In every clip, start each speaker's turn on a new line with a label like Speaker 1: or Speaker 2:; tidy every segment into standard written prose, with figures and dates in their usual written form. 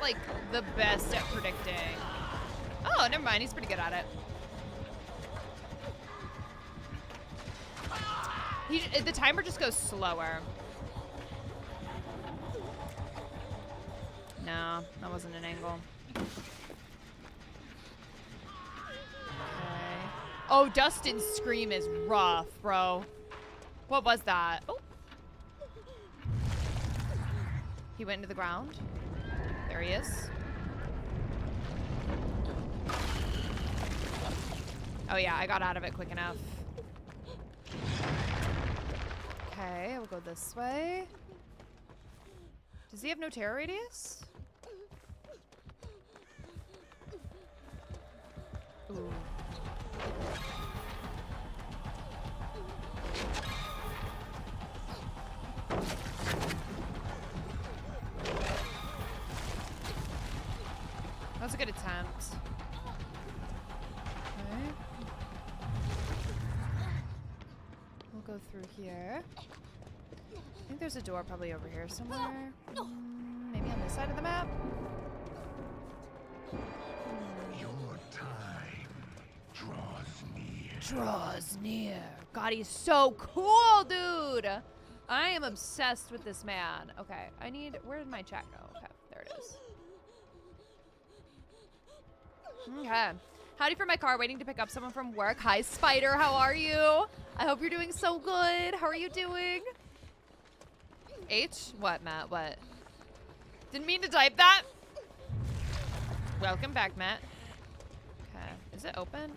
Speaker 1: like the best at predicting. Oh, never mind. He's pretty good at it. The timer just goes slower. No, that wasn't an angle. Okay. Oh, Dustin's scream is rough, bro. What was that? Oh. He went into the ground. There he is. Oh yeah, I got out of it quick enough. Okay, we'll go this way. Does he have no terror radius? Ooh. That was a good attempt. Okay. We'll go through here. I think there's a door probably over here somewhere. Maybe on this side of the map?
Speaker 2: Your time draws near.
Speaker 1: Draws near. God, he's so cool, dude. I am obsessed with this man. Okay, I need... Where did my chat go? Okay, there it is. Okay. Howdy for my car, waiting to pick up someone from work. Hi, Spider. How are you? I hope you're doing so good. How are you doing? H? What, Matt? What? Didn't mean to type that. Welcome back, Matt. Okay. Is it open?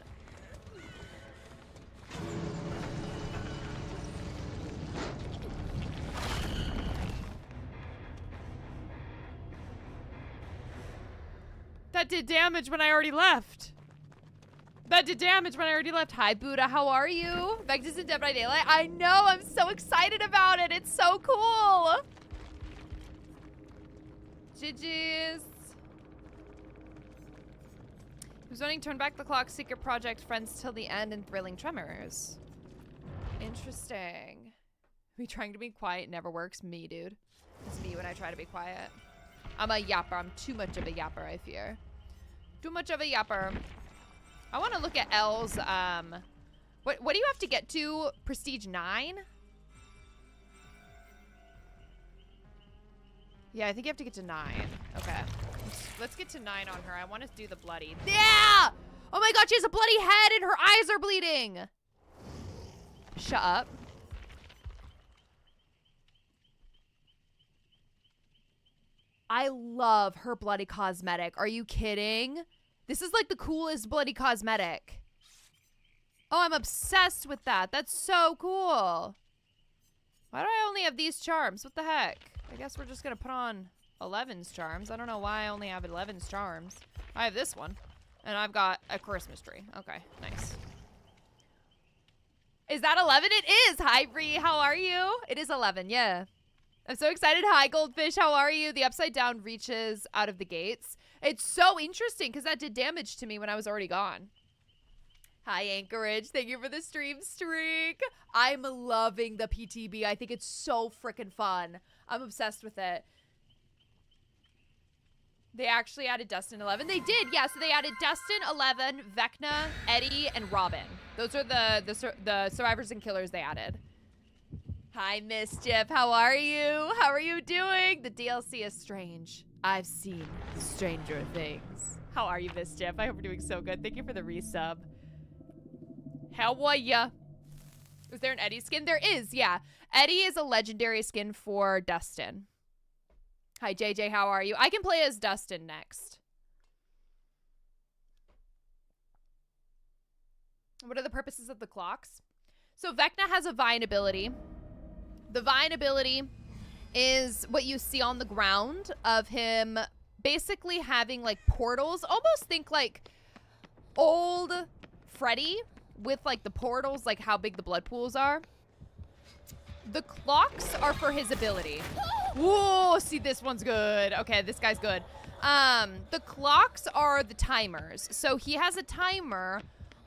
Speaker 1: That did damage when I already left. That did damage when I already left. Hi, Buddha. How are you? Vectis in Dead by Daylight. I know. I'm so excited about it. It's so cool. GG's. Who's running Turn Back the Clock, Secret Project, Friends Till the End, and Thrilling Tremors? Interesting. Me trying to be quiet never works. Me, dude. It's me when I try to be quiet. I'm a yapper. I'm too much of a yapper, I fear. Too much of a yapper. I want to look at L's, what do you have to get to? Prestige 9? Yeah, I think you have to get to 9. Okay. Let's get to 9 on her. I want to do the bloody. Yeah! Oh my god, she has a bloody head and her eyes are bleeding. Shut up. I love her bloody cosmetic. Are you kidding? This is like the coolest bloody cosmetic. Oh, I'm obsessed with that. That's so cool. Why do I only have these charms? What the heck? I guess we're just gonna put on 11's charms. I don't know why I only have 11's charms. I have this one. And I've got a Christmas tree. Okay, nice. Is that 11? It is! Hi, Bree. How are you? It is 11, yeah. I'm so excited. Hi, Goldfish. How are you? The upside down reaches out of the gates. It's so interesting because that did damage to me when I was already gone. Hi, Anchorage. Thank you for the stream streak. I'm loving the PTB. I think it's so freaking fun. I'm obsessed with it. They actually added Dustin 11. They did, yeah. So they added Dustin 11, Vecna, Eddie, and Robin. Those are the survivors and killers they added. Hi, Mischief. How are you? How are you doing? The DLC is strange. I've seen stranger things. How are you, Mischief? I hope you're doing so good. Thank you for the resub. How are ya? Is there an Eddie skin? There is, yeah. Eddie is a legendary skin for Dustin. Hi, JJ. How are you? I can play as Dustin next. What are the purposes of the clocks? So Vecna has a Vine ability. The Vine ability is what you see on the ground of him basically having like portals. Almost think like old Freddy with like the portals, like how big the blood pools are. The clocks are for his ability. Whoa, see, this one's good. Okay, this guy's good. The clocks are the timers. So he has a timer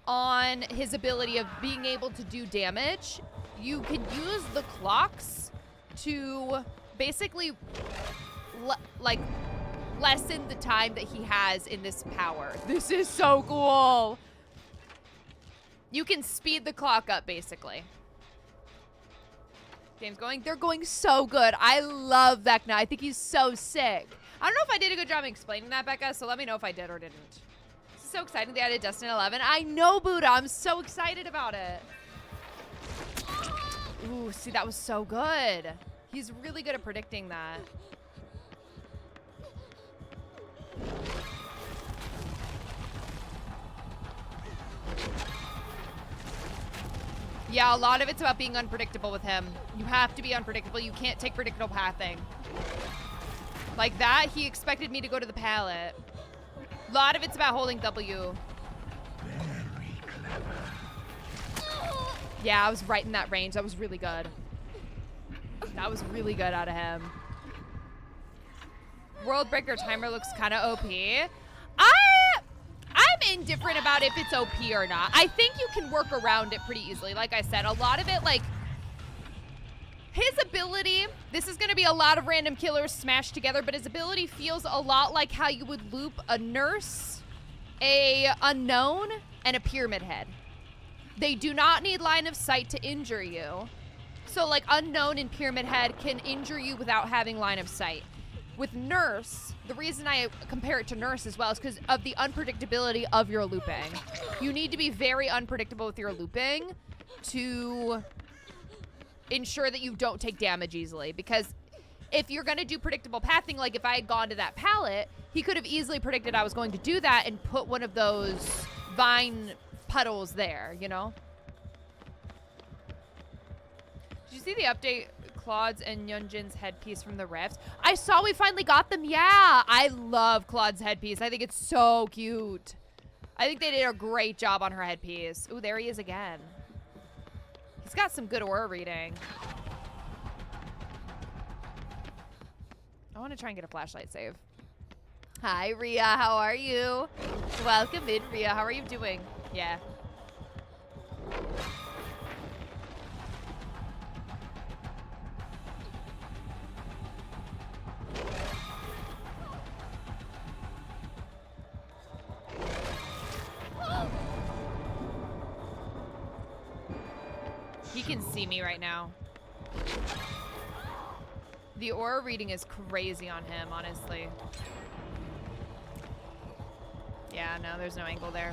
Speaker 1: on his ability of being able to do damage. You can use the clocks to basically like lessen the time that he has in this power. This is so cool. You can speed the clock up, basically. Game's going. They're going so good. I love Vecna. I think he's so sick. I don't know if I did a good job explaining that, Becca, so let me know if I did or didn't. This is so exciting they added Destiny 11. I know, Buddha. I'm so excited about it. Ooh, see, that was so good. He's really good at predicting that. Yeah, a lot of it's about being unpredictable with him. You have to be unpredictable. You can't take predictable pathing. Like that, he expected me to go to the pallet. A lot of it's about holding W.
Speaker 2: Very clever.
Speaker 1: Yeah, I was right in that range. That was really good. That was really good out of him. World Breaker timer looks kind of OP. I'm indifferent about if it's OP or not. I think you can work around it pretty easily. Like I said, a lot of it, like, his ability, this is going to be a lot of random killers smashed together, but his ability feels a lot like how you would loop a nurse, a unknown, and a pyramid head. They do not need line of sight to injure you. So, like, unknown and pyramid head can injure you without having line of sight. With nurse, the reason I compare it to nurse as well is because of the unpredictability of your looping. You need to be very unpredictable with your looping to ensure that you don't take damage easily. Because if you're going to do predictable pathing, like if I had gone to that pallet, he could have easily predicted I was going to do that and put one of those vine puddles there, you know? Did you see the update? Claude's and Yunjin's headpiece from the Rifts. I saw we finally got them. Yeah, I love Claude's headpiece. I think it's so cute. I think they did a great job on her headpiece. Ooh, there he is again. He's got some good aura reading. I want to try and get a flashlight save. Hi, Rhea. How are you? Welcome in, Rhea. How are you doing? Yeah. He can see me right now. The aura reading is crazy on him, honestly. Yeah, no, there's no angle there.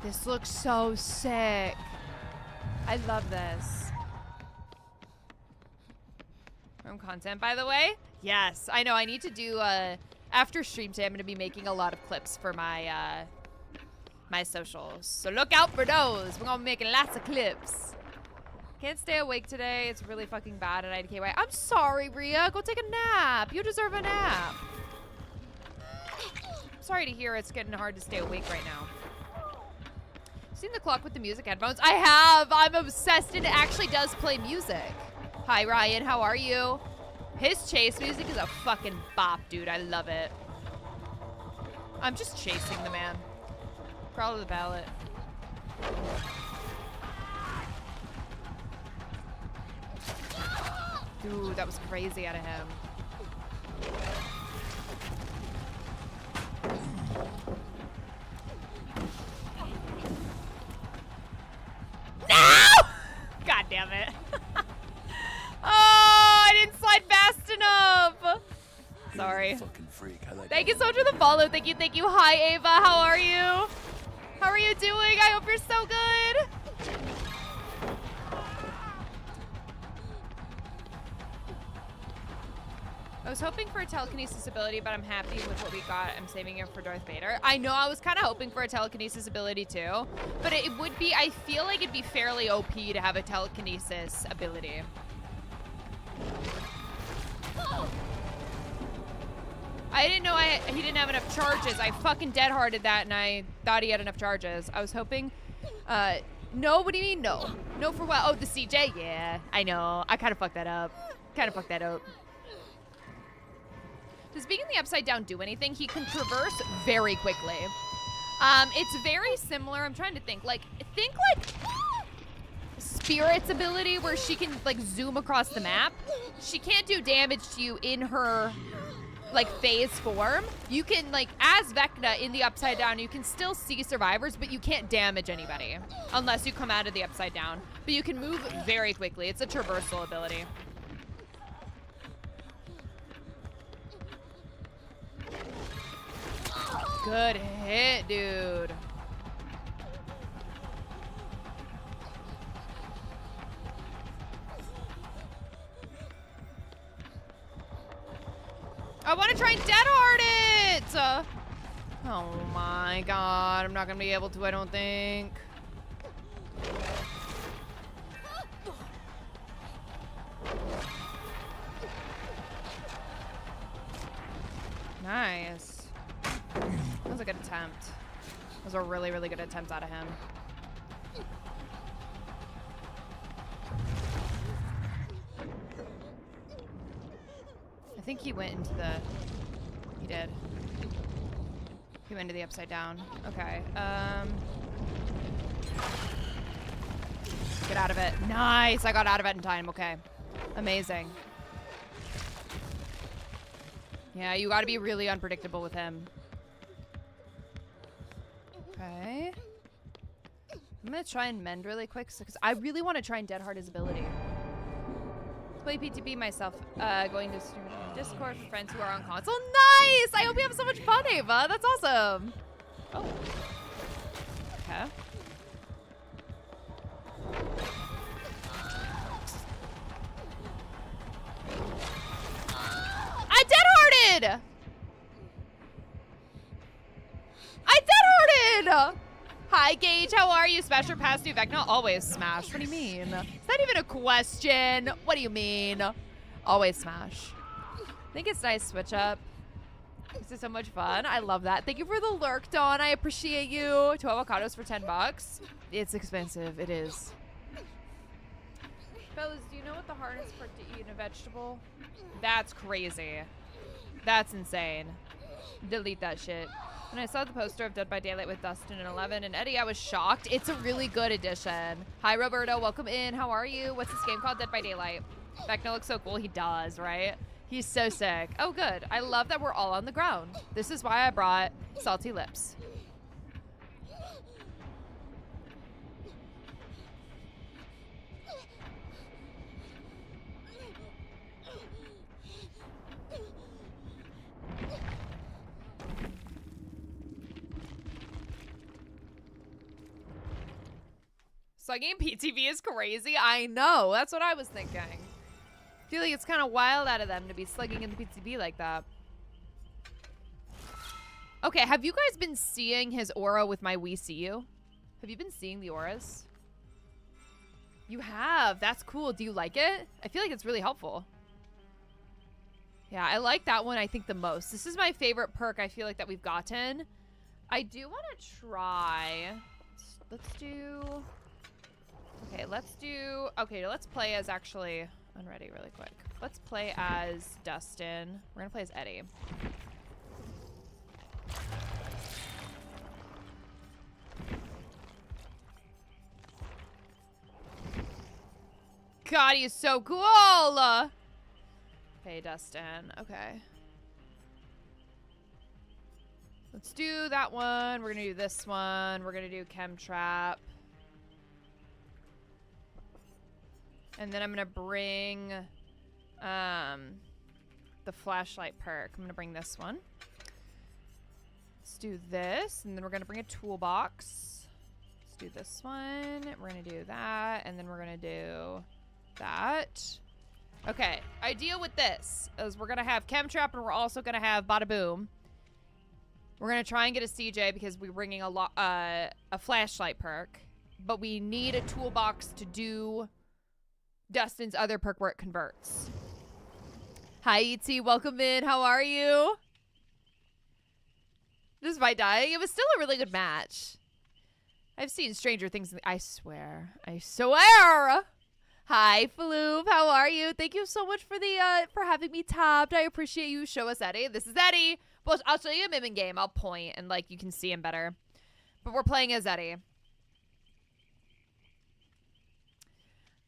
Speaker 1: This looks so sick. I love this. From content, by the way? Yes, I know. I need to do, after stream today, I'm going to be making a lot of clips for my, my socials. So look out for those. We're going to be making lots of clips. Can't stay awake today. It's really fucking bad at IDKY. I'm sorry, Rhea. Go take a nap. You deserve a nap. Sorry to hear it's getting hard to stay awake right now. Seen the clock with the music headphones? I have. I'm obsessed. And it actually does play music. Hi, Ryan. How are you? His chase music is a fucking bop, dude. I love it. I'm just chasing the man. Crawl to the ballot. Dude, that was crazy out of him. No! God damn it. Oh, I didn't slide fast enough. Sorry.
Speaker 2: Fucking freak. I like
Speaker 1: Thank you so much for the follow. Thank you, thank you. Hi, Ava. How are you? How are you doing? I hope you're so good. I was hoping for a telekinesis ability, but I'm happy with what we got. I'm saving it for Darth Vader. I know I was kind of hoping for a telekinesis ability too, but it would be, I feel like it'd be fairly OP to have a telekinesis ability. I didn't know he didn't have enough charges. I fucking dead-hearted that and I thought he had enough charges. I was hoping, no, what do you mean no? No for what? Oh, the CJ? Yeah, I know. I kind of fucked that up. Does being in the upside down do anything? He can traverse very quickly. It's very similar. I'm trying to think like Spirit's ability where she can like zoom across the map. She can't do damage to you in her like phase form. You can like, as Vecna in the Upside Down, you can still see survivors, but you can't damage anybody unless you come out of the Upside Down. But you can move very quickly. It's a traversal ability. Good hit, dude. I want to try and deadheart it! Oh my god, I'm not gonna be able to, I don't think. Nice. That was a good attempt. That was a really, really good attempt out of him. I think he went into the... He did. He went into the Upside Down. Okay. Get out of it. Nice! I got out of it in time. Okay. Amazing. Yeah, you gotta be really unpredictable with him. Okay. I'm gonna try and mend really quick because I really want to try and deadheart his ability. Play PTB myself, going to stream on Discord for friends who are on console. Nice! I hope you have so much fun, Ava. That's awesome. Oh. Okay. I deadhearted! I deadhearted! Hi, Gage. How are you? Smash or pass through Vecna? Always smash. What do you mean? Is that even a question? What do you mean? Always smash. I think it's nice switch up. This is so much fun. I love that. Thank you for the lurk, Dawn. I appreciate you. 2 avocados for 10 bucks. It's expensive. It is. Fellas, do you know what the hardest part to eat in a vegetable? That's crazy. That's insane. Delete that shit. When I saw the poster of Dead by Daylight with Dustin and 11 and Eddie, I was shocked. It's a really good addition. Hi, Roberto. Welcome in. How are you? What's this game called? Dead by Daylight. Vecna looks so cool. He does, right? He's so sick. Oh, good. I love that we're all on the ground. This is why I brought Salty Lips. Slugging PTV is crazy. I know. That's what I was thinking. I feel like it's kind of wild out of them to be slugging in the PTV like that. Okay, have you guys been seeing his aura with my We See You? Have you been seeing the auras? You have. That's cool. Do you like it? I feel like it's really helpful. Yeah, I like that one, I think, the most. This is my favorite perk I feel like that we've gotten. I do want to try... Let's do... Okay, let's play as actually... Unready really quick. Let's play as Dustin. We're gonna play as Eddie. God, he's so cool! Okay, Dustin. Okay. Let's do that one. We're gonna do this one. We're gonna do Chem Trap. And then I'm gonna bring the flashlight perk. I'm gonna bring this one. Let's do this, and then we're gonna bring a toolbox. Let's do this one. We're gonna do that, and then we're gonna do that. Okay, idea with this is we're gonna have Chem Trap, and we're also gonna have Bada Boom. We're gonna try and get a CJ because we're bringing a flashlight perk, but we need a toolbox to do Dustin's other perk where it converts. Hi, E.T. Welcome in. How are you? Despite dying, it was still a really good match. I've seen stranger things. I swear. I swear. Hi, Faloob. How are you? Thank you so much for the for having me tapped. I appreciate you. Show us Eddie. This is Eddie. Well, I'll show you him in game. I'll point and like you can see him better. But we're playing as Eddie.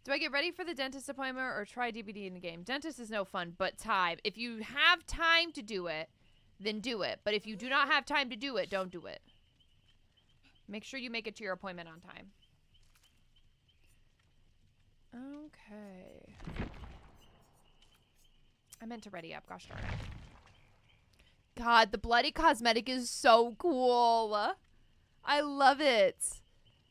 Speaker 1: Do I get ready for the dentist appointment or try DBD in the game? Dentist is no fun, but time. If you have time to do it, then do it. But if you do not have time to do it, don't do it. Make sure you make it to your appointment on time. Okay. I meant to ready up. Gosh darn it. God, the bloody cosmetic is so cool. I love it.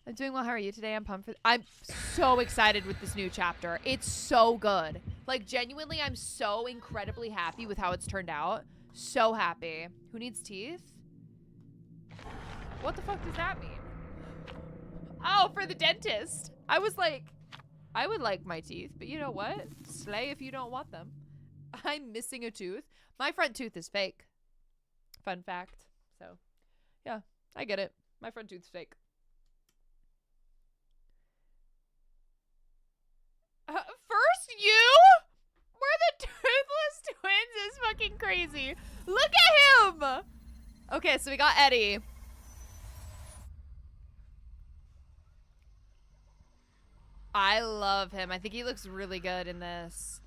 Speaker 1: I'm doing well. How are you today? I'm pumped for... I'm so excited with this new chapter. It's so good. Like, genuinely, I'm so incredibly happy with how it's turned out. So happy. Who needs teeth? What the fuck does that mean? Oh, for the dentist. I was like, I would like my teeth, but you know what? Slay if you don't want them. I'm missing a tooth. My front tooth is fake. Fun fact. So, yeah, I get it. My front tooth's fake. First you? We're the Toothless Twins is fucking crazy. Look at him! Okay, so we got Eddie. I love him. I think he looks really good in this.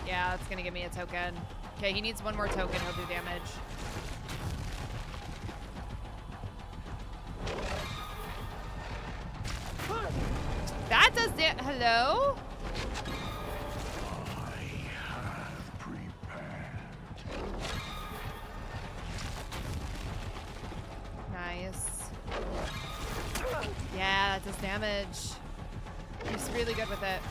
Speaker 1: Yeah, that's gonna give me a token. Okay, he needs one more token. He'll do damage. That does hello?
Speaker 2: I have prepared.
Speaker 1: Nice. Yeah, that does damage. He's really good with it.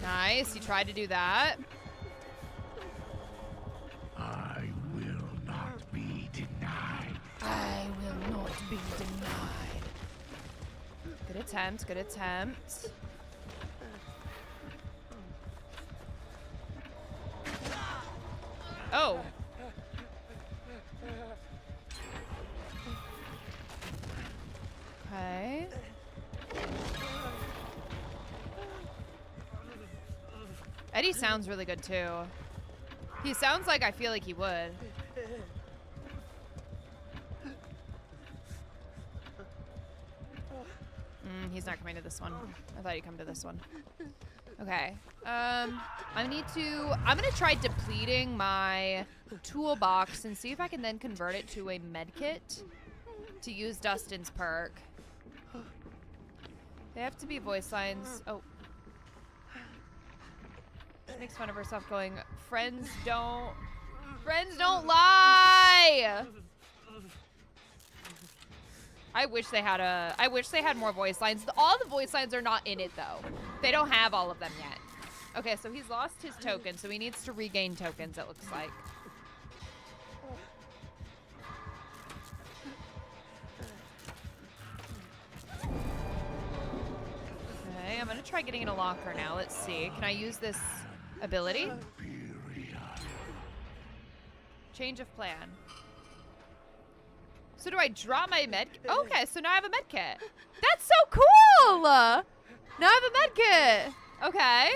Speaker 1: Nice, you tried to do that.
Speaker 2: I will not be denied.
Speaker 1: I will not be denied. Good attempt, good attempt. Oh. Okay. Eddie sounds really good too. He sounds like I feel like he would. He's not coming to this one. I thought he'd come to this one. Okay. I'm gonna try depleting my toolbox and see if I can then convert it to a medkit to use Dustin's perk. They have to be voice lines. Oh. She makes fun of herself going, friends don't lie. I wish they had more voice lines. All the voice lines are not in it though. They don't have all of them yet. Okay, so he's lost his token, so he needs to regain tokens, it looks like. Okay, I'm gonna try getting in a locker now. Let's see. Can I use this ability? Change of plan. So do I drop my med? Okay, so now I have a med kit. That's so cool! Now I have a med kit. Okay.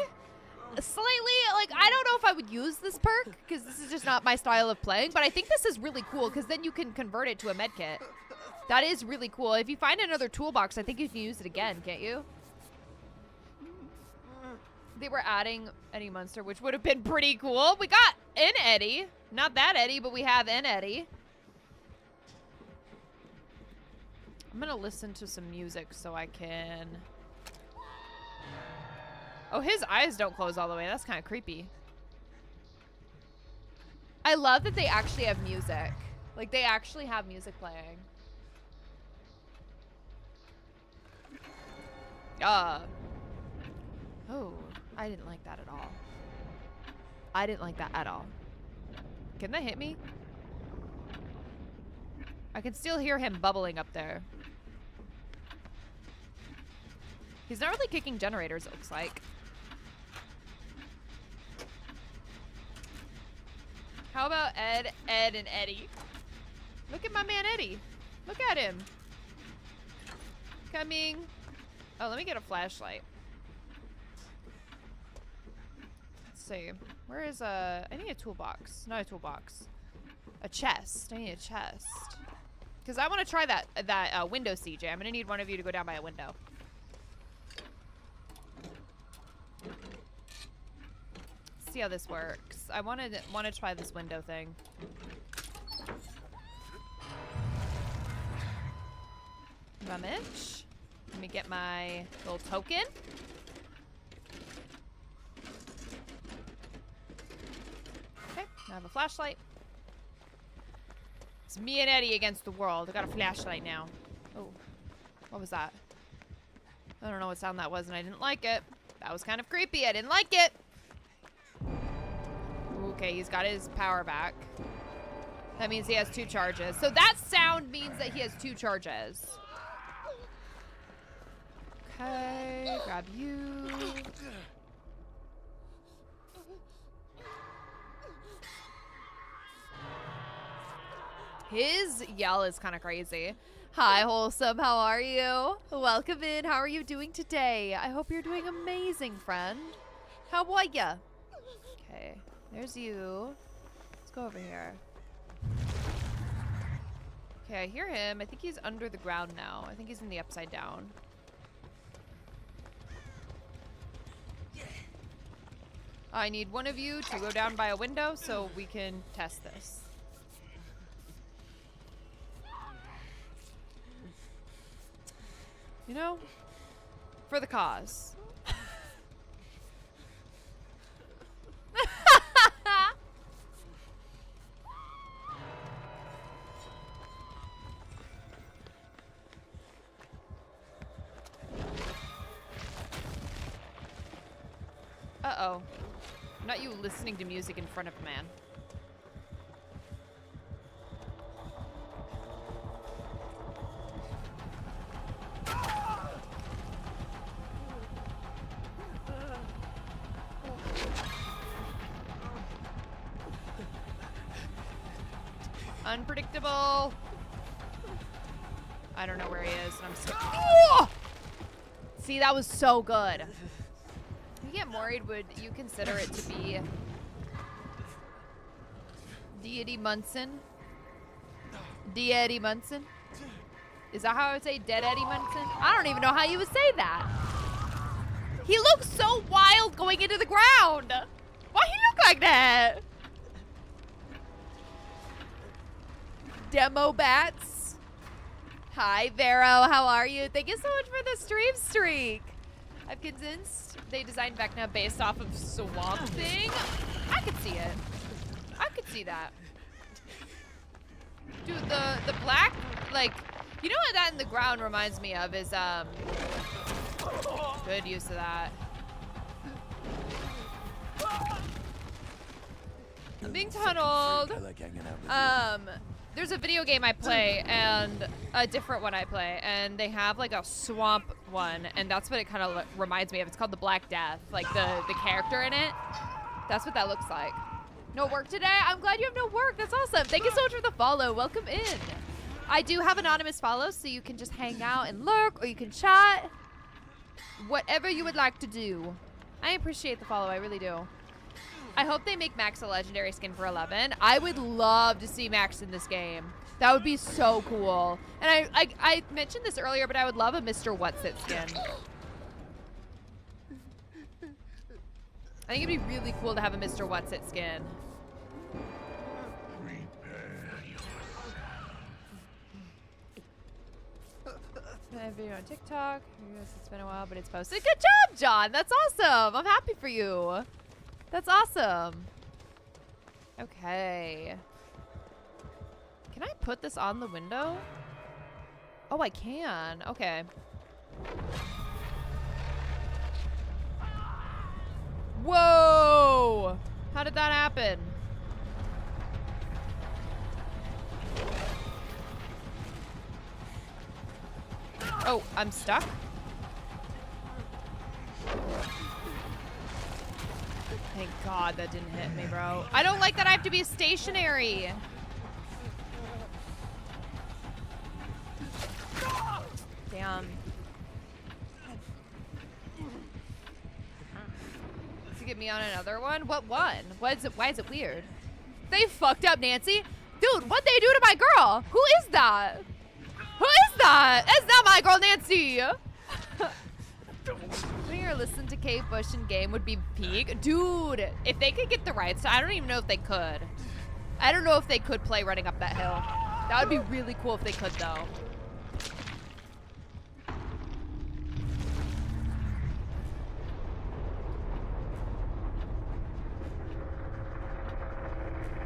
Speaker 1: Slightly, like, I don't know if I would use this perk, because this is just not my style of playing, but I think this is really cool, because then you can convert it to a med kit. That is really cool. If you find another toolbox, I think you can use it again, can't you? They were adding Eddie Munster, which would have been pretty cool. We got an Eddie. Not that Eddie, but we have an Eddie. I'm gonna listen to some music so I can... Oh, his eyes don't close all the way. That's kind of creepy. I love that they actually have music. Like, they actually have music playing. Oh, I didn't like that at all. I didn't like that at all. Can that hit me? I can still hear him bubbling up there. He's not really kicking generators, it looks like. How about Ed, and Eddie? Look at my man Eddie. Look at him. Coming. Oh, let me get a flashlight. Let's see. Where is I need a toolbox. Not a toolbox. A chest. I need a chest. Because I want to try that window CJ. I'm going to need one of you to go down by a window. See how this works. I want to try this window thing. Rummage. Let me get my little token. Okay, I have a flashlight. It's me and Eddie against the world. I got a flashlight now. Oh, what was that? I don't know what sound that was, and I didn't like it. That was kind of creepy. I didn't like it. Okay, he's got his power back. That means he has 2 charges. So that sound means that he has 2 charges. Okay, grab you. His yell is kind of crazy. Hi, Wholesome. How are you? Welcome in. How are you doing today? I hope you're doing amazing, friend. How are ya? Okay, there's you. Let's go over here. Okay, I hear him. I think he's under the ground now. I think he's in the upside down. I need one of you to go down by a window so we can test this. You know, for the cause. Uh-oh. Not you listening to music in front of a man. Unpredictable. I don't know where he is, and I'm scared. Oh! See, that was so good. If you get worried, would you consider it to be Deity Munson? Deity Munson? Is that how I would say Dead Eddie Munson? I don't even know how you would say that. He looks so wild going into the ground. Why he look like that? Demo Bats. Hi, Vero. How are you? Thank you so much for the stream streak. I'm convinced they designed Vecna based off of Swamp Thing. I could see it. I could see that. Dude, the black, like, you know what that in the ground reminds me of is, good use of that. I'm being tunneled.
Speaker 3: I like hanging out with you.
Speaker 1: There's a video game I play and a different one I play, and they have like a swamp one, and that's what it kind of reminds me of. It's called the Black Death, like the character in it. That's what that looks like. No work today? I'm glad you have no work. That's awesome. Thank you so much for the follow. Welcome in. I do have anonymous follows, so you can just hang out and lurk, or you can chat. Whatever you would like to do. I appreciate the follow. I really do. I hope they make Max a legendary skin for 11. I would love to see Max in this game. That would be so cool. And I mentioned this earlier, but I would love a Mr. What's-It skin. I think it'd be really cool to have a Mr. What's-It skin. I have a video on TikTok. Yes, it's been a while, but it's posted. Good job, John. That's awesome. I'm happy for you. That's awesome. Okay. Can I put this on the window? Oh, I can. Okay. Whoa! How did that happen? Oh, I'm stuck? Thank God that didn't hit me, bro. I don't like that I have to be stationary. Damn. To get me on another one? What one? Why is it weird? They fucked up Nancy? Dude, what'd they do to my girl? Who is that? Who is that? That's not my girl, Nancy. Here, listen to Kate Bush in game would be peak. Dude, if they could get the rights, I don't even know if they could. I don't know if they could play running up that hill. That would be really cool if they could, though.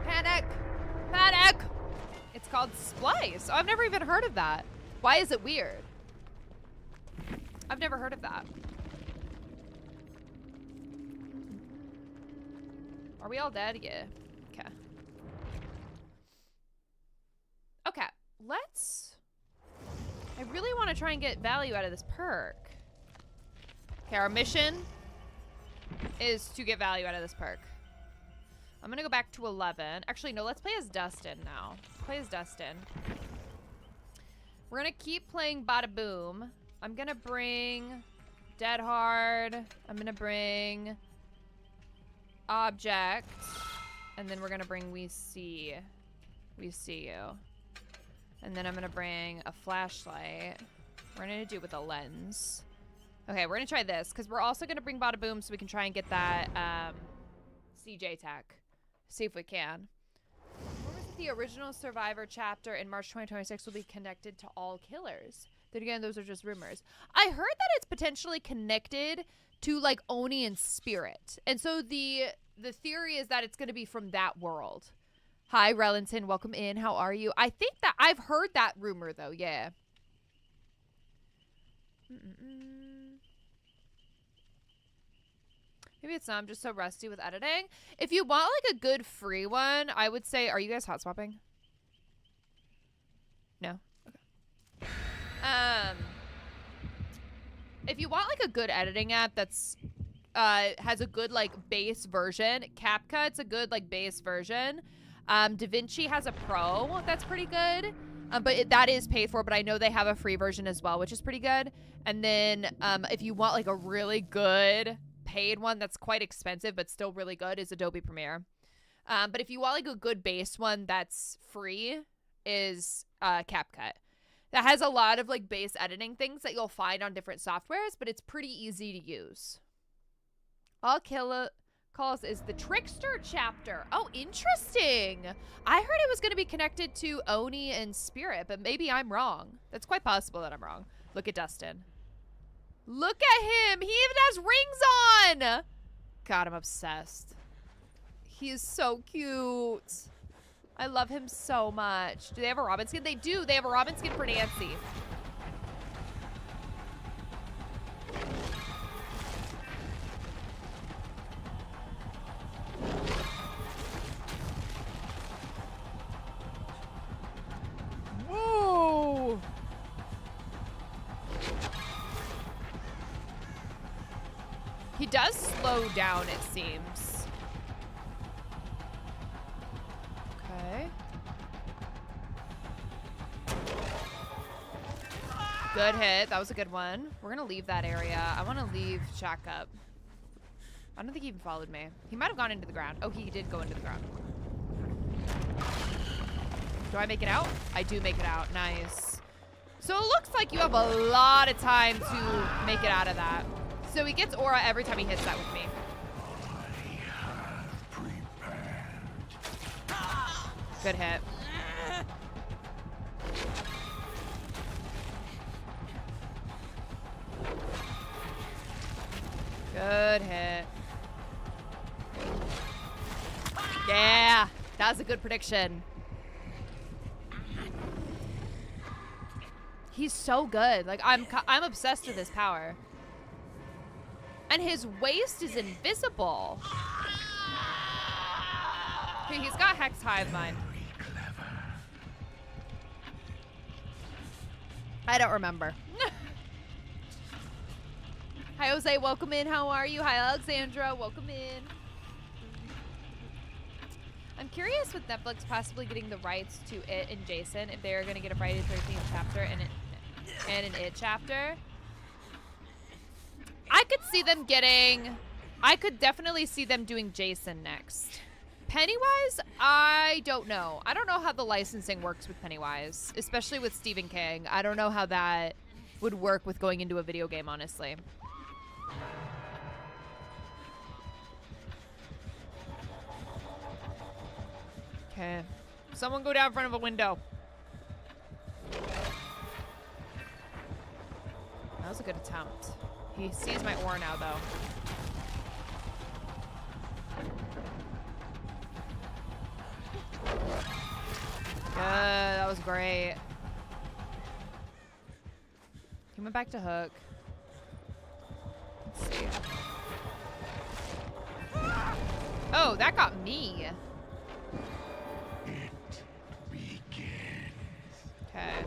Speaker 1: Panic! Panic! It's called Splice. Oh, I've never even heard of that. Why is it weird? I've never heard of that. Are we all dead? Yeah. Okay. Okay. Let's... I really want to try and get value out of this perk. Okay, our mission is to get value out of this perk. I'm gonna go back to 11. Actually, no, let's play as Dustin now. Let's play as Dustin. We're gonna keep playing Bada Boom. I'm gonna bring Dead Hard. I'm gonna bring Object. And then we're gonna bring We See You. And then I'm gonna bring a flashlight. We're gonna do it with a lens. Okay, we're gonna try this, because we're also gonna bring Bada Boom so we can try and get that CJ tech. See if we can. The original Survivor chapter in March 2026 will be connected to all killers. Then again, those are just rumors. I heard that it's potentially connected to like Oni and Spirit. And so the theory is that it's going to be from that world. Hi, Relinton. Welcome in. How are you? I think that I've heard that rumor though. Yeah. Maybe it's not. I'm just so rusty with editing. If you want like a good free one, I would say, are you guys hot swapping? No? Okay. If you want like a good editing app that's has a good like base version, CapCut's a good like base version. DaVinci has a pro that's pretty good. But that is paid for, but I know they have a free version as well, which is pretty good. And then if you want like a really good paid one that's quite expensive but still really good is Adobe Premiere. But if you want like a good base one that's free is CapCut. That has a lot of like base editing things that you'll find on different softwares, but it's pretty easy to use. All Killer Calls is the Trickster chapter. Oh, interesting. I heard it was going to be connected to Oni and Spirit, but maybe I'm wrong. That's quite possible that I'm wrong. Look at Dustin. Look at him. He even has rings on. God, I'm obsessed. He is so cute. I love him so much. Do they have a Robin skin? They do. They have a Robin skin for Nancy. Whoa. He does slow down, it seems. Okay. Good hit. That was a good one. We're going to leave that area. I want to leave Shack up. I don't think he even followed me. He might have gone into the ground. Oh, he did go into the ground. Do I make it out? I do make it out. Nice. So it looks like you have a lot of time to make it out of that. So he gets aura every time he hits that with me. Good hit. Good hit. Yeah, that was a good prediction. He's so good. Like I'm obsessed with his power. And his waist is invisible. Okay, he's got Hex Hive Mind. I don't remember. Hi, Jose. Welcome in. How are you? Hi, Alexandra. Welcome in. curious with Netflix possibly getting the rights to It and Jason if they're gonna get a Friday the 13th chapter and an It chapter. I could see them getting. I could definitely see them doing Jason next. Pennywise, I don't know. I don't know how the licensing works with Pennywise, especially with Stephen King. I don't know how that would work with going into a video game, honestly. Okay. Someone go down in front of a window. That was a good attempt. He sees my ore now, though. Good. That was great. He went back to hook. Let's see. Oh, that got me.
Speaker 2: It begins.
Speaker 1: Okay.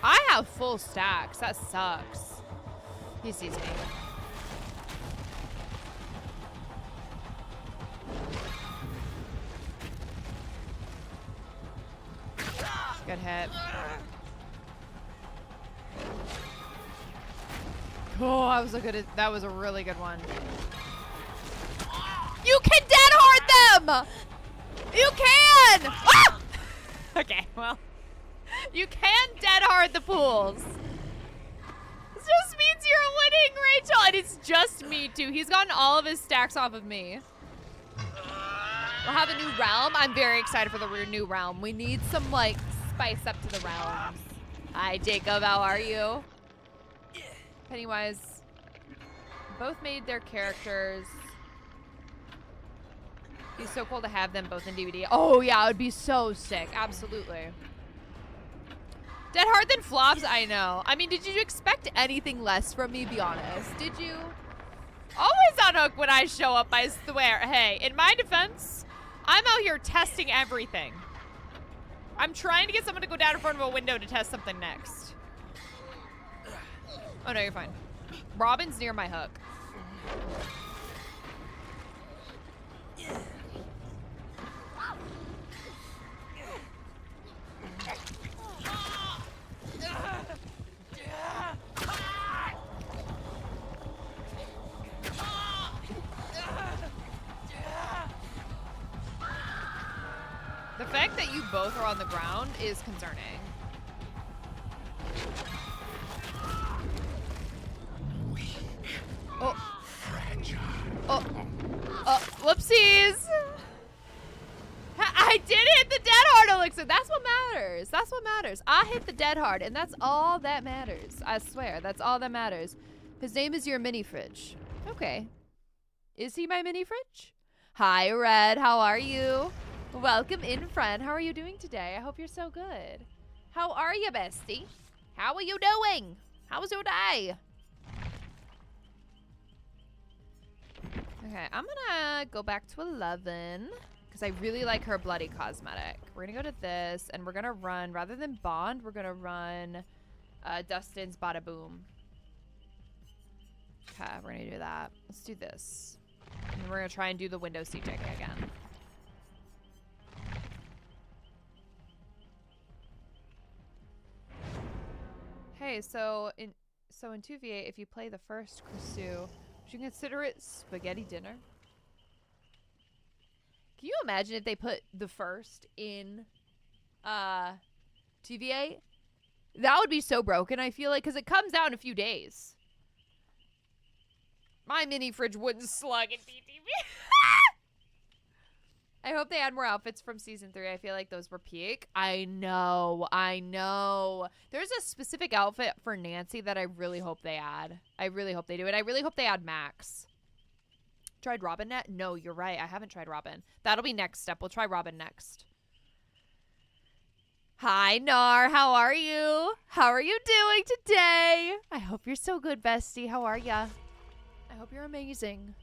Speaker 1: I have full stacks. That sucks. He sees me. Good hit. Oh, that was a really good one. You can dead hard them! You can! Ah! Okay, well. You can dead hard the pools. This just means you're winning, Rachel. And it's just me, too. He's gotten all of his stacks off of me. We'll have a new realm. I'm very excited for the new realm. We need some, like, spice up to the realms. Hi, Jacob. How are you? Pennywise. Both made their characters. It'd be so cool to have them both in DVD. Oh, yeah. It would be so sick. Absolutely. Dead hard than flops? I know. I mean, did you expect anything less from me? Be honest. Did you? Always on hook when I show up, I swear. Hey, in my defense, I'm out here testing everything. I'm trying to get someone to go down in front of a window to test something next. Oh, no, you're fine. Robin's near my hook. The fact that you both are on the ground is concerning. Oh. Oh, whoopsies. I did hit the dead hard, Elixir. That's what matters. That's what matters. I hit the dead hard, and that's all that matters. I swear, that's all that matters. His name is your mini fridge. Okay. Is he my mini fridge? Hi, Red. How are you? Welcome in, friend. How are you doing today? I hope you're so good. How are you, bestie? How are you doing? How was your day? Okay, I'm gonna go back to 11 because I really like her bloody cosmetic. We're gonna go to this and we're gonna run, rather than Bond, we're gonna run Dustin's Bada Boom. Okay, we're gonna do that. Let's do this. And then we're gonna try and do the window CJK again. Hey, so in 2v8, if you play the first Krisu, would you consider it spaghetti dinner? Can you imagine if they put the first in 2v8? That would be so broken, I feel like, because it comes out in a few days. My mini fridge wouldn't slug in PTV. I hope they add more outfits from season 3. I feel like those were peak. I know. There's a specific outfit for Nancy that I really hope they add. I really hope they do it. I really hope they add Max. Tried Robin yet? No, you're right. I haven't tried Robin. That'll be next step. We'll try Robin next. Hi, Nar. How are you? How are you doing today? I hope you're so good, bestie. How are ya? I hope you're amazing.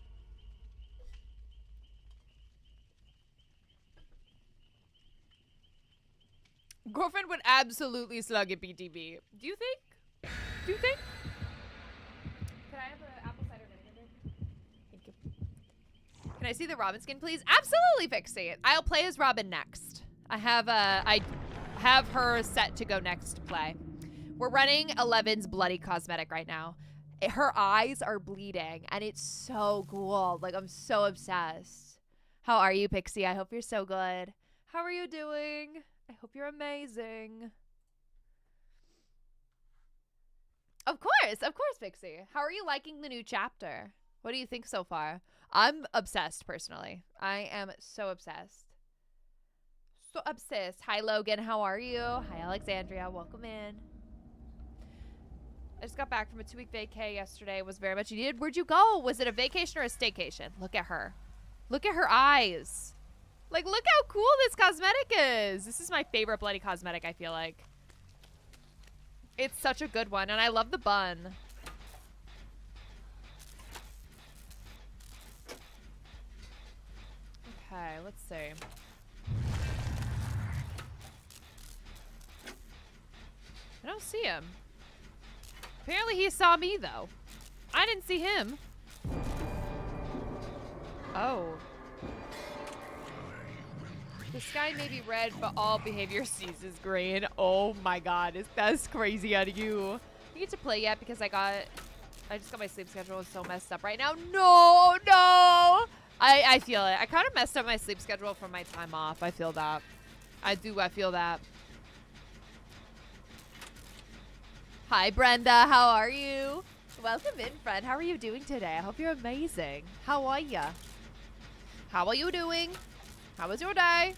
Speaker 1: Girlfriend would absolutely slug at BTB. Do you think? Do you think? Can I have an apple cider vinegar? Thank you. Can I see the Robin skin, please? Absolutely, Pixie. I'll play as Robin next. I have her set to go next to play. We're running 11's bloody cosmetic right now. Her eyes are bleeding, and it's so cool. Like, I'm so obsessed. How are you, Pixie? I hope you're so good. How are you doing? I hope you're amazing. Of course, Pixie. How are you liking the new chapter? What do you think so far? I'm obsessed, personally. I am so obsessed. So obsessed. Hi, Logan. How are you? Hi, Alexandria. Welcome in. I just got back from a 2-week vacay yesterday. It was very much needed. Where'd you go? Was it a vacation or a staycation? Look at her. Look at her eyes. Like, look how cool this cosmetic is. This is my favorite bloody cosmetic, I feel like. It's such a good one, and I love the bun. Okay, let's see. I don't see him. Apparently he saw me, though. I didn't see him. Oh. The sky may be red, but all behavior seizes green. Oh my god, that's crazy out of you. You get to play yet because I just got my sleep schedule so messed up right now. No. I feel it. I kind of messed up my sleep schedule from my time off. I feel that. I feel that. Hi, Brenda. How are you? Welcome in, friend. How are you doing today? I hope you're amazing. How are ya? How are you doing? How was your day?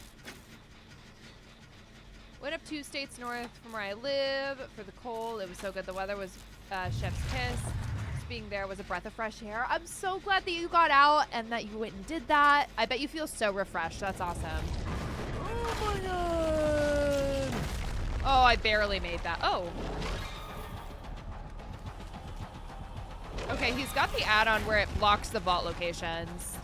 Speaker 1: Went up 2 states north from where I live for the cold. It was so good. The weather was chef's kiss. Just being there was a breath of fresh air. I'm so glad that you got out and that you went and did that. I bet you feel so refreshed. That's awesome. Oh my god. Oh, I barely made that. Oh. Okay, he's got the add-on where it blocks the vault locations.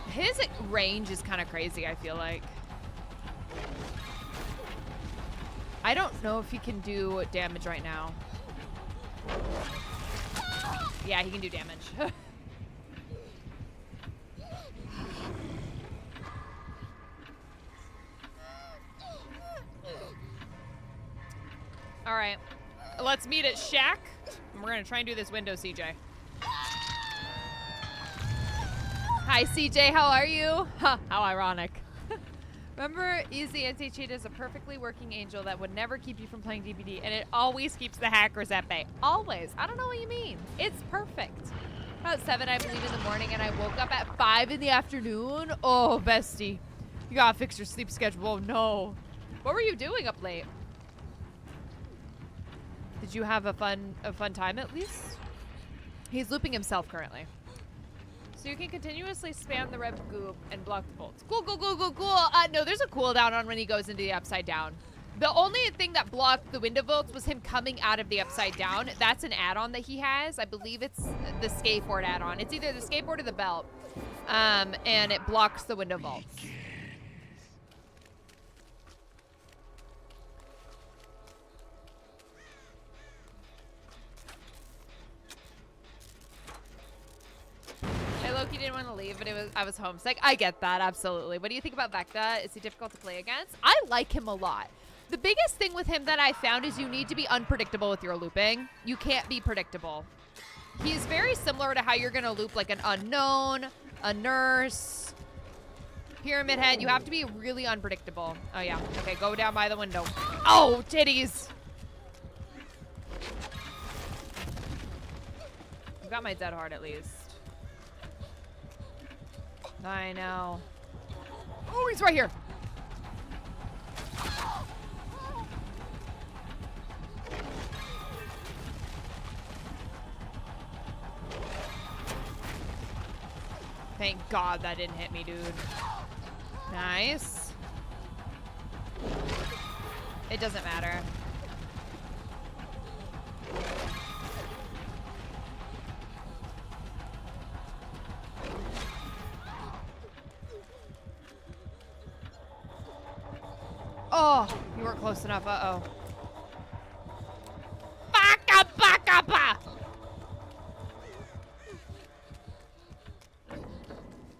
Speaker 1: His range is kind of crazy, I feel like. I don't know if he can do damage right now. Yeah, he can do damage. All right, let's meet at Shack. And we're gonna try and do this window, CJ. Hi, CJ, how are you? Huh, how ironic. Remember, Easy Anti-Cheat is a perfectly working angel that would never keep you from playing DBD, and it always keeps the hackers at bay. Always. I don't know what you mean. It's perfect. About 7, I believe, in the morning, and I woke up at 5 in the afternoon. Oh, bestie. You gotta fix your sleep schedule. Oh, no. What were you doing up late? Did you have a fun time at least? He's looping himself currently. So you can continuously spam the red goop and block the bolts. Cool. No, there's a cooldown on when he goes into the upside down. The only thing that blocked the window bolts was him coming out of the upside down. That's an add-on that he has. I believe it's the skateboard add-on. It's either the skateboard or the belt. And it blocks the window bolts. Loki didn't want to leave, but I was homesick. I get that, absolutely. What do you think about Vecna? Is he difficult to play against? I like him a lot. The biggest thing with him that I found is you need to be unpredictable with your looping. You can't be predictable. He's very similar to how you're going to loop like an unknown, a nurse, pyramid head. You have to be really unpredictable. Oh, yeah. Okay, go down by the window. Oh, titties. You got my dead heart at least. I know. Oh, he's right here. Thank God that didn't hit me, dude. Nice. It doesn't matter. Oh, you weren't close enough. Uh-oh. Baka, baka, ba.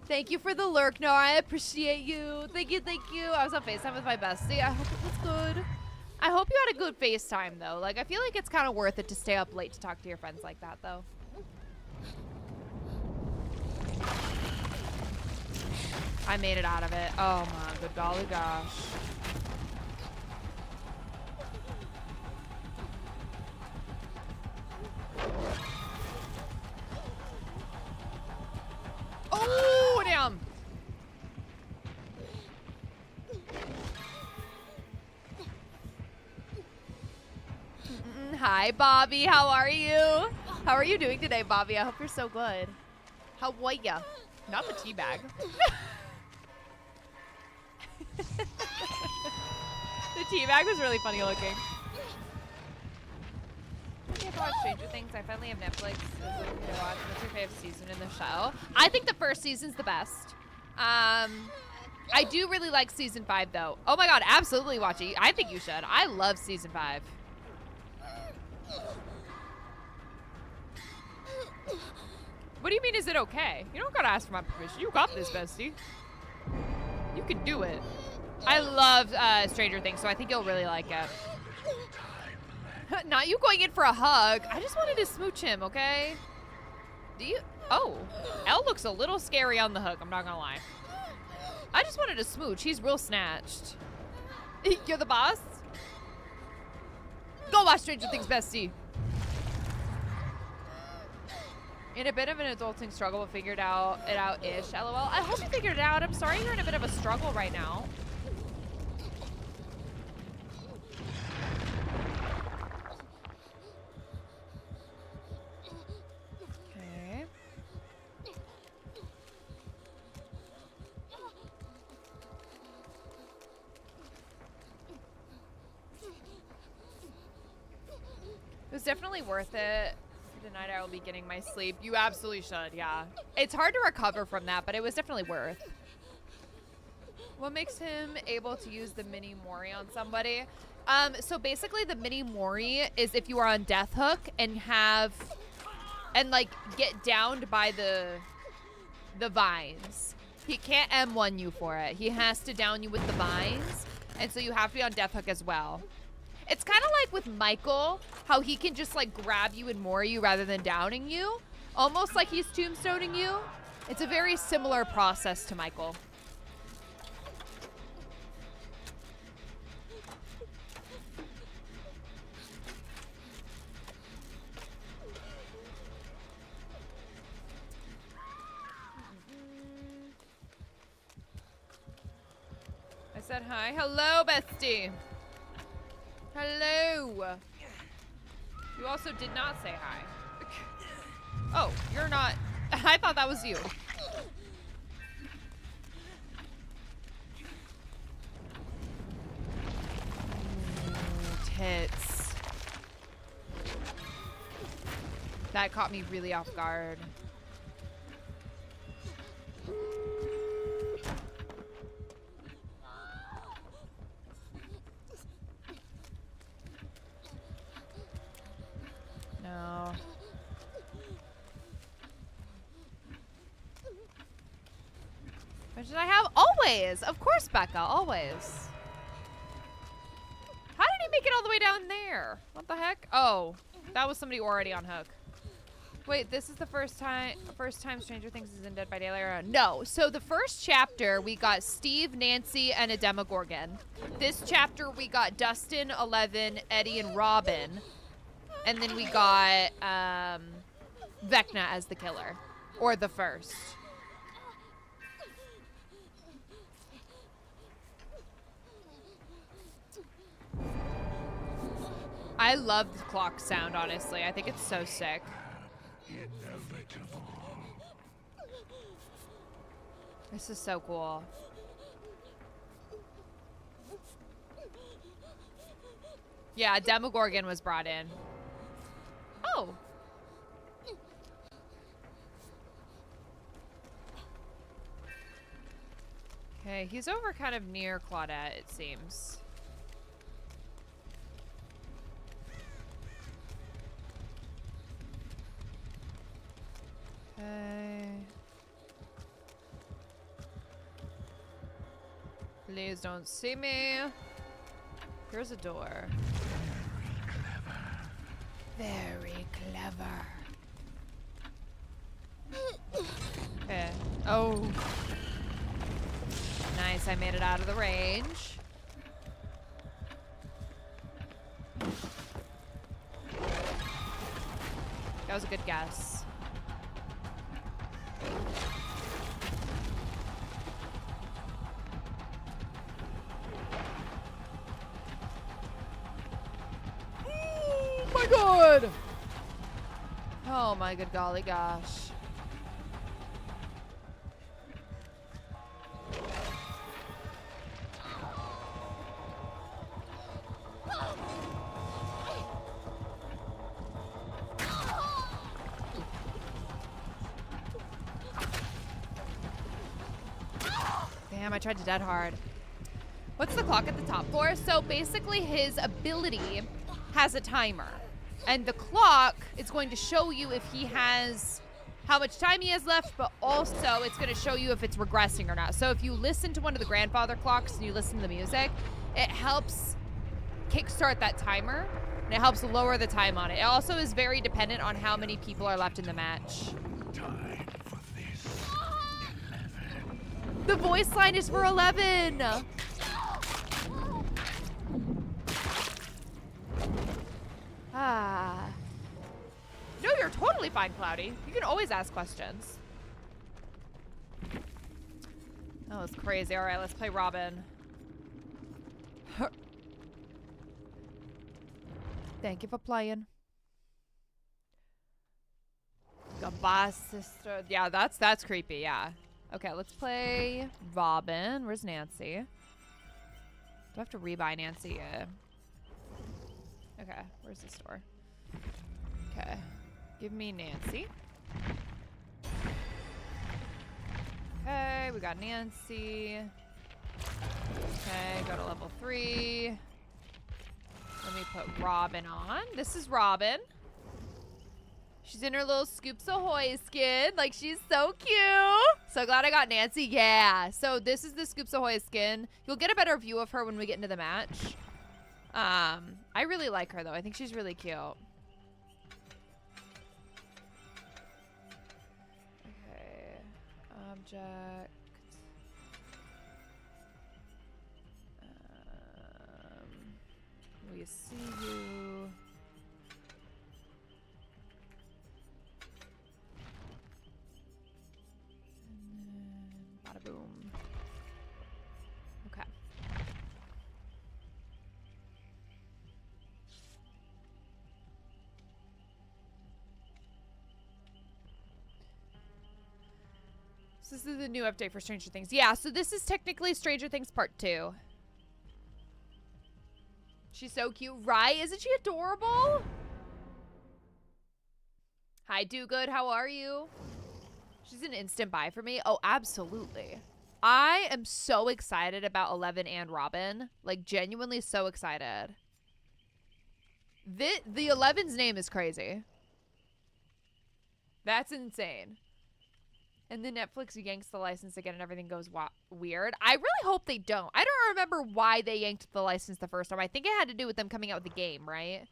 Speaker 1: Thank you for the lurk, Nora. I appreciate you. Thank you, thank you. I was on FaceTime with my bestie. I hope it was good. I hope you had a good FaceTime, though. Like, I feel like it's kind of worth it to stay up late to talk to your friends like that, though. I made it out of it. Oh, my good golly gosh. Oh, damn. Hi, Bobby. How are you? How are you doing today, Bobby? I hope you're so good. How are ya? Not the tea bag. The tea bag was really funny looking. I can't watch Stranger Things. I finally have Netflix. What's your favorite season in the show? I think the first season's the best. I do really like season 5, though. Oh my god, absolutely watch it. I think you should. I love season 5. What do you mean, is it okay? You don't gotta ask for my permission. You got this, bestie. You can do it. I love Stranger Things, so I think you'll really like it. Not you going in for a hug. I just wanted to smooch him, okay? Do you? Oh, Elle looks a little scary on the hook. I'm not gonna lie. I just wanted to smooch. He's real snatched. You're the boss? Go watch Stranger Things, bestie. In a bit of an adulting struggle, but figured it out-ish. LOL. I hope you figured it out. I'm sorry you're in a bit of a struggle right now. Okay. It was definitely worth it. Tonight I will be getting my sleep. You absolutely should, yeah. It's hard to recover from that, but it was definitely worth. What makes him able to use the mini Mori on somebody? So basically the mini Mori is if you are on Death Hook and like get downed by the vines. He can't M1 you for it. He has to down you with the vines, and so you have to be on Death Hook as well. It's kind of like with Michael, how he can just like grab you and Mori you rather than downing you. Almost like he's tombstoning you. It's a very similar process to Michael. I said hi. Hello, bestie. Hello. You also did not say hi. Oh, you're not. I thought that was you. Tits. That caught me really off guard. No. What should I have? Always! Of course, Becca, always. How did he make it all the way down there? What the heck? Oh, that was somebody already on hook. Wait, this is the first time Stranger Things is in Dead by Daylight era? No. So the first chapter, we got Steve, Nancy, and a Demogorgon. This chapter, we got Dustin, Eleven, Eddie, and Robin. And then we got Vecna as the killer. Or the first. I love the clock sound, honestly. I think it's so sick.
Speaker 2: Inevitable.
Speaker 1: This is so cool. Yeah, Demogorgon was brought in. Oh. Okay, he's over kind of near Claudette, it seems. Please don't see me. Here's a door. Very clever. Okay. Oh. Nice, I made it out of the range. That was a good guess. Oh my god! Oh my good golly gosh. Damn, I tried to dead hard. What's the clock at the top for? So basically his ability has a timer. And the clock is going to show you if he has how much time he has left, but also it's going to show you if it's regressing or not. So if you listen to one of the grandfather clocks and you listen to the music, it helps kickstart that timer and it helps lower the time on it. It also is very dependent on how many people are left in the match.
Speaker 2: Time for this. 11.
Speaker 1: The voice line is for 11. Ah. No, you're totally fine, Cloudy. You can always ask questions. That was crazy. All right, let's play Robin. Thank you for playing. Goodbye, sister. Yeah, that's creepy. Yeah. Okay, let's play Robin. Where's Nancy? Do I have to rebuy Nancy? Okay, where's the store? Okay, give me Nancy. Okay, we got Nancy. Okay, go to level 3. Let me put Robin on. This is Robin. She's in her little Scoops Ahoy skin. Like, she's so cute. So glad I got Nancy. Yeah. So this is the Scoops Ahoy skin. You'll get a better view of her when we get into the match. I really like her, though. I think she's really cute. Okay. Object. We see you. And then bada boom. Okay. So this is the new update for Stranger Things. Yeah, so this is technically Stranger Things Part 2. She's so cute, right? Isn't she adorable? Hi, Do Good. How are you? She's an instant buy for me. Oh, absolutely. I am so excited about 11 and Robin. Like, genuinely so excited. The 11's name is crazy. That's insane. And then Netflix yanks the license again and everything goes weird. I really hope they don't. I don't remember why they yanked the license the first time. I think it had to do with them coming out with the game, right?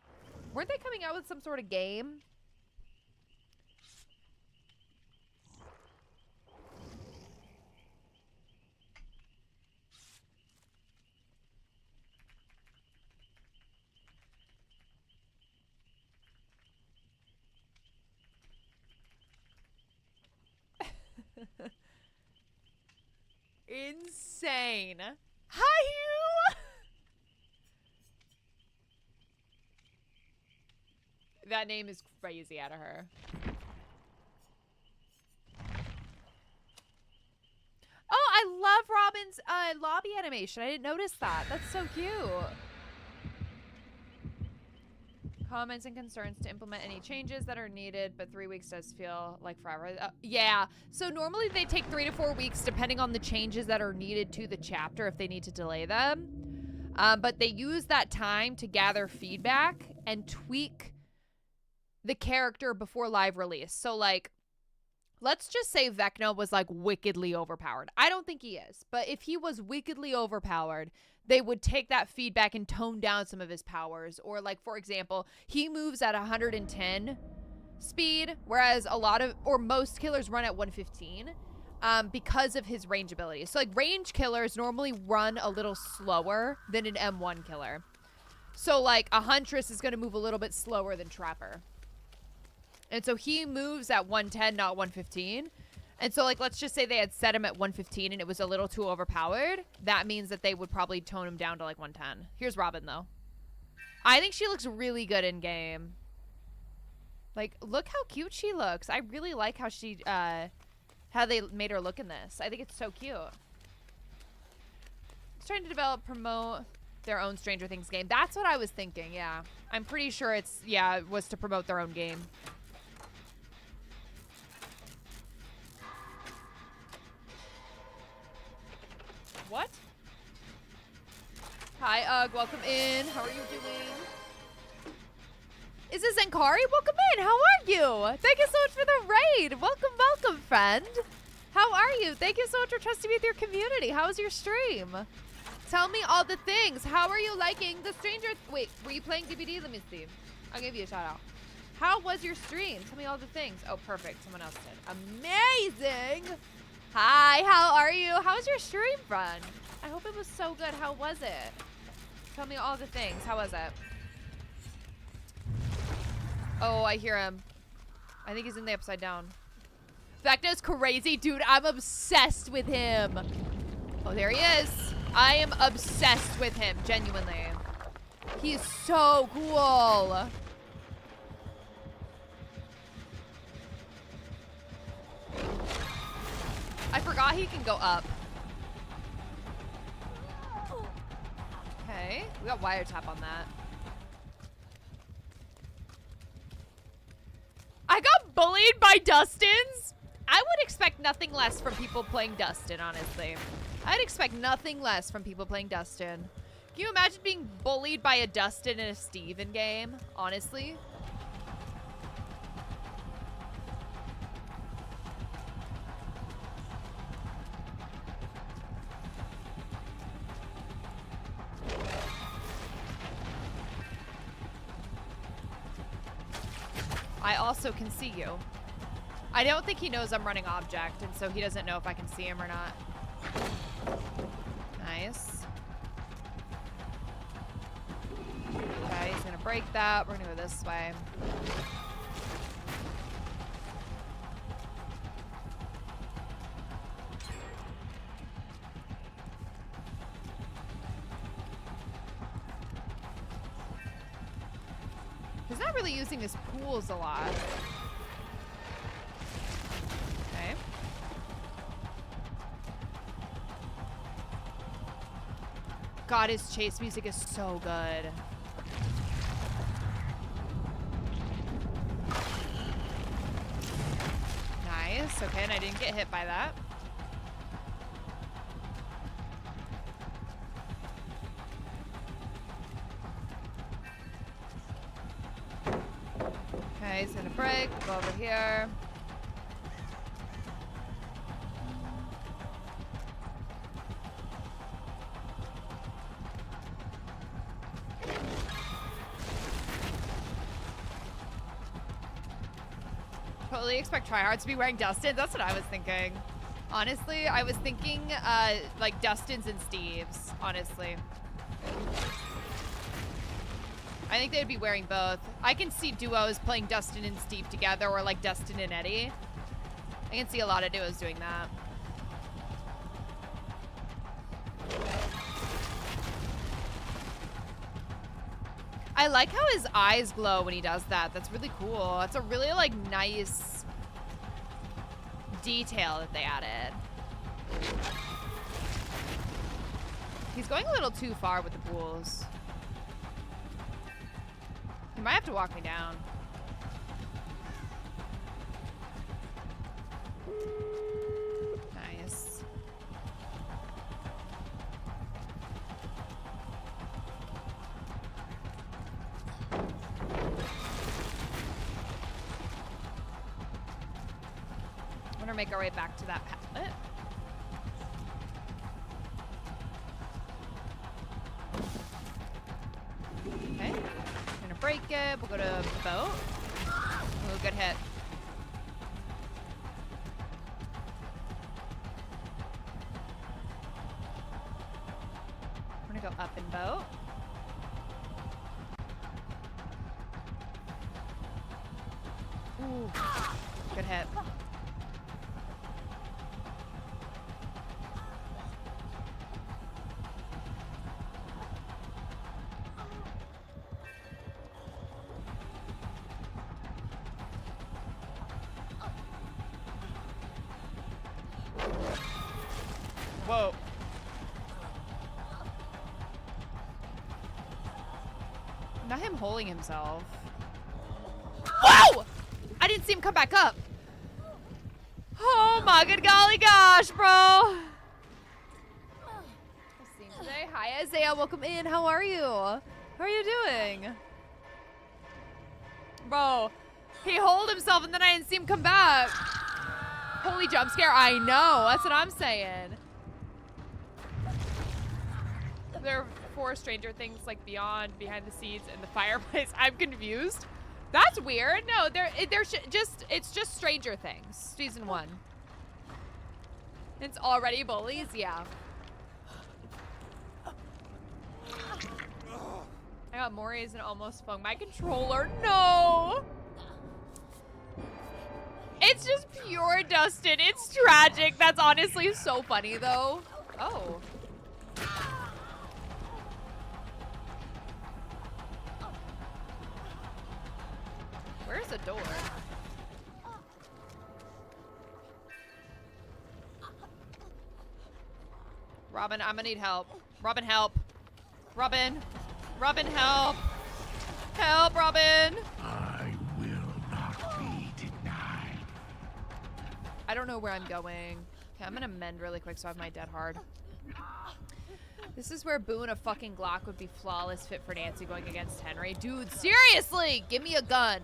Speaker 1: Weren't they coming out with some sort of game? Insane. Hi, you. That name is crazy out of her. Oh, I love Robin's lobby animation. I didn't notice that. That's so cute. Comments and concerns to implement any changes that are needed, but 3 weeks does feel like forever. Yeah, so normally they take 3 to 4 weeks depending on the changes that are needed to the chapter if they need to delay them. But they use that time to gather feedback and tweak the character before live release. So like let's just say Vecna was like wickedly overpowered. I don't think he is, but if he was wickedly overpowered, they would take that feedback and tone down some of his powers. Or like, for example, he moves at 110 speed, whereas most killers run at 115 because of his range ability. So like range killers normally run a little slower than an M1 killer. So like a Huntress is going to move a little bit slower than Trapper. And so he moves at 110, not 115. And so, like, let's just say they had set him at 115 and it was a little too overpowered. That means that they would probably tone him down to, like, 110. Here's Robin, though. I think she looks really good in game. Like, look how cute she looks. I really like how she, how they made her look in this. I think it's so cute. It's trying to promote their own Stranger Things game. That's what I was thinking, yeah. I'm pretty sure it was to promote their own game. What? Hi, Ugg. Welcome in. How are you doing? Is this Zenkari? Welcome in. How are you? Thank you so much for the raid. Welcome, welcome, friend. How are you? Thank you so much for trusting me with your community. How was your stream? Tell me all the things. How are you liking the Stranger... Wait, were you playing DBD? Let me see. I'll give you a shout out. How was your stream? Tell me all the things. Oh, perfect. Someone else did. Amazing. Hi, how are you? How was your stream, friend? I hope it was so good. How was it? Tell me all the things. How was it? Oh, I hear him. I think he's in the upside down. Vecna's crazy. Dude, I'm obsessed with him. Oh, there he is. I am obsessed with him, genuinely. He's so cool. I forgot he can go up. Okay, we got wiretap on that. I got bullied by Dustins? I would expect nothing less from people playing Dustin, honestly. I'd expect nothing less from people playing Dustin. Can you imagine being bullied by a Dustin in a Steven game, honestly? I also can see you. I don't think he knows I'm running object, and so he doesn't know if I can see him or not. Nice. Okay, he's gonna break that. We're gonna go this way. He's not really using his pools a lot. Okay. God, his chase music is so good. Nice. Okay, and I didn't get hit by that. Okay, he's gonna break. Go over here. Totally expect tryhards to be wearing Dustins. That's what I was thinking. Honestly, I was thinking like Dustins and Steves, honestly. I think they'd be wearing both. I can see duos playing Dustin and Steve together, or like Dustin and Eddie. I can see a lot of duos doing that. I like how his eyes glow when he does that. That's really cool. That's a really like nice detail that they added. He's going a little too far with the pools. He might have to walk me down. Nice. gonna make our way back to that pallet. Okay. We're gonna break it. We'll go to the boat. Ooh, good hit. We're gonna go up and boat. Ooh, good hit. Whoa. Not him holding himself. Whoa! I didn't see him come back up. Oh my good golly gosh, bro. Today. Hi, Isaiah. Welcome in. How are you? How are you doing? Bro, he holed himself and then I didn't see him come back. Holy jump scare. I know. That's what I'm saying. There are 4 Stranger Things like beyond, behind the scenes, and the fireplace. I'm confused. That's weird. No, it's just Stranger Things, season 1. It's already bullies, yeah. I got Maury's and almost flung my controller. No! It's just pure Dustin. It's tragic. That's honestly so funny, though. Oh. Where's the door? Robin, I'm gonna need help. Robin, help. Robin. Robin, help. Help, Robin.
Speaker 2: I will not be denied.
Speaker 1: I don't know where I'm going. Okay, I'm gonna mend really quick so I have my dead hard. This is where Boo and a fucking Glock would be flawless fit for Nancy going against Henry. Dude, seriously! Give me a gun.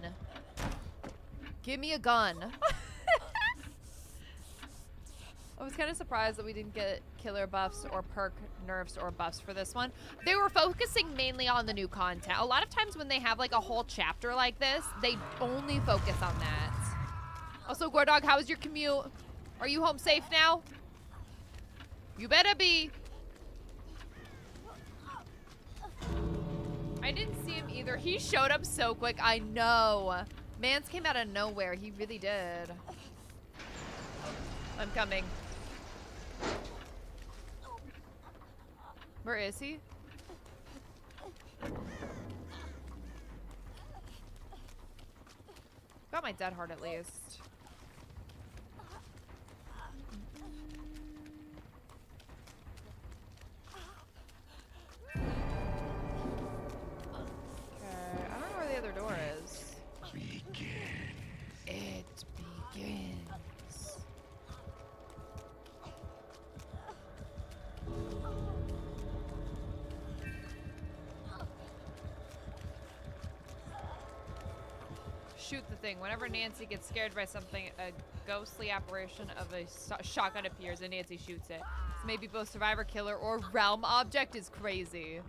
Speaker 1: Give me a gun. I was kind of surprised that we didn't get killer buffs or perk nerfs or buffs for this one. They were focusing mainly on the new content. A lot of times when they have like a whole chapter like this, they only focus on that. Also, Gordog, how was your commute? Are you home safe now? You better be. I didn't see him either. He showed up so quick. I know. Mans came out of nowhere. He really did. I'm coming. Where is he? Got my dead heart at least. Okay, I don't know where the other door is.
Speaker 2: Begin.
Speaker 1: It begins. Shoot the thing. Whenever Nancy gets scared by something, a ghostly apparition of a shotgun appears and Nancy shoots it. This may be both survivor, killer, or realm object is crazy.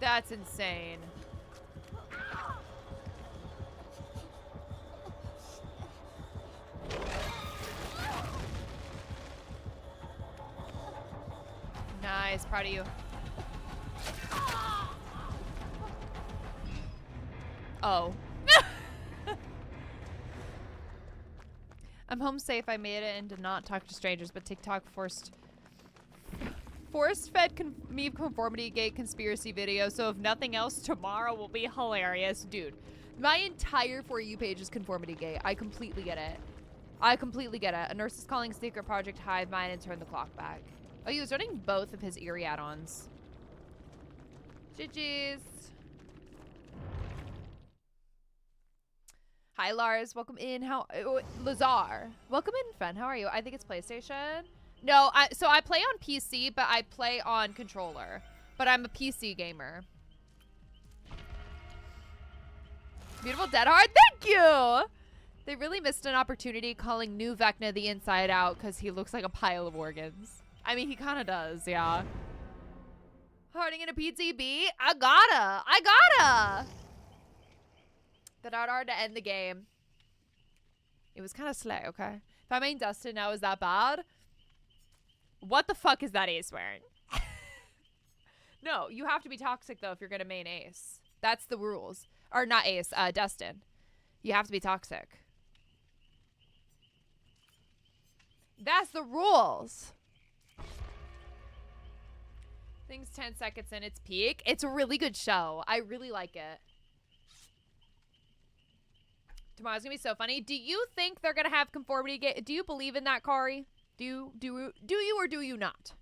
Speaker 1: That's insane. Nice, proud of you. Oh. I'm home safe. I made it and did not talk to strangers, but TikTok force-fed me conformity gate conspiracy video, so if nothing else, tomorrow will be hilarious. Dude, my entire For You page is conformity gate. I completely get it. I completely get it. A nurse is calling Secret Project Hive Mind and turn the clock back. Oh, he was running both of his eerie add-ons. GG's. Hi, Lars. Welcome in. Lazar. Welcome in, friend. How are you? I think it's PlayStation. No, so I play on PC, but I play on controller. But I'm a PC gamer. Beautiful dead hard. Thank you. They really missed an opportunity calling new Vecna the Inside Out because he looks like a pile of organs. I mean, he kind of does, yeah. Harding in a PTB? I gotta! That hard to end the game. It was kind of slick, okay? If I main Dustin now, is that bad? What the fuck is that Ace wearing? No, you have to be toxic, though, if you're gonna main Ace. That's the rules. Or not Ace, Dustin. You have to be toxic. That's the rules. Things 10 seconds in its peak. It's a really good show. I really like it. Tomorrow's gonna be so funny. Do you think they're gonna have conformity? Do you believe in that, Kari? Do you or do you not?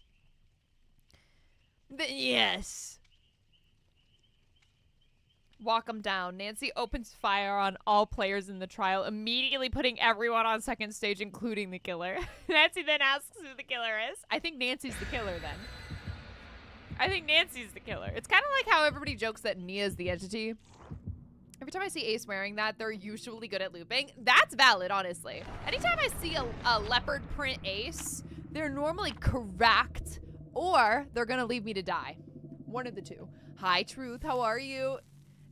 Speaker 1: Yes. Walk them down. Nancy opens fire on all players in the trial, immediately putting everyone on second stage, including the killer. Nancy then asks who the killer is. I think Nancy's the killer then. I think Nancy's the killer. It's kind of like how everybody jokes that Nia's the entity. Every time I see Ace wearing that, they're usually good at looping. That's valid, honestly. Anytime I see a leopard print Ace, they're normally correct, or they're gonna leave me to die. One of the two. Hi, Truth. How are you?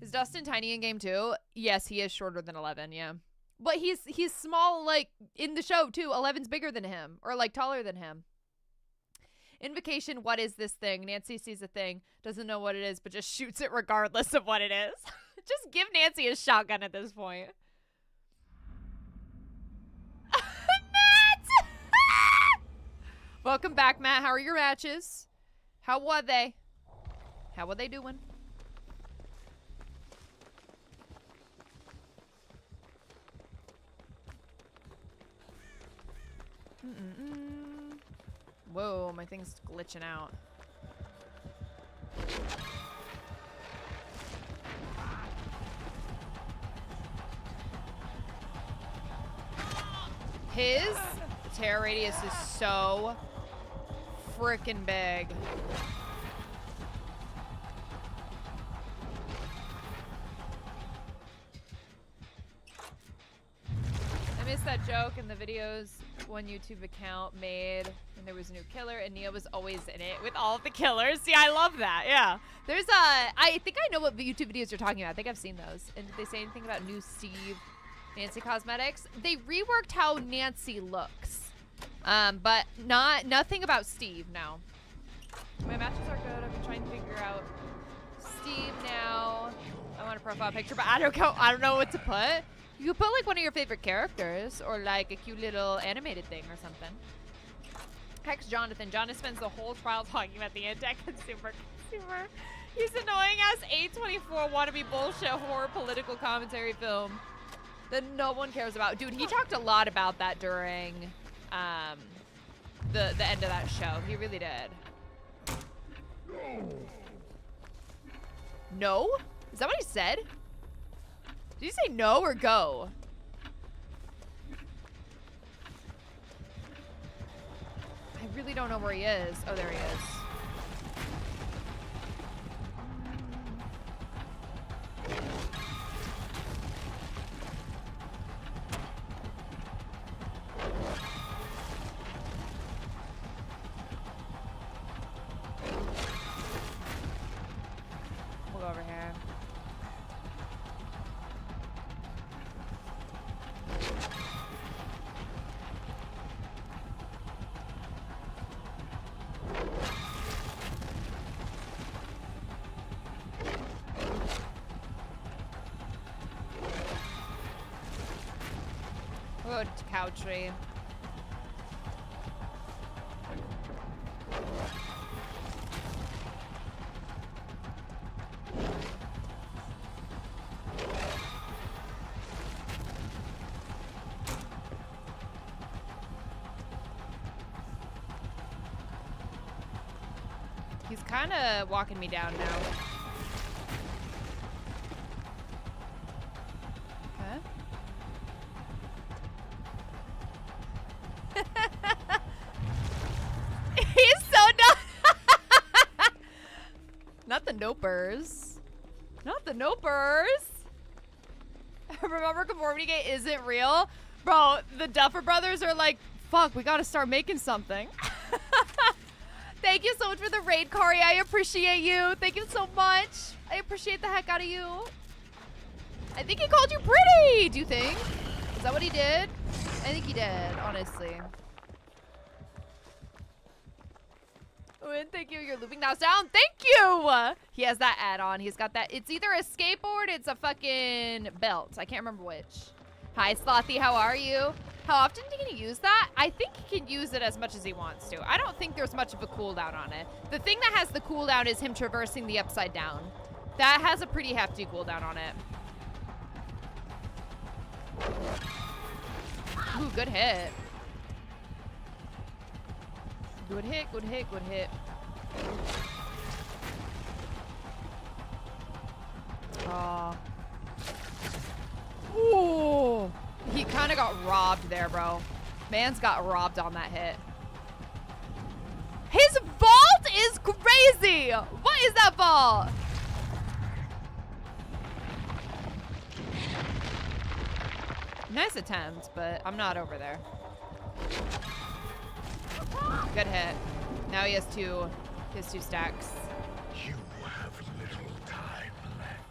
Speaker 1: Is Dustin tiny in game too? Yes, he is shorter than 11, yeah. But he's small, like, in the show, too. 11's bigger than him, or, like, taller than him. Invocation, what is this thing? Nancy sees a thing, doesn't know what it is, but just shoots it regardless of what it is. Just give Nancy a shotgun at this point. Matt! Welcome back, Matt. How are your matches? How were they? How were they doing? Whoa, my thing's glitching out. His terror radius is so freaking big. I missed that joke in the videos one YouTube account made when there was a new killer and Nia was always in it with all of the killers. See, I love that. Yeah. There's I think I know what YouTube videos you're talking about. I think I've seen those. And did they say anything about new Steve Nancy cosmetics? They reworked how Nancy looks. But nothing about Steve, no. My matches are good. I've been trying to figure out Steve now. I want a profile picture, but I don't know what to put. You could put like one of your favorite characters or like a cute little animated thing or something. Hex Jonathan. Jonathan spends the whole trial talking about the anti-consumer. He's annoying ass A24 wannabe bullshit horror political commentary film that no one cares about. Dude, he talked a lot about that during the end of that show. He really did. No? Is that what he said? Did you say no or go? I really don't know where he is. Oh, there he is. We'll go over here. Good cow tree. He's kind of walking me down now. He's so dumb. Not the nopers. Not the nopers. remember Conformity Gate isn't real? Bro, the Duffer Brothers are like, fuck, we gotta start making something. Thank you so much for the raid, Kari. I appreciate you. Thank you so much. I appreciate the heck out of you. I think he called you pretty, do you think? Is that what he did? I think he did, honestly. Win, thank you. You're looping now down. Thank you. He has that add-on. He's got that. It's either a skateboard, it's a fucking belt. I can't remember which. Hi, Slothy. How are you? How often can he use that? I think he can use it as much as he wants to. I don't think there's much of a cooldown on it. The thing that has the cooldown is him traversing the upside down. That has a pretty hefty cooldown on it. Ooh, good hit. Good hit, good hit, good hit. Oh. Ooh. He kind of got robbed there, bro. Man's got robbed on that hit. His vault is crazy. What is that vault? Nice attempt, but I'm not over there. Good hit. Now he has two stacks.
Speaker 2: You have little time left.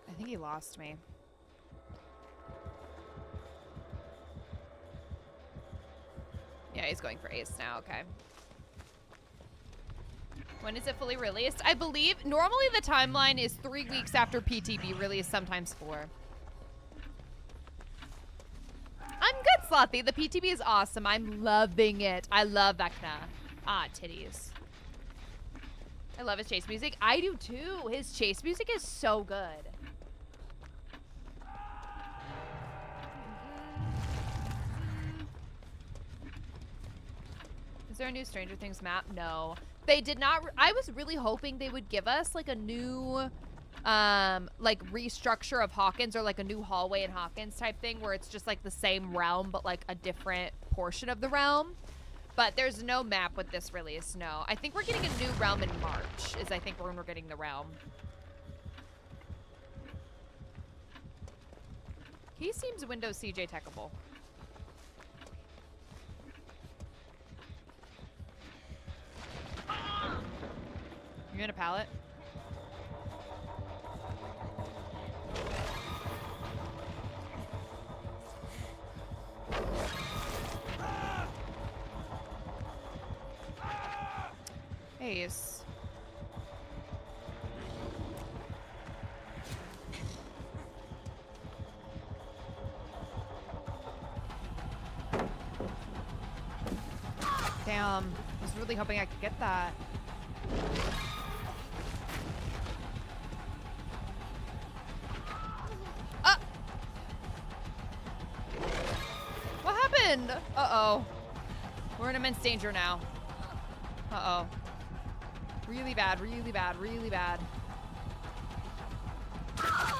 Speaker 1: I think he lost me. Yeah, he's going for ace now. Okay. When is it fully released? I believe normally the timeline is 3 weeks after PTB release, sometimes 4. I'm good, Slothy. The PTB is awesome. I'm loving it. I love Vecna. Ah, titties. I love his chase music. I do too. His chase music is so good. Is there a new Stranger Things map? No. They did not. I was really hoping they would give us like a new like restructure of Hawkins, or like a new hallway in Hawkins type thing where it's just like the same realm but like a different portion of the realm. But there's no map with this release. No. I think we're getting a new realm in March is I think when we're getting the realm. He seems Windows CJ techable. You in a pallet? Ace. Damn. I was really hoping I could get that. What happened? Uh-oh. We're in immense danger now. Uh-oh. Really bad, really bad, really bad.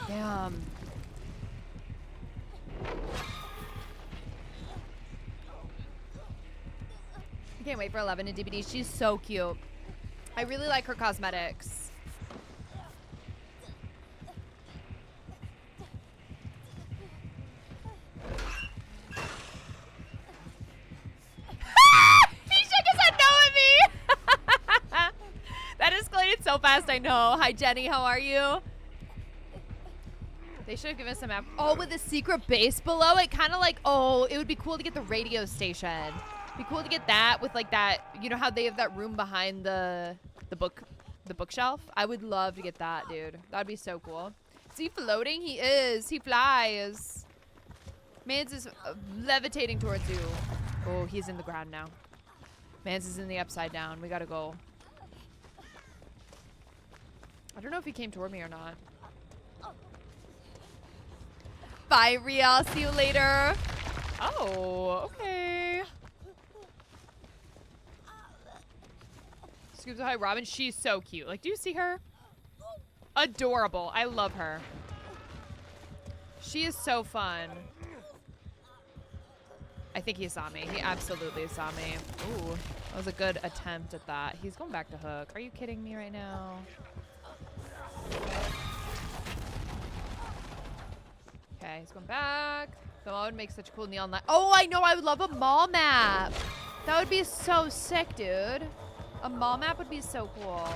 Speaker 1: Damn. I can't wait for 11 in DBD. She's so cute. I really like her cosmetics. He shook his head no at me. That escalated so fast, I know. Hi, Jenny. How are you? They should have given us a map. Oh, with a secret base below it. Kind of like, oh, it would be cool to get the radio station. Be cool to get that with like that, you know how they have that room behind the bookshelf? I would love to get that, dude. That'd be so cool. Is he floating? He is. He flies. Mans is levitating towards you. Oh, he's in the ground now. Mans is in the upside down. We gotta go. I don't know if he came toward me or not. Bye, Riel. See you later. Oh, okay. Scoops, hi, Robin. She's so cute. Like, do you see her? Adorable. I love her. She is so fun. I think he saw me. He absolutely saw me. Ooh, that was a good attempt at that. He's going back to hook. Are you kidding me right now? Okay, he's going back. The mall would make such a cool neon light. Oh, I know. I would love a mall map. That would be so sick, dude. A mall map would be so cool.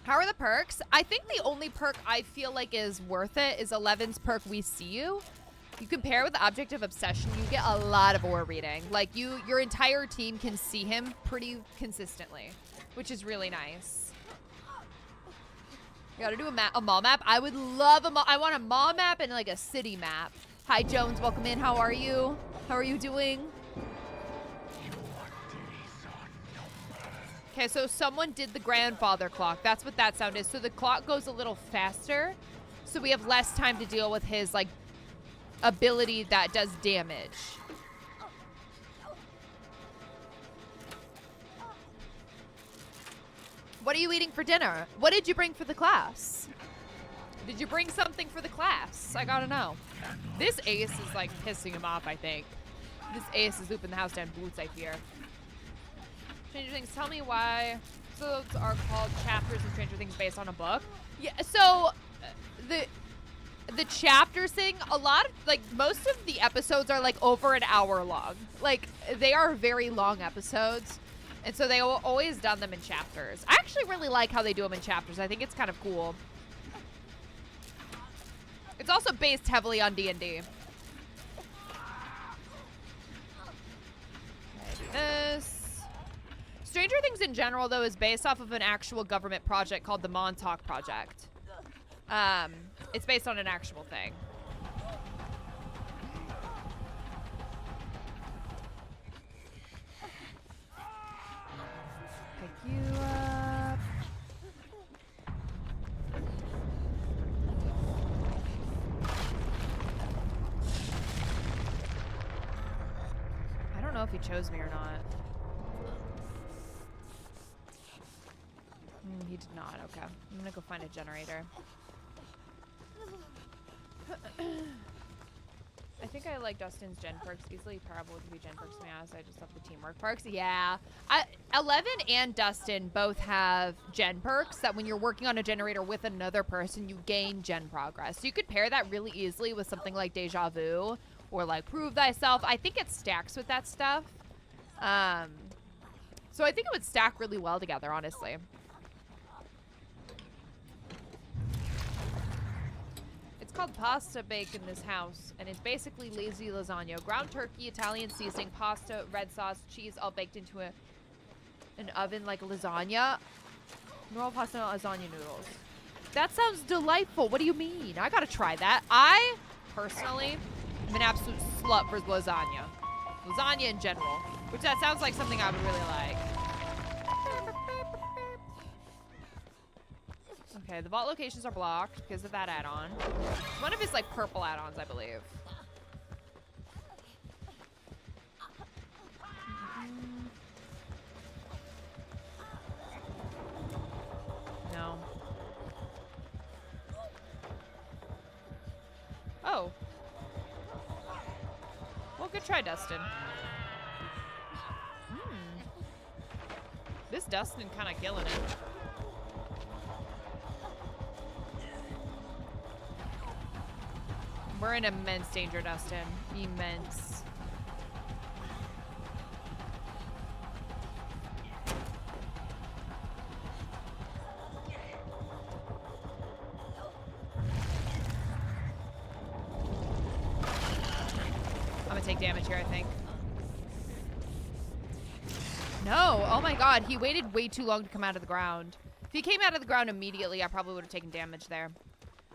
Speaker 1: How are the perks? I think the only perk I feel like is worth it is 11's perk, We See You. You compare with the Object of Obsession, you get a lot of aura reading. Like, your entire team can see him pretty consistently, which is really nice. You gotta do a mall map. I would love I want a mall map and like a city map. Hi, Jones. Welcome in. How are you? How are you doing? Okay, so someone did the grandfather clock. That's what that sound is. So the clock goes a little faster, so we have less time to deal with his like ability that does damage. What are you eating for dinner? What did you bring for the class? Did you bring something for the class? I gotta know. This ace is like pissing him off, I think. This ace is looping the house down boots, I fear. Stranger Things, tell me why. So those are called chapters in Stranger Things based on a book. Yeah, so the chapters thing, a lot of, like, most of the episodes are like over an hour long. Like, they are very long episodes. And so they always done them in chapters. I actually really like how they do them in chapters. I think it's kind of cool. It's also based heavily on D&D. This. Stranger Things in general, though, is based off of an actual government project called the Montauk Project. It's based on an actual thing. Pick you up. I don't know if he chose me or not. He did not. Okay. I'm gonna go find a generator. I think I like Dustin's gen perks. Easily comparable to be gen perks to me. Honestly, I just love the teamwork perks. Yeah. 11 and Dustin both have gen perks that when you're working on a generator with another person, you gain gen progress. So you could pair that really easily with something like Deja Vu or like Prove Thyself. I think it stacks with that stuff. So I think it would stack really well together, honestly. It's called pasta bake in this house, and it's basically lazy lasagna. Ground turkey, Italian seasoning, pasta, red sauce, cheese, all baked into an oven like lasagna. Normal pasta, lasagna noodles. That sounds delightful. What do you mean? I gotta try that. I, personally, am an absolute slut for lasagna. Lasagna in general. Which that sounds like something I would really like. Okay, the vault locations are blocked because of that add-on. It's one of his, like, purple add-ons, I believe. No. Oh. Well, good try, Dustin. This Dustin kind of killing it. We're in immense danger, Dustin. Immense. I'm gonna take damage here, I think. No! Oh my god, he waited way too long to come out of the ground. If he came out of the ground immediately, I probably would have taken damage there.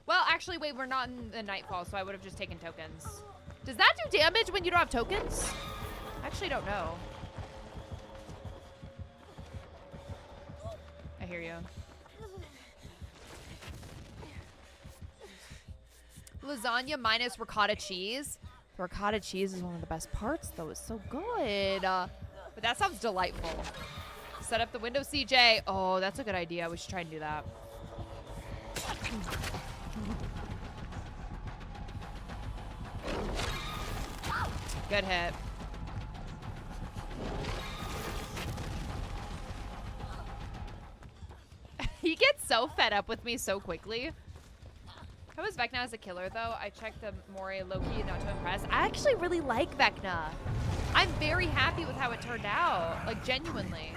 Speaker 1: Well, actually, wait, we're not in the Nightfall, so I would have just taken tokens. Does that do damage when you don't have tokens? I actually don't know. I hear you. Lasagna minus ricotta cheese. The ricotta cheese is one of the best parts, though. It's so good. But that sounds delightful. Set up the window, CJ. Oh, that's a good idea. We should try and do that. Good hit. He gets so fed up with me so quickly. How is Vecna as a killer, though? I checked the Mori low-key, not to impress. I actually really like Vecna. I'm very happy with how it turned out. Like, genuinely.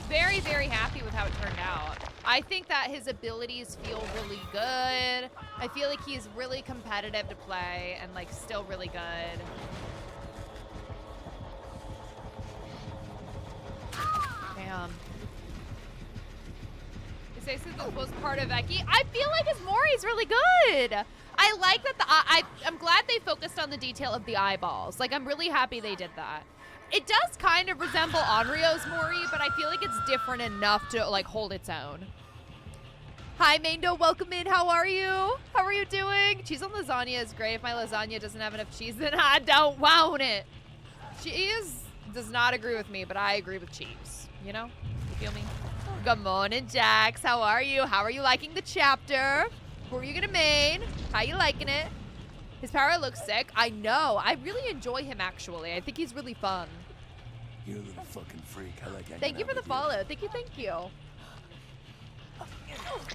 Speaker 1: Very, very happy with how it turned out. I think that his abilities feel really good. I feel like he's really competitive to play and, like, still really good. Damn. This was part of Eki. I feel like his Mori's really good. I like that I'm glad they focused on the detail of the eyeballs. Like, I'm really happy they did that. It does kind of resemble Onryo's Mori, but I feel like it's different enough to, like, hold its own. Hi, Mando. Welcome in. How are you? How are you doing? Cheese on lasagna is great. If my lasagna doesn't have enough cheese, then I don't want it. Cheese does not agree with me, but I agree with cheese. You know? You feel me? Good morning, Jax. How are you? How are you liking the chapter? Who are you gonna main? How you liking it? His power looks sick. I know. I really enjoy him, actually. I think he's really fun.
Speaker 3: You're a little fucking freak. I like hanging
Speaker 1: Thank you
Speaker 3: out
Speaker 1: for the
Speaker 3: with
Speaker 1: follow. Thank you, thank you.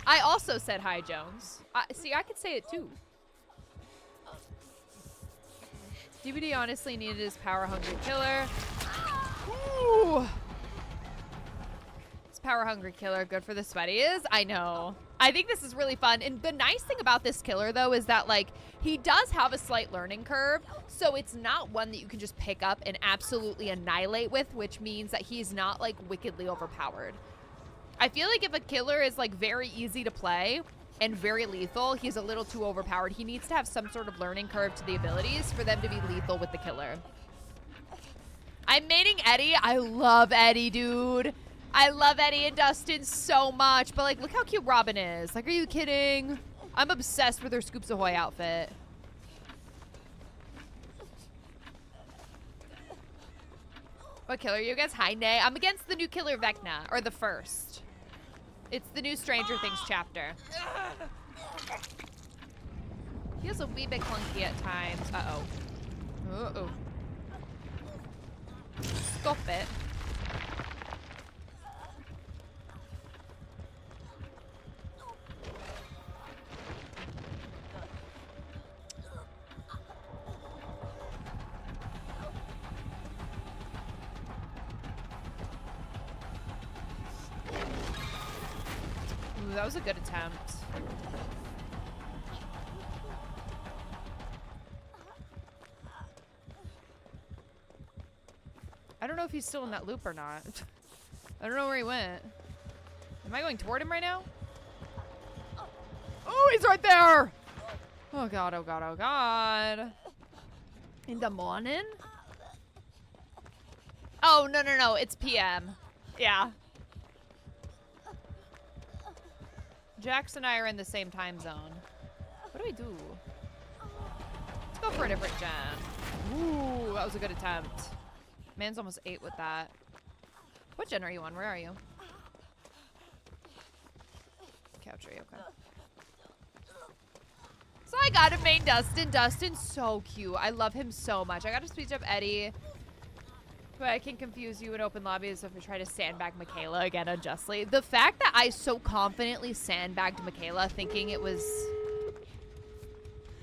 Speaker 1: I also said hi, Jones. See, I could say it too. DVD honestly needed his power-hungry killer. Ooh. His power-hungry killer, good for the sweaties. I know. I think this is really fun. And the nice thing about this killer, though, is that, like, he does have a slight learning curve. So it's not one that you can just pick up and absolutely annihilate with, which means that he's not, like, wickedly overpowered. I feel like if a killer is, like, very easy to play and very lethal, he's a little too overpowered. He needs to have some sort of learning curve to the abilities for them to be lethal with the killer. I'm mating Eddie. I love Eddie, dude. I love Eddie and Dustin so much, but, like, look how cute Robin is. Like, are you kidding? I'm obsessed with her Scoops Ahoy outfit. What killer are you against? Hi, Nay. I'm against the new killer Vecna, or the first. It's the new Stranger Things chapter. Feels a wee bit clunky at times. Uh-oh. Uh-oh. Stop it. Ooh, that was a good attempt. I don't know if he's still in that loop or not. I don't know where he went. Am I going toward him right now? Oh, he's right there! Oh god, oh god, oh god. In the morning? Oh, no, no, no. It's PM. Yeah. Jax and I are in the same time zone. What do we do? Let's go for a different gen. Ooh, that was a good attempt. Man's almost 8 with that. What gen are you on? Where are you? Couch tree, okay. So I got to main Dustin. Dustin's so cute. I love him so much. I got to speech up Eddie. But I can confuse you in open lobbies if we try to sandbag Michaela again unjustly. The fact that I so confidently sandbagged Michaela thinking it was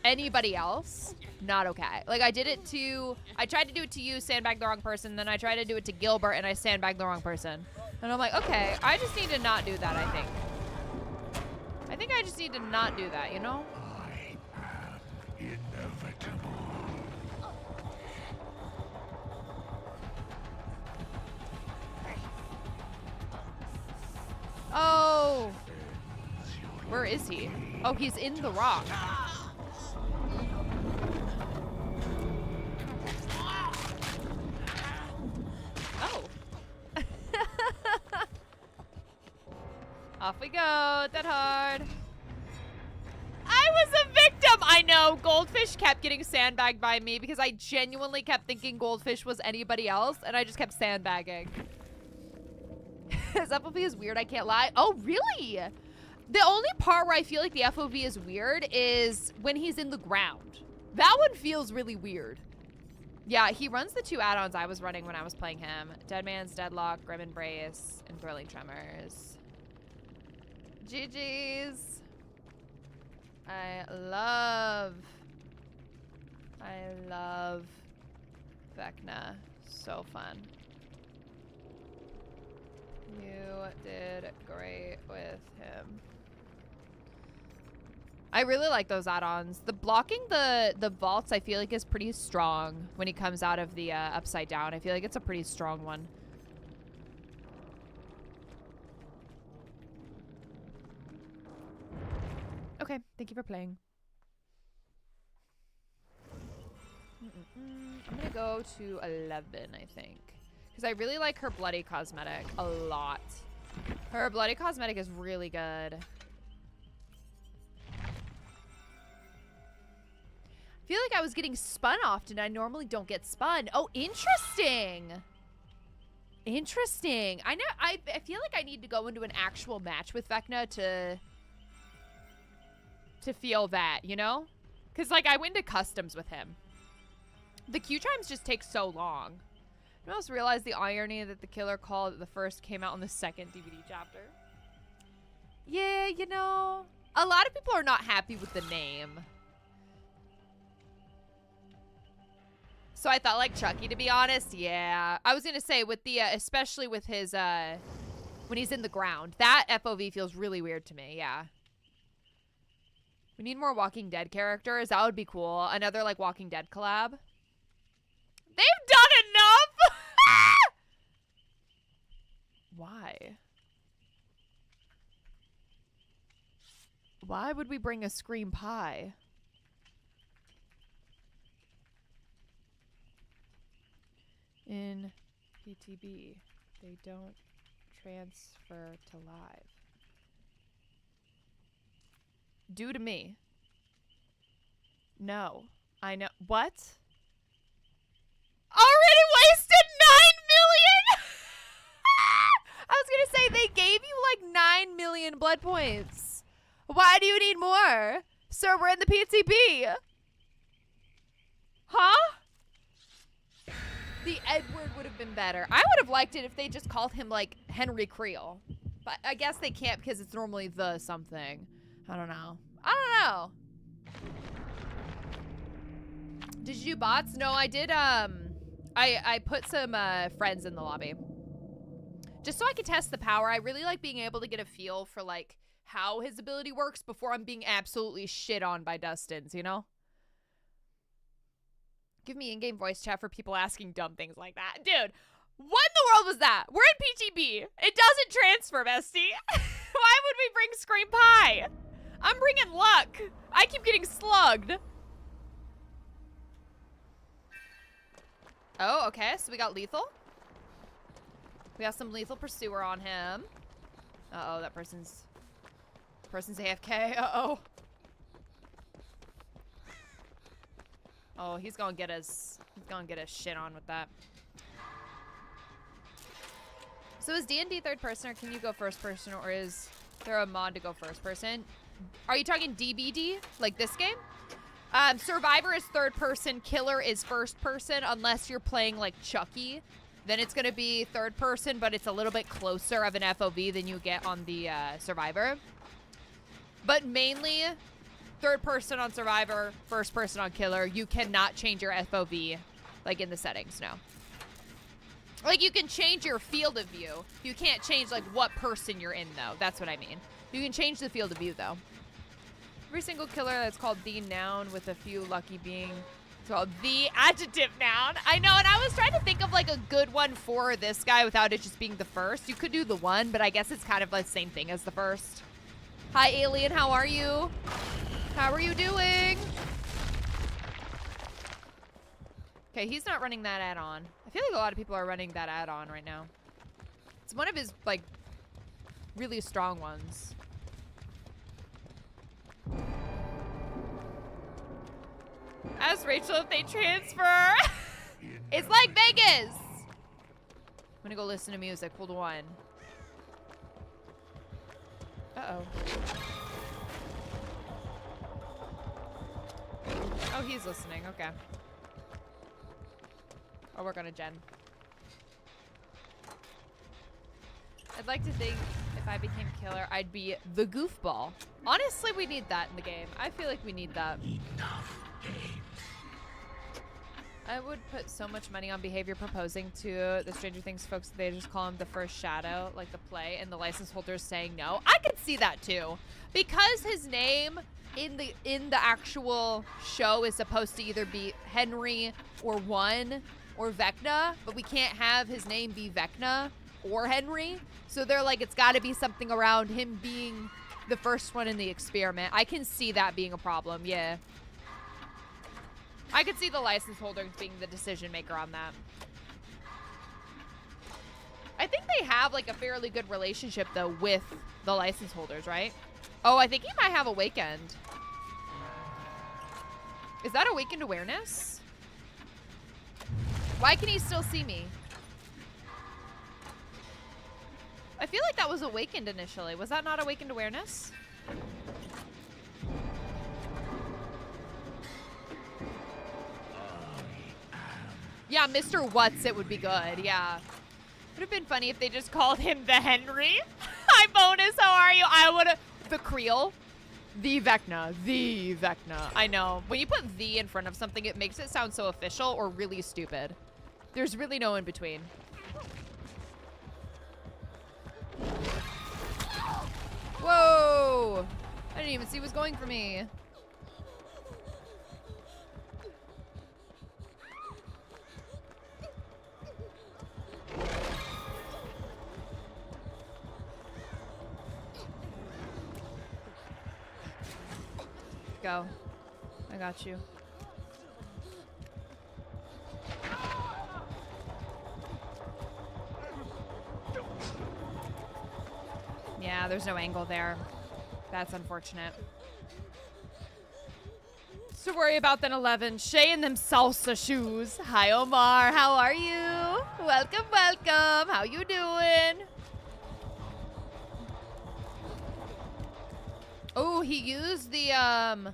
Speaker 1: anybody else, not okay. Like, I tried to do it to you, sandbag the wrong person, then I tried to do it to Gilbert and I sandbagged the wrong person. And I'm like, okay, I just need to not do that, I think. I think I just need to not do that, you know?
Speaker 2: I am inevitable.
Speaker 1: Oh! Where is he? Oh, he's in the rock. Oh. Off we go, that hard. I was a victim! I know, Goldfish kept getting sandbagged by me because I genuinely kept thinking Goldfish was anybody else and I just kept sandbagging. His FOV is weird, I can't lie. Oh, really? The only part where I feel like the FOV is weird is when he's in the ground. That one feels really weird. Yeah, he runs the 2 add-ons I was running when I was playing him. Dead Man's Deadlock, Grim Embrace, and Thrilling Tremors. GG's. I love Vecna. So fun. You did great with him. I really like those add-ons. The blocking the vaults I feel like is pretty strong when he comes out of the upside down. I feel like it's a pretty strong one. Okay, thank you for playing. I'm gonna go to 11, I think. Because I really like her bloody cosmetic a lot. Her bloody cosmetic is really good. I feel like I was getting spun often. I normally don't get spun. Oh, interesting. Interesting. I know. I feel like I need to go into an actual match with Vecna to feel that, you know? Because, like, I went to customs with him. The queue times just take so long. I almost realized the irony that the killer call that the first came out on the second DVD chapter. Yeah, you know, a lot of people are not happy with the name. So I thought like Chucky, to be honest. Yeah, I was gonna say with the especially with his when he's in the ground, that FOV feels really weird to me. Yeah, we need more Walking Dead characters. That would be cool. Another like Walking Dead collab. They've done enough. Why? Why would we bring a Scream Pie? In PTB, they don't transfer to live. Due to me. No. I know. What? Already wasted 9 million? I was gonna say, they gave you like 9 million blood points. Why do you need more? Sir, we're in the PTB. Huh? The Edward would have been better. I would have liked it if they just called him, like, Henry Creel. But I guess they can't because it's normally the something. I don't know. I don't know. Did you do bots? No, I did, I put some, friends in the lobby. Just so I could test the power. I really like being able to get a feel for, like, how his ability works before I'm being absolutely shit on by Dustin's, you know? Give me in-game voice chat for people asking dumb things like that. Dude, what in the world was that? We're in PTB. It doesn't transfer, bestie. Why would we bring Scream Pie? I'm bringing luck. I keep getting slugged. Oh, okay. So we got lethal. We got some lethal pursuer on him. Uh-oh, that person's AFK. Uh-oh. Oh, he's gonna get us shit on with that. So is D&D third person, or can you go first person, or is there a mod to go first person? Are you talking DBD, like this game? Survivor is third person, Killer is first person, unless you're playing like Chucky. Then it's gonna be third person, but it's a little bit closer of an FOV than you get on the Survivor. But mainly third person on Survivor, first person on Killer. You cannot change your FOV, like, in the settings, no. Like, you can change your field of view. You can't change, like, what person you're in, though. That's what I mean. You can change the field of view, though. Every single killer that's called the noun with a few lucky being called the adjective noun. I know, and I was trying to think of, like, a good one for this guy without it just being the first. You could do the one, but I guess it's kind of the same thing as the first. Hi, Alien. How are you? How are you doing? Okay, he's not running that add-on. I feel like a lot of people are running that add-on right now. It's one of his, like, really strong ones. Ask Rachel if they transfer. It's like Vegas. I'm gonna go listen to music. Hold on. Uh-oh. Oh, he's listening. Okay. Oh, we're gonna gen. I'd like to think if I became killer, I'd be the goofball. Honestly, we need that in the game. I feel like we need that.
Speaker 2: Enough games.
Speaker 1: I would put so much money on behavior proposing to the Stranger Things folks. They just call him the first shadow, like the play, and the license holders saying no. I could see that too, because his name in the actual show is supposed to either be Henry or One or Vecna, but we can't have his name be Vecna or Henry. So they're like, it's got to be something around him being the first one in the experiment. I can see that being a problem. Yeah. I could see the license holders being the decision maker on that. I think they have like a fairly good relationship though with the license holders, right? Oh, I think he might have Awakened. Is that Awakened awareness? Why can he still see me? I feel like that was Awakened initially. Was that not Awakened awareness? Yeah, Mr. What's it would be good. Yeah. Would have been funny if they just called him the Henry. Hi, Bonus. How are you? I would have. The Creel. The Vecna. The Vecna. I know. When you put the in front of something, it makes it sound so official or really stupid. There's really no in between. Whoa. I didn't even see who was going for me. Go. I got you. Yeah, there's no angle there. That's unfortunate. To worry about then 11. Shay in them salsa shoes. Hi, Omar. How are you? Welcome, welcome. How you doing? Oh, he used the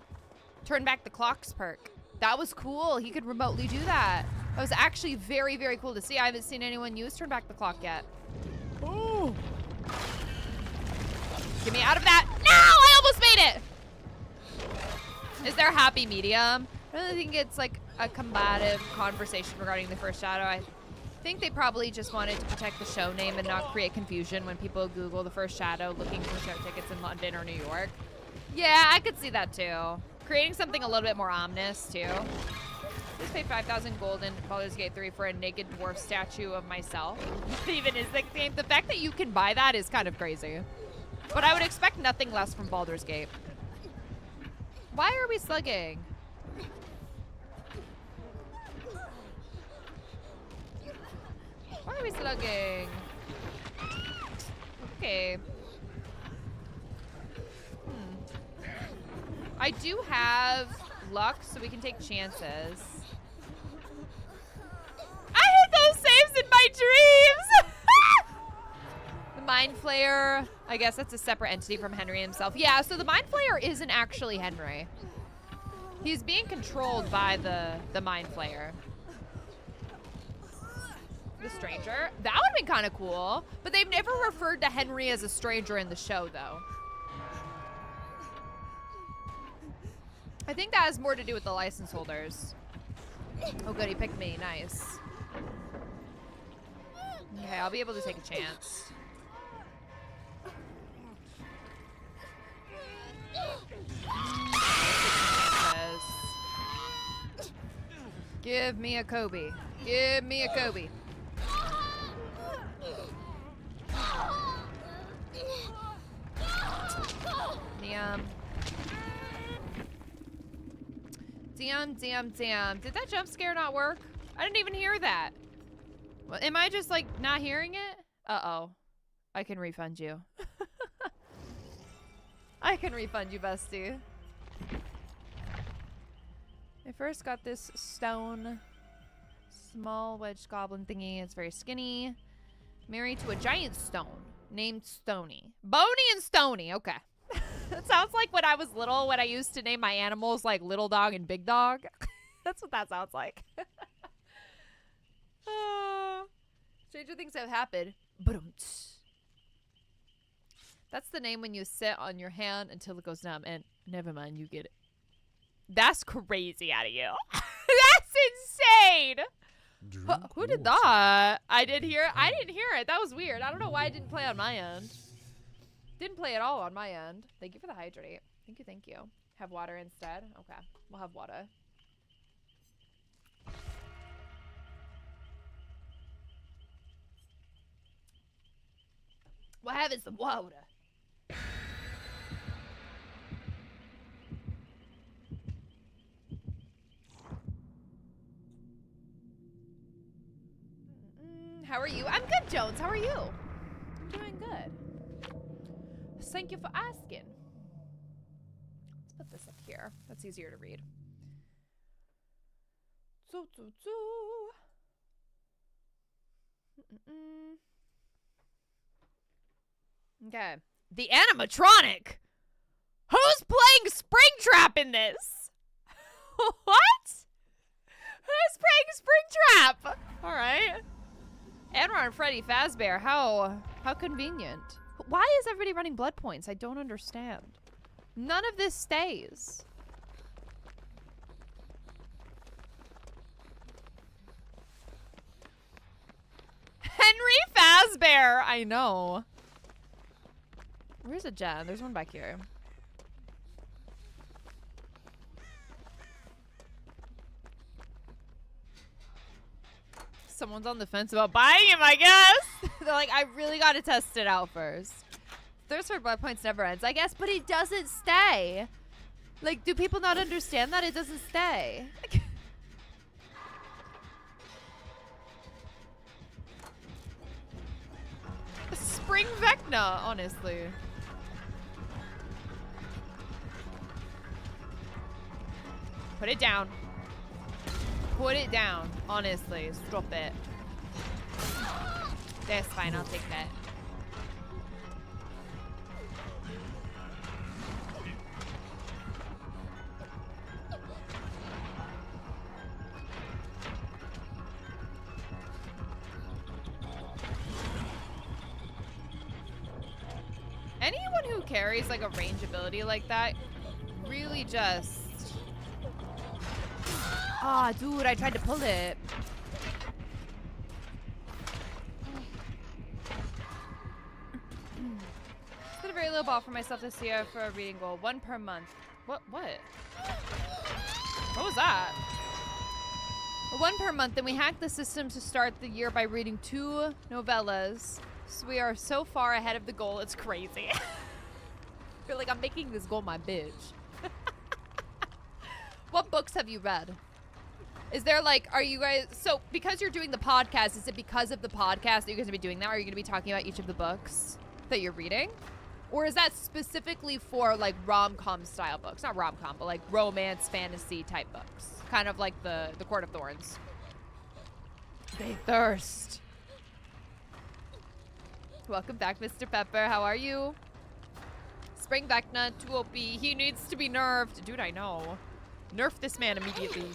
Speaker 1: turn back the clocks perk. That was cool. He could remotely do that. That was actually very, very cool to see. I haven't seen anyone use turn back the clock yet. Ooh. Get me out of that. No, I almost made it. Is there a happy medium? I really think it's like a combative conversation regarding the first shadow. I think they probably just wanted to protect the show name and not create confusion when people Google the first shadow looking for show tickets in London or New York. Yeah, I could see that too. Creating something a little bit more ominous too. Just paid 5,000 gold in Baldur's Gate 3 for a naked dwarf statue of myself. Even is the game. The fact that you can buy that is kind of crazy. But I would expect nothing less from Baldur's Gate. Why are we slugging? Why are we slugging? Okay. I do have luck, so we can take chances. I hit those saves in my dreams! The Mind Flayer, I guess that's a separate entity from Henry himself. Yeah, so the Mind Flayer isn't actually Henry. He's being controlled by the Mind Flayer. The stranger. That would have been kind of cool. But they've never referred to Henry as a stranger in the show, though. I think that has more to do with the license holders. Oh, good. He picked me. Nice. Okay, I'll be able to take a chance. Give me a Kobe. Give me a Kobe. Damn. Did that jump scare not work? I didn't even hear that. Well, am I just like not hearing it? Uh-oh. I can refund you. I can refund you, bestie. I first got this stone small wedge goblin thingy. It's very skinny. Married to a giant stone named Stony. Boney and Stony. Okay. That sounds like when I was little, when I used to name my animals like Little Dog and Big Dog. That's what that sounds like. Stranger things have happened. That's the name when you sit on your hand until it goes numb. And never mind, you get it. That's crazy out of you. That's insane. Who did that? I didn't hear it. That was weird. I don't know why it didn't play on my end. Didn't play at all on my end. Thank you for the hydrate. Thank you. Have water instead? Okay. We'll have water. We'll have is some water. How are you? I'm good, Jones. How are you? I'm doing good. Thank you for asking. Let's put this up here. That's easier to read. Okay. The animatronic. Who's playing Springtrap in this? What? Who's playing Springtrap? All right. Anwar and Freddy Fazbear. How convenient. Why is everybody running blood points? I don't understand. None of this stays. Henry Fazbear. I know. Where's a gen? There's one back here. Someone's on the fence about buying him, I guess. They're like, I really got to test it out first. Thirst for blood points never ends, I guess, but it doesn't stay. Like, do people not understand that? It doesn't stay. Spring Vecna, honestly. Put it down. Put it down, honestly. Stop it. That's fine, I'll take that. Anyone who carries like a range ability like that really just... Ah, dude, I tried to pull it. Set a very low ball for myself this year for a reading goal. 1 per month. What? What was that? 1 per month. Then we hacked the system to start the year by reading 2 novellas. So we are so far ahead of the goal, it's crazy. You're like, I'm making this goal my bitch. What books have you read? Is there like, are you guys, so because you're doing the podcast, is it because of the podcast that you're going to be doing that? Or are you going to be talking about each of the books that you're reading? Or is that specifically for like rom-com style books? Not rom-com, but like romance, fantasy type books. Kind of like the Court of Thorns. They thirst. Welcome back, Mr. Pepper. How are you? Spring Vecna, 2 OP. He needs to be nerfed. Dude, I know. Nerf this man immediately.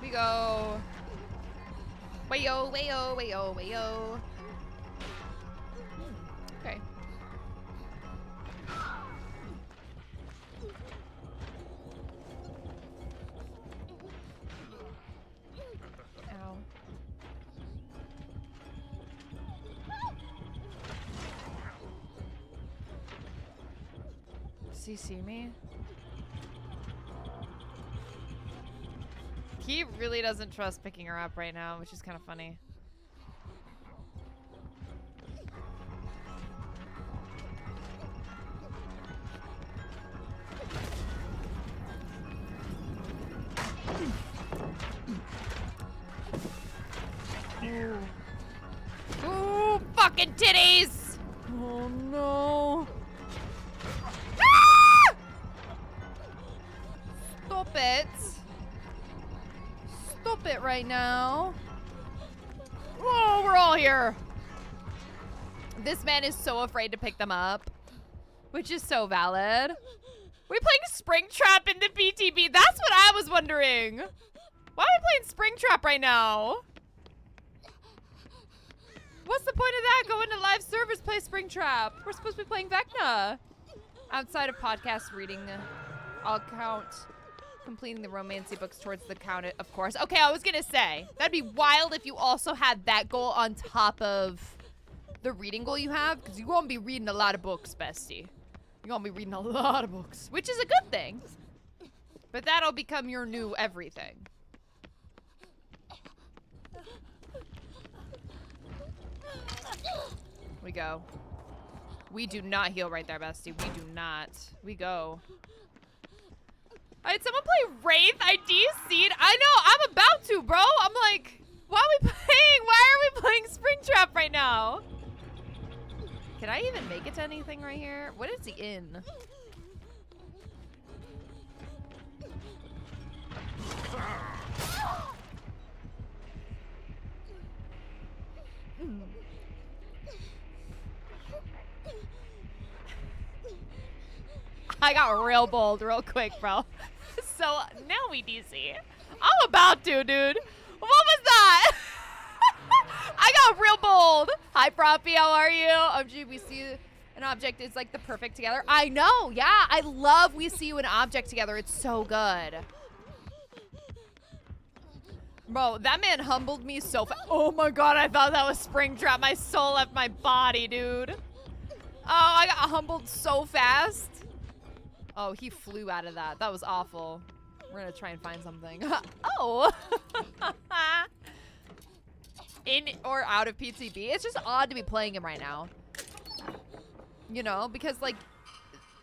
Speaker 1: We go. Wayo, wayo, wayo, wayo. Okay. Ow. Does he see me? He really doesn't trust picking her up right now, which is kind of funny. Ooh, fucking titties! Oh no. Ah! Stop it. Stop it right now. Whoa, we're all here. This man is so afraid to pick them up, which is so valid. We're playing Springtrap in the PTB. That's what I was wondering. Why are we playing Springtrap right now? What's the point of that? Go into live servers, play Springtrap. We're supposed to be playing Vecna. Outside of podcast reading, I'll count completing the romancy books towards the count, of course. Okay, I was gonna say, that'd be wild if you also had that goal on top of the reading goal you have, because you're gonna be reading a lot of books, bestie. You're gonna be reading a lot of books, which is a good thing. But that'll become your new everything. We go. We do not heal right there, bestie. We do not. We go. Alright, someone play Wraith ID Seed. I know, I'm about to, bro. I'm like, why are we playing? Why are we playing Springtrap right now? Can I even make it to anything right here? What is he in? I got real bold real quick, bro. So now we DC. I'm about to, dude. What was that? I got real bold. Hi, Proppy. How are you? OMG, we see an object is like the perfect together. I know. Yeah, I love we see you an object together. It's so good. Bro, that man humbled me so fast. Oh my god, I thought that was Springtrap. My soul left my body, dude. Oh, I got humbled so fast. Oh, he flew out of that. That was awful. We're gonna try and find something. Oh! In or out of PTB. It's just odd to be playing him right now. You know, because like...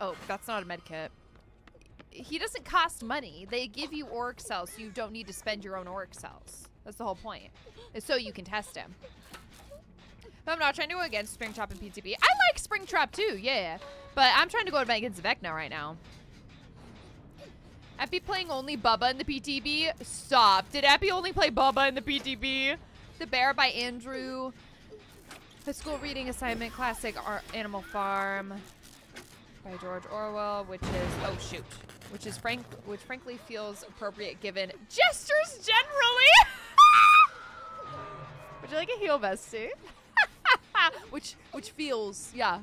Speaker 1: Oh, that's not a med kit. He doesn't cost money. They give you auric cells, so you don't need to spend your own auric cells. That's the whole point. It's so you can test him. But I'm not trying to go against Springtrap and PTB. I like Springtrap too, yeah. But I'm trying to go against Vecna right now. Epi playing only Bubba in the PTB? Stop. Did Epi only play Bubba in the PTB? The Bear by Andrew. The school reading assignment, classic Animal Farm by George Orwell, which is, oh shoot. Which frankly feels appropriate given gestures generally. Would you like a heal, bestie? which feels, yeah.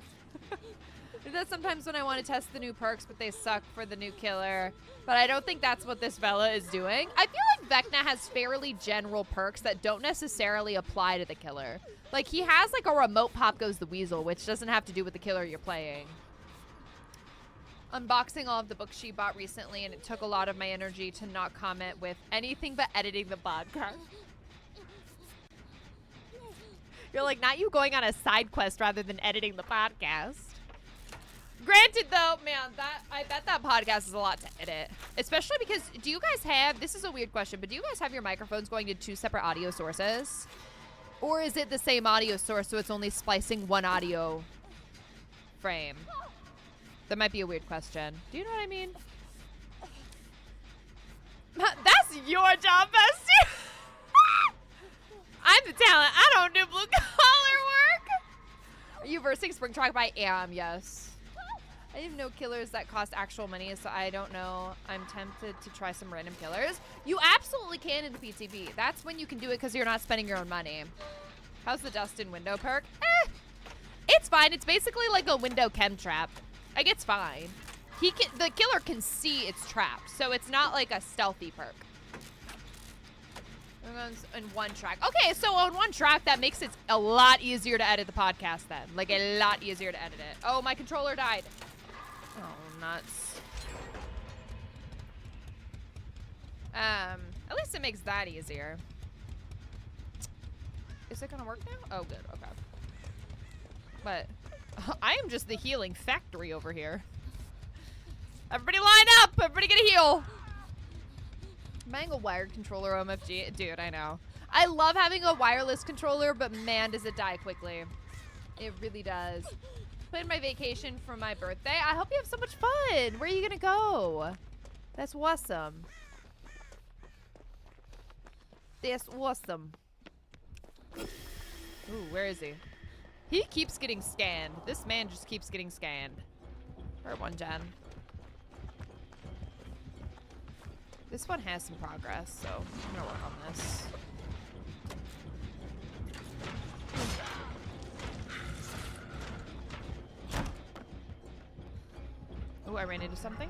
Speaker 1: That's sometimes when I want to test the new perks, but they suck for the new killer. But I don't think that's what this fella is doing. I feel like Vecna has fairly general perks that don't necessarily apply to the killer. Like, he has like a remote pop goes the weasel, which doesn't have to do with the killer you're playing. Unboxing all of the books she bought recently, and it took a lot of my energy to not comment with anything but editing the podcast. You're like, not you going on a side quest rather than editing the podcast. Granted, though, man, I bet that podcast is a lot to edit. Especially because, do you guys have, this is a weird question, but do you guys have your microphones going to 2 separate audio sources? Or is it the same audio source, so it's only splicing one audio frame? That might be a weird question. Do you know what I mean? That's your job, bestie. I'm the talent. I don't do blue collar work. Are you versing Springtrap? I am, yes. I have no killers that cost actual money, so I don't know. I'm tempted to try some random killers. You absolutely can in the PTB. That's when you can do it because you're not spending your own money. How's the dust in window perk? It's fine. It's basically like a window chem trap. Like, it's fine. The killer can see it's trapped, so it's not like a stealthy perk. In one track. Okay, so on one track, that makes it a lot easier to edit the podcast then. Like, a lot easier to edit it. Oh, my controller died. Oh, nuts. At least it makes that easier. Is it gonna work now? Oh, good, okay. But I am just the healing factory over here. Everybody line up! Everybody get a heal! I'm buying a wired controller, OMFG. Dude, I know. I love having a wireless controller, but man, does it die quickly. It really does. Planned my vacation for my birthday. I hope you have so much fun. Where are you gonna go? That's awesome. That's awesome. Ooh, where is he? He keeps getting scanned. This man just keeps getting scanned. Or 1 gen. This one has some progress, so I'm gonna work on this. Oh, I ran into something.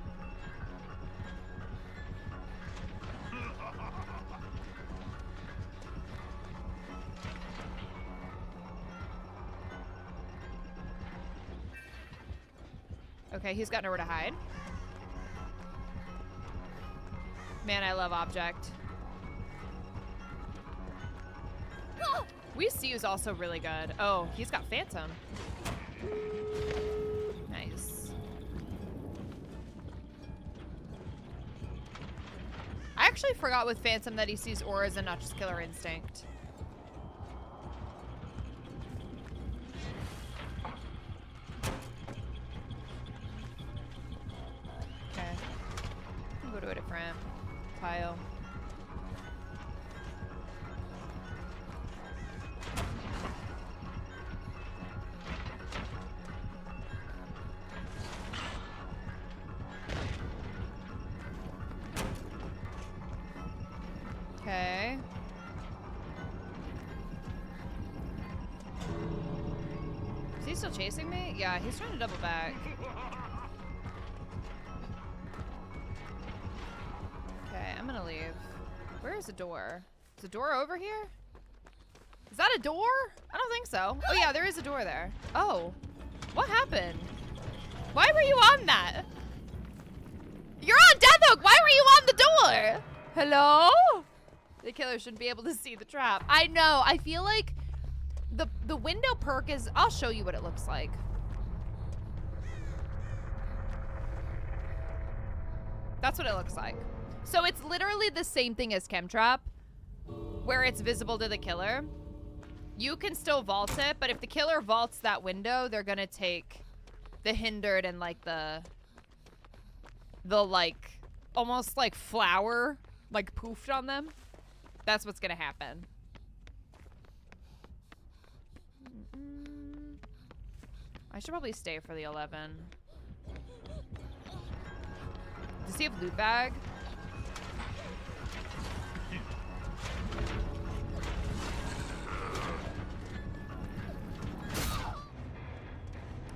Speaker 1: Okay, he's got nowhere to hide. Man, I love Object. We see is also really good. Oh, he's got Phantom. Nice. I actually forgot with Phantom that he sees auras and not just Killer Instinct. Okay. Go to a different tile. Okay. Is he still chasing me? Yeah, he's trying to double back. Okay, I'm gonna leave. Where is the door? Is the door over here? Is that a door? I don't think so. Oh yeah, there is a door there. Oh, what happened? Why were you on that? You're on Death Hook. Why were you on the door? Hello? The killer shouldn't be able to see the trap. I know. I feel like the window perk is, I'll show you what it looks like. That's what it looks like. So it's literally the same thing as Chemtrap, where it's visible to the killer. You can still vault it, but if the killer vaults that window, they're gonna take the hindered and like the like almost like flour like poofed on them. That's what's gonna happen. I should probably stay for the 11. Does he have loot bag?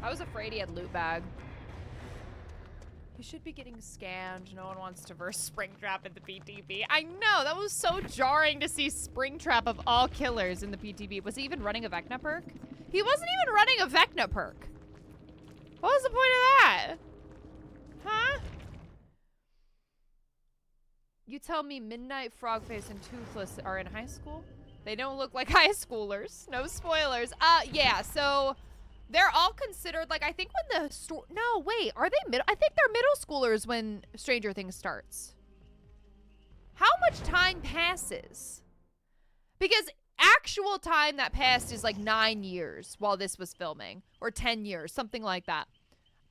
Speaker 1: I was afraid he had loot bag. He should be getting scanned. No one wants to verse Springtrap in the PTB. I know, that was so jarring to see Springtrap of all killers in the PTB. Was he even running a Vecna perk? He wasn't even running a Vecna perk. What was the point of that? Huh? You tell me Midnight, Frogface, and Toothless are in high school? They don't look like high schoolers. No spoilers. Yeah, so they're all considered, like, I think when the store, no, wait, are they middle? I think they're middle schoolers when Stranger Things starts. How much time passes? Because actual time that passed is like 9 years while this was filming, or 10 years, something like that.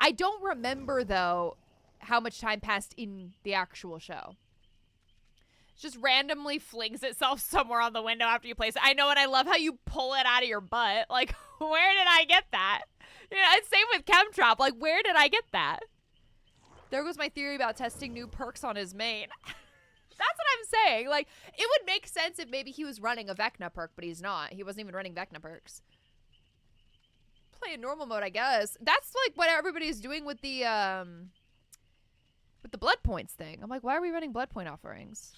Speaker 1: I don't remember, though, how much time passed in the actual show. It just randomly flings itself somewhere on the window after you place it. I know, and I love how you pull it out of your butt. Like, where did I get that? You know, it's same with Chemtrap. Like, where did I get that? There goes my theory about testing new perks on his main. That's what I'm saying. Like, it would make sense if maybe he was running a Vecna perk, but he's not. He wasn't even running Vecna perks. Play in normal mode, I guess. That's like what everybody's doing with the blood points thing. I'm like, why are we running blood point offerings?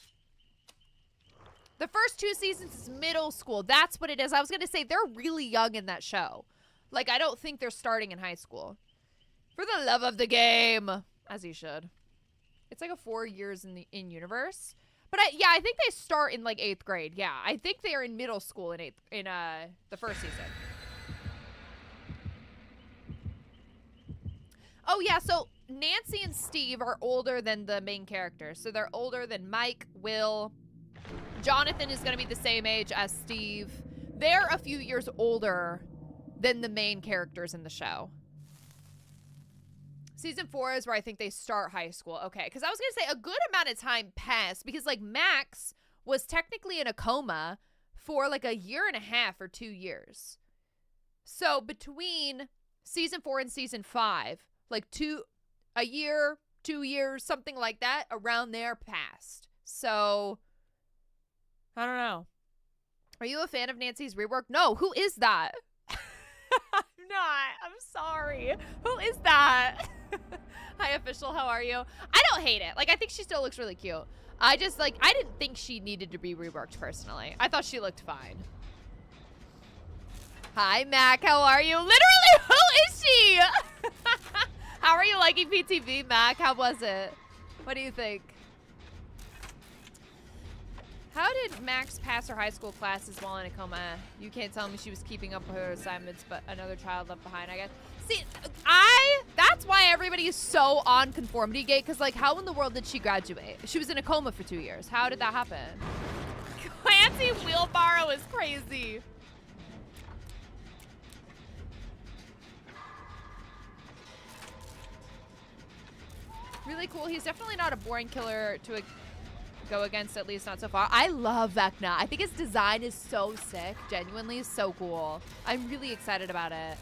Speaker 1: The first 2 seasons is middle school. That's what it is. I was going to say, they're really young in that show. Like, I don't think they're starting in high school. For the love of the game. As you should. It's like a 4 years in universe. But yeah, I think they start in like 8th grade. Yeah, I think they are in middle school in the first season. Oh yeah, so Nancy and Steve are older than the main characters. So they're older than Mike, Will. Jonathan is going to be the same age as Steve. They're a few years older than the main characters in the show. Season 4 is where I think they start high school. Okay, because I was going to say a good amount of time passed because, like, Max was technically in a coma for, like, a year and a half or 2 years. So between season 4 and season 5, like a year, 2 years, something like that, around there passed. So I don't know. Are you a fan of Nancy's rework? No. Who is that? I'm not. I'm sorry. Who is that? Hi, official. How are you? I don't hate it. Like, I think she still looks really cute. I just, like, I didn't think she needed to be reworked personally. I thought she looked fine. Hi, Mac. How are you? Literally, who is she? How are you liking PTV, Mac? How was it? What do you think? How did Max pass her high school classes while in a coma? You can't tell me she was keeping up with her assignments, but another child left behind, I guess. See, that's why everybody is so on conformity gate, because, like, how in the world did she graduate? She was in a coma for 2 years. How did that happen? Clancy Wheelbarrow is crazy. Really cool. He's definitely not a boring killer to go against, at least not so far. I love Vecna. I think his design is so sick. Genuinely so cool. I'm really excited about it.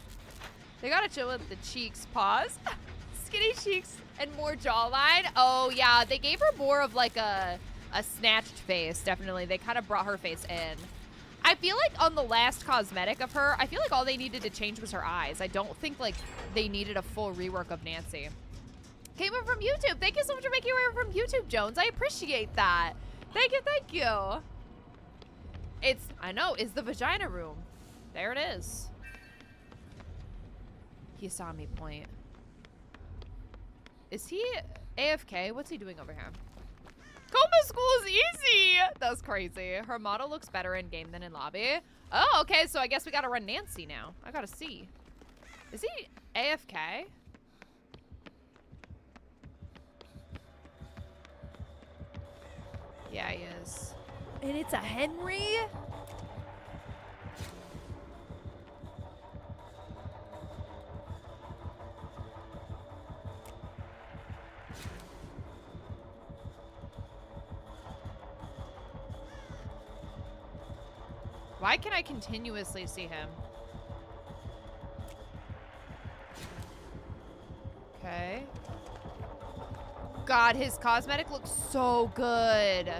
Speaker 1: They gotta chill with the cheeks. Pause. Skinny cheeks and more jawline. Oh yeah, they gave her more of like a snatched face. Definitely. They kind of brought her face in. I feel like on the last cosmetic of her, I feel like all they needed to change was her eyes. I don't think like they needed a full rework of Nancy. Came over from YouTube. Thank you so much for making it over from YouTube, Jones. I appreciate that. Thank you, thank you. I know, it's the vagina room. There it is. He saw me point. Is he AFK? What's he doing over here? Coma school is easy. That's crazy. Her model looks better in game than in lobby. Oh, okay, so I guess we gotta run Nancy now. I gotta see. Is he AFK? Yeah, he is. And it's a Henry? Why can I continuously see him? Okay. God, his cosmetic looks so good.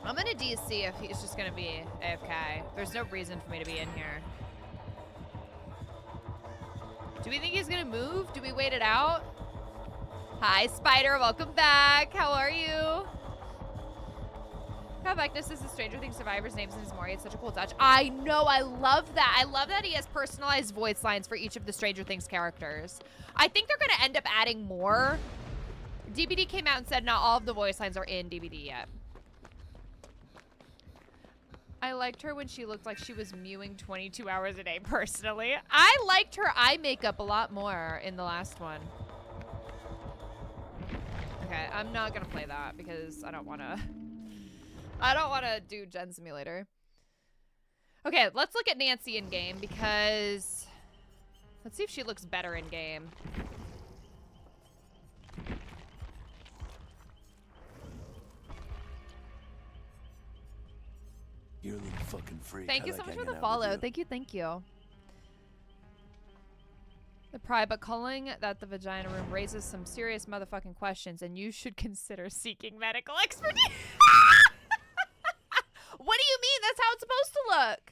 Speaker 1: I'm gonna DC if he's just gonna be AFK. There's no reason for me to be in here. Do we think he's gonna move? Do we wait it out? Hi, Spider. Welcome back. How are you? How Vectus is the Stranger Things survivor's names in his Mori. It's such a cool touch. I know. I love that. I love that he has personalized voice lines for each of the Stranger Things characters. I think they're going to end up adding more. DBD came out and said not all of the voice lines are in DBD yet. I liked her when she looked like she was mewing 22 hours a day, personally. I liked her eye makeup a lot more in the last one. Okay, I'm not going to play that because I don't want to do Gen Simulator. Okay, let's look at Nancy in game because let's see if she looks better in game.
Speaker 3: You're a little fucking freak.
Speaker 1: Thank you so much for the follow. Thank you, thank you. The pride, but calling that the vagina room raises some serious motherfucking questions, and you should consider seeking medical expertise. What do you mean? That's how it's supposed to look.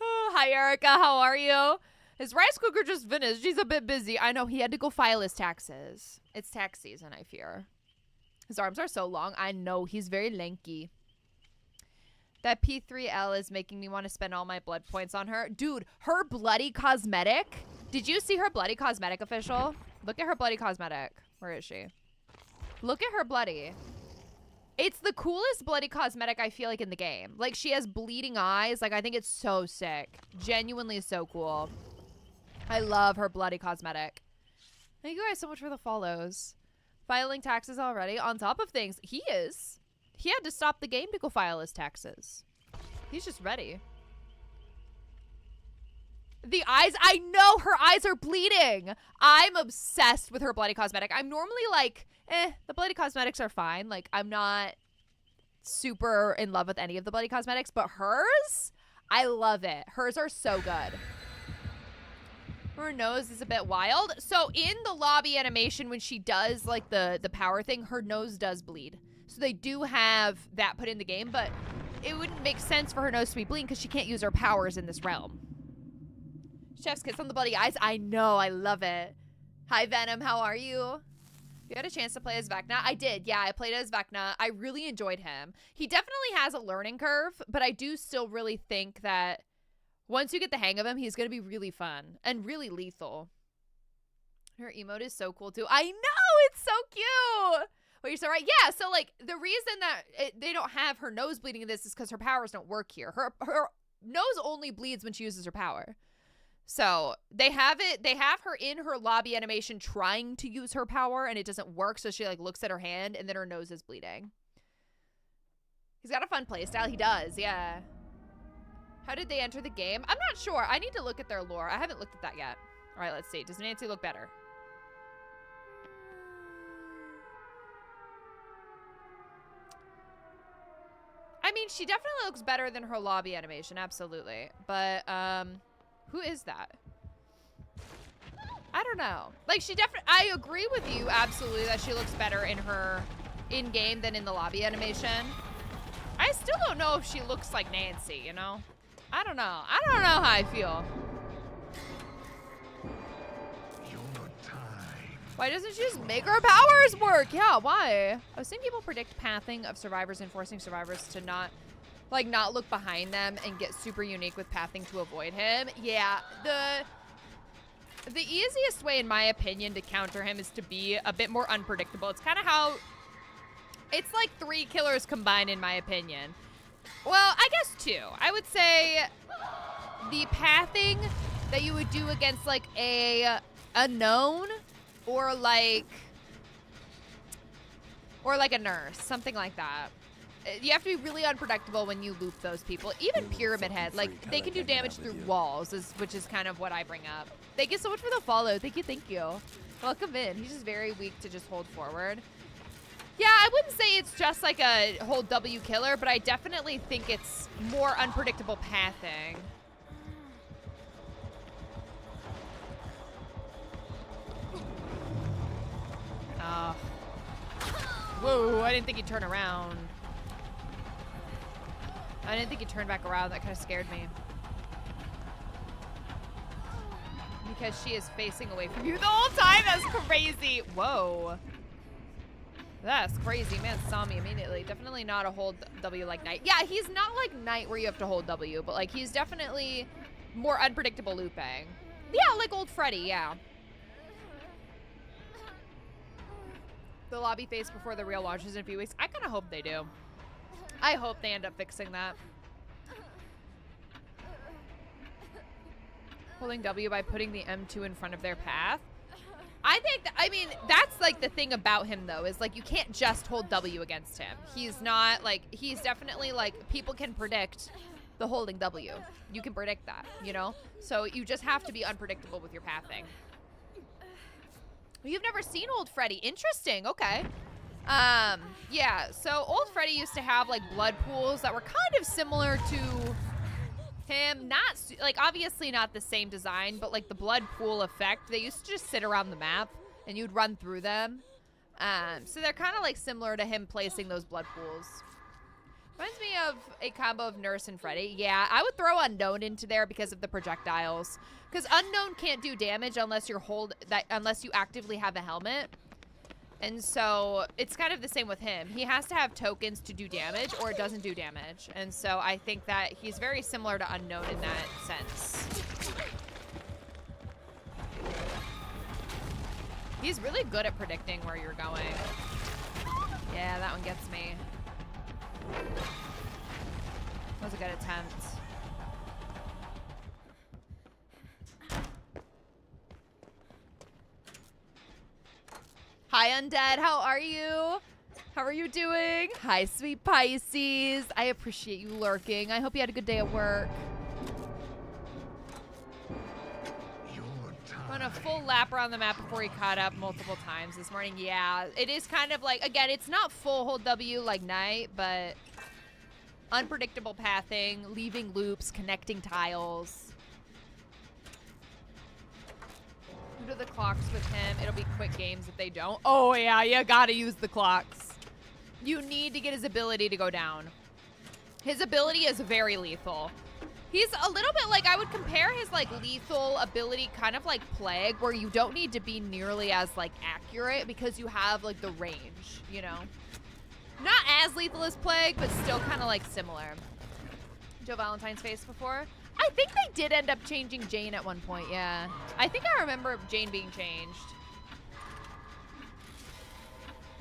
Speaker 1: Oh, hi, Erica. How are you? His rice cooker just finished. He's a bit busy. I know. He had to go file his taxes. It's tax season, I fear. His arms are so long. I know. He's very lanky. That P3L is making me want to spend all my blood points on her. Dude, her bloody cosmetic. Did you see her bloody cosmetic, official? Look at her bloody cosmetic. Where is she? Look at her bloody. It's the coolest bloody cosmetic I feel like in the game. Like, she has bleeding eyes. Like, I think it's so sick. Genuinely so cool. I love her bloody cosmetic. Thank you guys so much for the follows. Filing taxes already. On top of things, he is. He had to stop the game to go file his taxes. He's just ready. The eyes, I know her eyes are bleeding. I'm obsessed with her bloody cosmetic. I'm normally like, the bloody cosmetics are fine. Like, I'm not super in love with any of the bloody cosmetics, but hers, I love it. Hers are so good. Her nose is a bit wild. So in the lobby animation, when she does like the power thing, her nose does bleed. So they do have that put in the game, but it wouldn't make sense for her nose to be bleeding because she can't use her powers in this realm. Chef's kiss on the bloody eyes. I know, I love it. Hi Venom, how are you? You had a chance to play as Vecna? I did, yeah, I played as Vecna. I really enjoyed him. He definitely has a learning curve, but I do still really think that once you get the hang of him, he's going to be really fun and really lethal. Her emote is so cool too. I know, it's so cute. Wait, you're so right. Yeah, so like the reason that they don't have her nose bleeding in this is because her powers don't work here. Her nose only bleeds when she uses her power. So they have her in her lobby animation trying to use her power and it doesn't work. So she like looks at her hand and then her nose is bleeding. He's got a fun playstyle. He does. Yeah. How did they enter the game? I'm not sure. I need to look at their lore. I haven't looked at that yet. All right, let's see. Does Nancy look better? I mean, she definitely looks better than her lobby animation. Absolutely. But, who is that? I don't know. Like, she definitely, I agree with you absolutely that she looks better in her in-game than in the lobby animation. I still don't know if she looks like Nancy, you know? I don't know. I don't know how I feel. Why doesn't she just make her powers work? Yeah, why? I've seen people predict pathing of survivors and forcing survivors to not look behind them and get super unique with pathing to avoid him. Yeah, the easiest way, in my opinion, to counter him is to be a bit more unpredictable. It's kind of how, it's like 3 killers combined, in my opinion. Well, I guess 2. I would say the pathing that you would do against like a unknown or like a nurse, something like that. You have to be really unpredictable when you loop those people. Even Pyramid Head, like they can do damage through walls, which is kind of what I bring up. Thank you so much for the follow. Thank you. Welcome in. He's just very weak to just hold forward. Yeah, I wouldn't say it's just like a whole W killer, but I definitely think it's more unpredictable pathing. Oh. Whoa, I didn't think he'd turn around. I didn't think he'd turn back around. That kind of scared me. Because she is facing away from you the whole time. That's crazy. Whoa. That's crazy. Man saw me immediately. Definitely not a hold W like Knight. Yeah, he's not like Knight where you have to hold W, but like he's definitely more unpredictable looping. Yeah, like old Freddy, yeah. The lobby phase before the real launches in a few weeks. I kind of hope they do. I hope they end up fixing that. Holding W by putting the M2 in front of their path. I think, I mean, that's like the thing about him though, is like you can't just hold W against him. He's not like, he's definitely like, people can predict the holding W. You can predict that, you know? So you just have to be unpredictable with your pathing. You've never seen Old Freddy. Interesting. Okay. Yeah, so Old Freddy used to have like blood pools that were kind of similar to him. Not like obviously not the same design, but like the blood pool effect. They used to just sit around the map and you'd run through them. So they're kind of like similar to him placing those blood pools. Reminds me of a combo of Nurse and Freddy. Yeah, I would throw Unknown into there because of the projectiles. Because Unknown can't do damage unless unless you actively have a helmet. And so it's kind of the same with him. He has to have tokens to do damage or it doesn't do damage. And so I think that he's very similar to Unknown in that sense. He's really good at predicting where you're going. Yeah, that one gets me. That was a good attempt. Hi, Undead. How are you? How are you doing? Hi, sweet Pisces. I appreciate you lurking. I hope you had a good day at work. Went a full lap around the map before he caught up multiple times this morning. Yeah, it is kind of like, again, it's not full hold W like Knight, but Unpredictable pathing, leaving loops, connecting tiles. Due to the clocks with him, it'll be quick games if they don't. Oh yeah, you gotta use the clocks. You need to get his ability to go down. His ability is very lethal. He's a little bit like, I would compare his like lethal ability kind of like Plague, where you don't need to be nearly as like accurate because you have like the range, you know? Not as lethal as Plague, but still kind of like similar. Joe Valentine's face before? I think they did end up changing Jane at one point, yeah. I think I remember Jane being changed.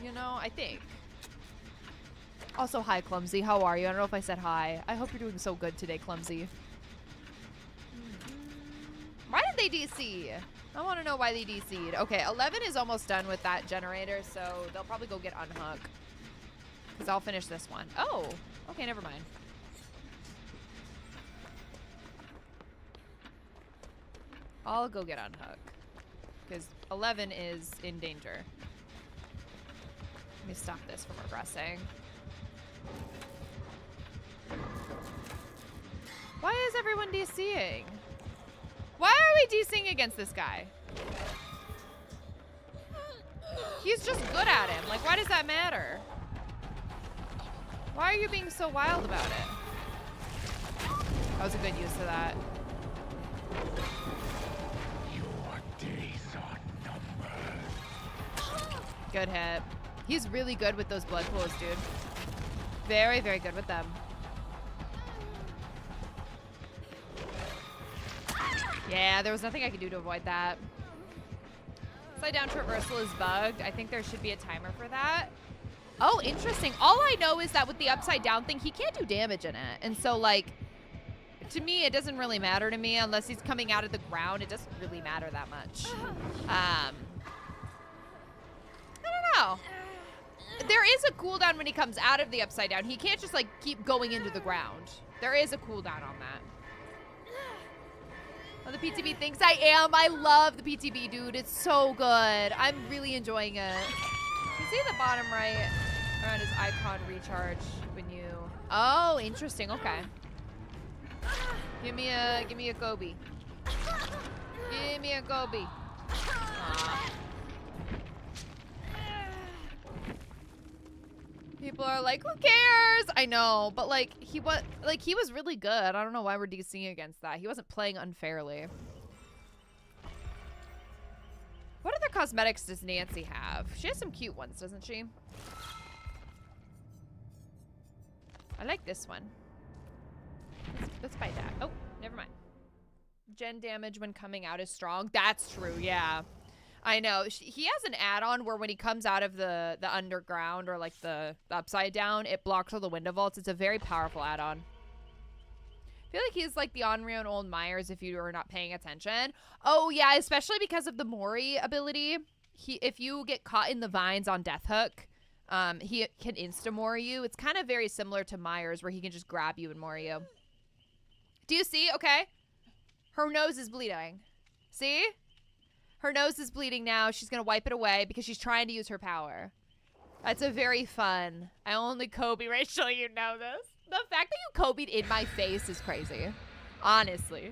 Speaker 1: You know, I think. Also, hi, Clumsy. How are you? I don't know if I said hi. I hope you're doing so good today, Clumsy. Why did they DC? I want to know why they DC'd. Okay, 11 is almost done with that generator, so they'll probably go get Unhook. Because I'll finish this one. Oh, okay, never mind. I'll go get Unhook. Because 11 is in danger. Let me stop this from regressing. Why is everyone DCing? Why are we DCing against this guy? He's just good at him. Like, why does that matter? Why are you being so wild about it? That was a good use of that.
Speaker 2: Your days are numbered.
Speaker 1: Good hit. He's really good with those blood pools, dude. Very, very good with them. Yeah, there was nothing I could do to avoid that. Slide down traversal is bugged. I think there should be a timer for that. Oh, interesting. All I know is that with the upside down thing, he can't do damage in it. And so, like, to me, it doesn't really matter to me unless he's coming out of the ground. It doesn't really matter that much. I don't know. There is a cooldown when he comes out of the upside down. He can't just, like, keep going into the ground. There is a cooldown on that. Oh, the PTB thinks I am. I love the PTB, dude. It's so good. I'm really enjoying it. You see the bottom right around his icon recharge when you... Oh, interesting. Okay. Give me a Kobe. Give me a Kobe. Aw. People are like, who cares? I know, but like he was really good. I don't know why we're DCing against that. He wasn't playing unfairly. What other cosmetics does Nancy have? She has some cute ones, doesn't she? I like this one. Let's buy that. Oh, never mind. Gen damage when coming out is strong. That's true, yeah. I know. He has an add-on where when he comes out of the underground or like the upside down, it blocks all the window vaults. It's a very powerful add-on. I feel like he's like the Onryo and Old Myers if you are not paying attention. Oh yeah, especially because of the Mori ability. If you get caught in the vines on Death Hook, he can insta-Mori you. It's kind of very similar to Myers where he can just grab you and Mori you. Do you see? Okay. Her nose is bleeding. See? Her nose is bleeding now. She's going to wipe it away because she's trying to use her power. That's a very fun. I only Kobe, Rachel, you know this. The fact that you Kobe'd in my face is crazy. Honestly.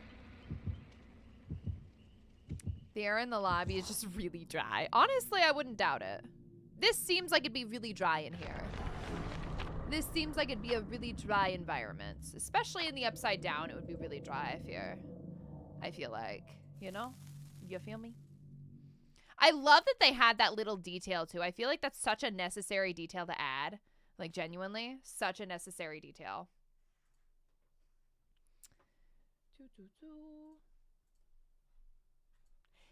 Speaker 1: The air in the lobby is just really dry. Honestly, I wouldn't doubt it. This seems like it'd be really dry in here. This seems like it'd be a really dry environment. Especially in the upside down, it would be really dry, I feel like. You know? You feel me? I love that they had that little detail too. I feel like that's such a necessary detail to add. Like genuinely, such a necessary detail.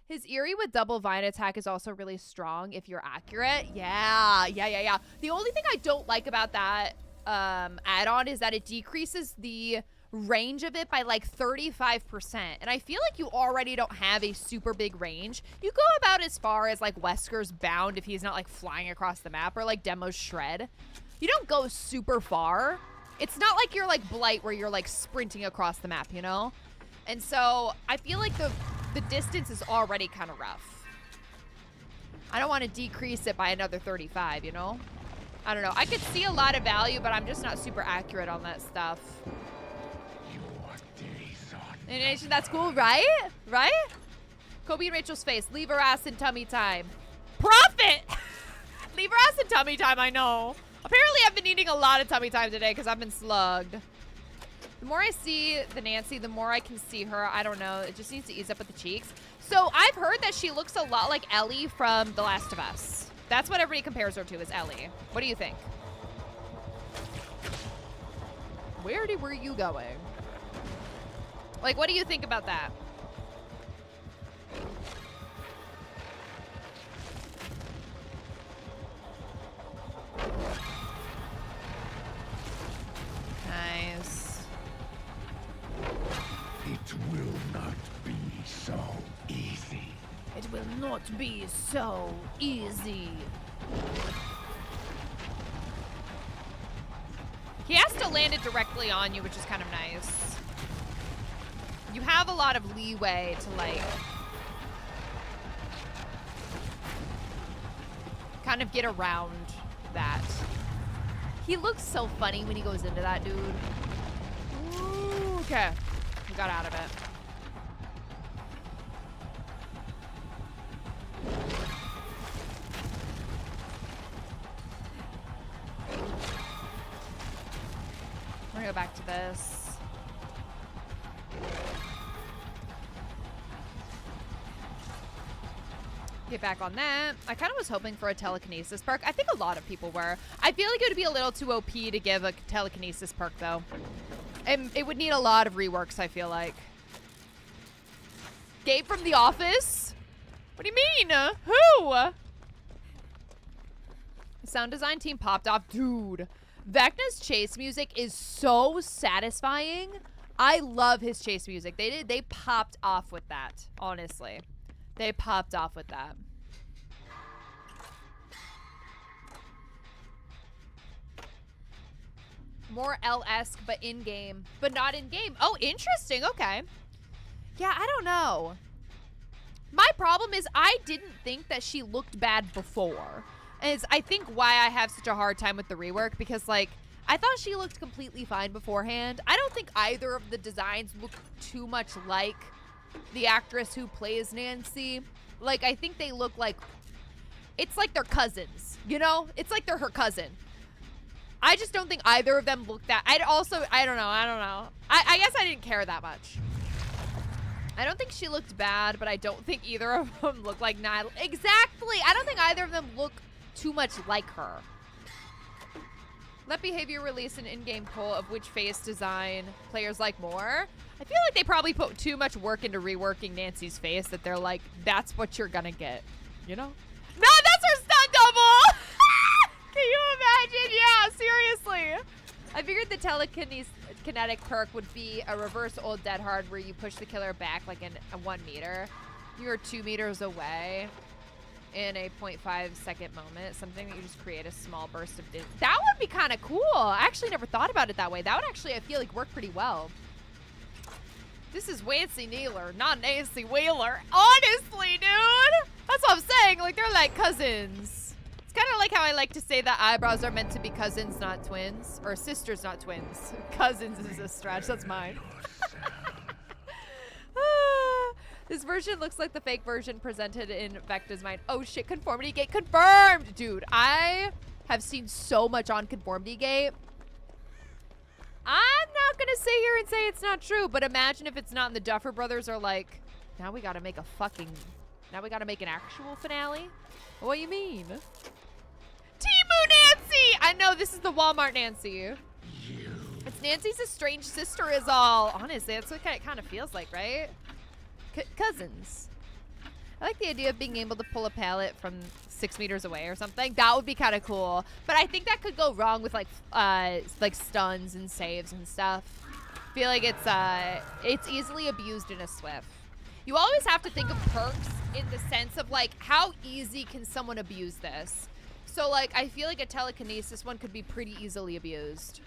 Speaker 1: His Eerie with double Vine attack is also really strong if you're accurate. Yeah. The only thing I don't like about that add-on is that it decreases the range of it by like 35%. And I feel like you already don't have a super big range. You go about as far as like Wesker's Bound if he's not like flying across the map, or like Demo's Shred. You don't go super far. It's not like you're like Blight where you're like sprinting across the map, you know? And so I feel like the distance is already kind of rough. I don't want to decrease it by another 35, you know? I don't know. I could see a lot of value, but I'm just not super accurate on that stuff. And that's cool, right? Right? Kobe and Rachel's face. Leave her ass in tummy time. Profit! Leave her ass in tummy time, I know. Apparently, I've been eating a lot of tummy time today because I've been slugged. The more I see the Nancy, the more I can see her. I don't know. It just needs to ease up with the cheeks. So I've heard that she looks a lot like Ellie from The Last of Us. That's what everybody compares her to, is Ellie. What do you think? Where were you going? Like, what do you think about that? Nice.
Speaker 2: It will not be so easy.
Speaker 1: It will not be so easy. He has to land it directly on you, which is kind of nice. You have a lot of leeway to, like, kind of get around that. He looks so funny when he goes into that, dude. Ooh, okay. We got out of it. We're gonna go back to this. Get back on that. I kind of was hoping for a telekinesis perk. I think a lot of people were. I feel like it would be a little too OP to give a telekinesis perk, though. And it would need a lot of reworks, I feel like. Gabe from The Office? What do you mean? Who? The sound design team popped off. Dude, Vecna's chase music is so satisfying. I love his chase music. They popped off with that, honestly. They popped off with that. More L-esque, but in-game. But not in-game. Oh, interesting. Okay. Yeah, I don't know. My problem is I didn't think that she looked bad before. And it's, I think, why I have such a hard time with the rework. Because, like, I thought she looked completely fine beforehand. I don't think either of the designs look too much like the actress who plays Nancy. Like, I think they look like, it's like they're cousins, you know? It's like they're her cousin. I just don't think either of them look that, I don't know. I guess I didn't care that much. I don't think she looked bad, but I don't think either of them look like Nyla. Exactly! I don't think either of them look too much like her. Let Behavior release an in-game poll of which face design players like more. I feel like they probably put too much work into reworking Nancy's face that they're like, that's what you're gonna get. You know? No, that's her stunt double! Can you imagine? Yeah, seriously. I figured the telekinetic perk would be a reverse old Dead Hard where you push the killer back like in 1 meter. You're 2 meters away in a 0.5 second moment. Something that you just create a small burst of that would be kind of cool. I actually never thought about it that way. That would actually, I feel like, work pretty well. This is Wancy Nealer, not Nancy Wheeler. Honestly, dude. That's what I'm saying. Like, they're like cousins. It's kind of like how I like to say that eyebrows are meant to be cousins, not twins. Or sisters, not twins. Cousins is a stretch. That's mine. This version looks like the fake version presented in Vecna's mind. Oh shit, Conformity Gate confirmed! Dude, I have seen so much on Conformity Gate. I'm not gonna sit here and say it's not true, but imagine if it's not and the Duffer Brothers are like, now we gotta make an actual finale? What do you mean? Timu Nancy! I know, this is the Walmart Nancy. It's Nancy's estranged sister is all. Honestly, that's what it kind of feels like, right? Cousins. I like the idea of being able to pull a pallet from 6 meters away or something. That would be kind of cool. But I think that could go wrong with like stuns and saves and stuff. I feel like it's easily abused in a Swift. You always have to think of perks in the sense of like how easy can someone abuse this. So like I feel like a telekinesis one could be pretty easily abused.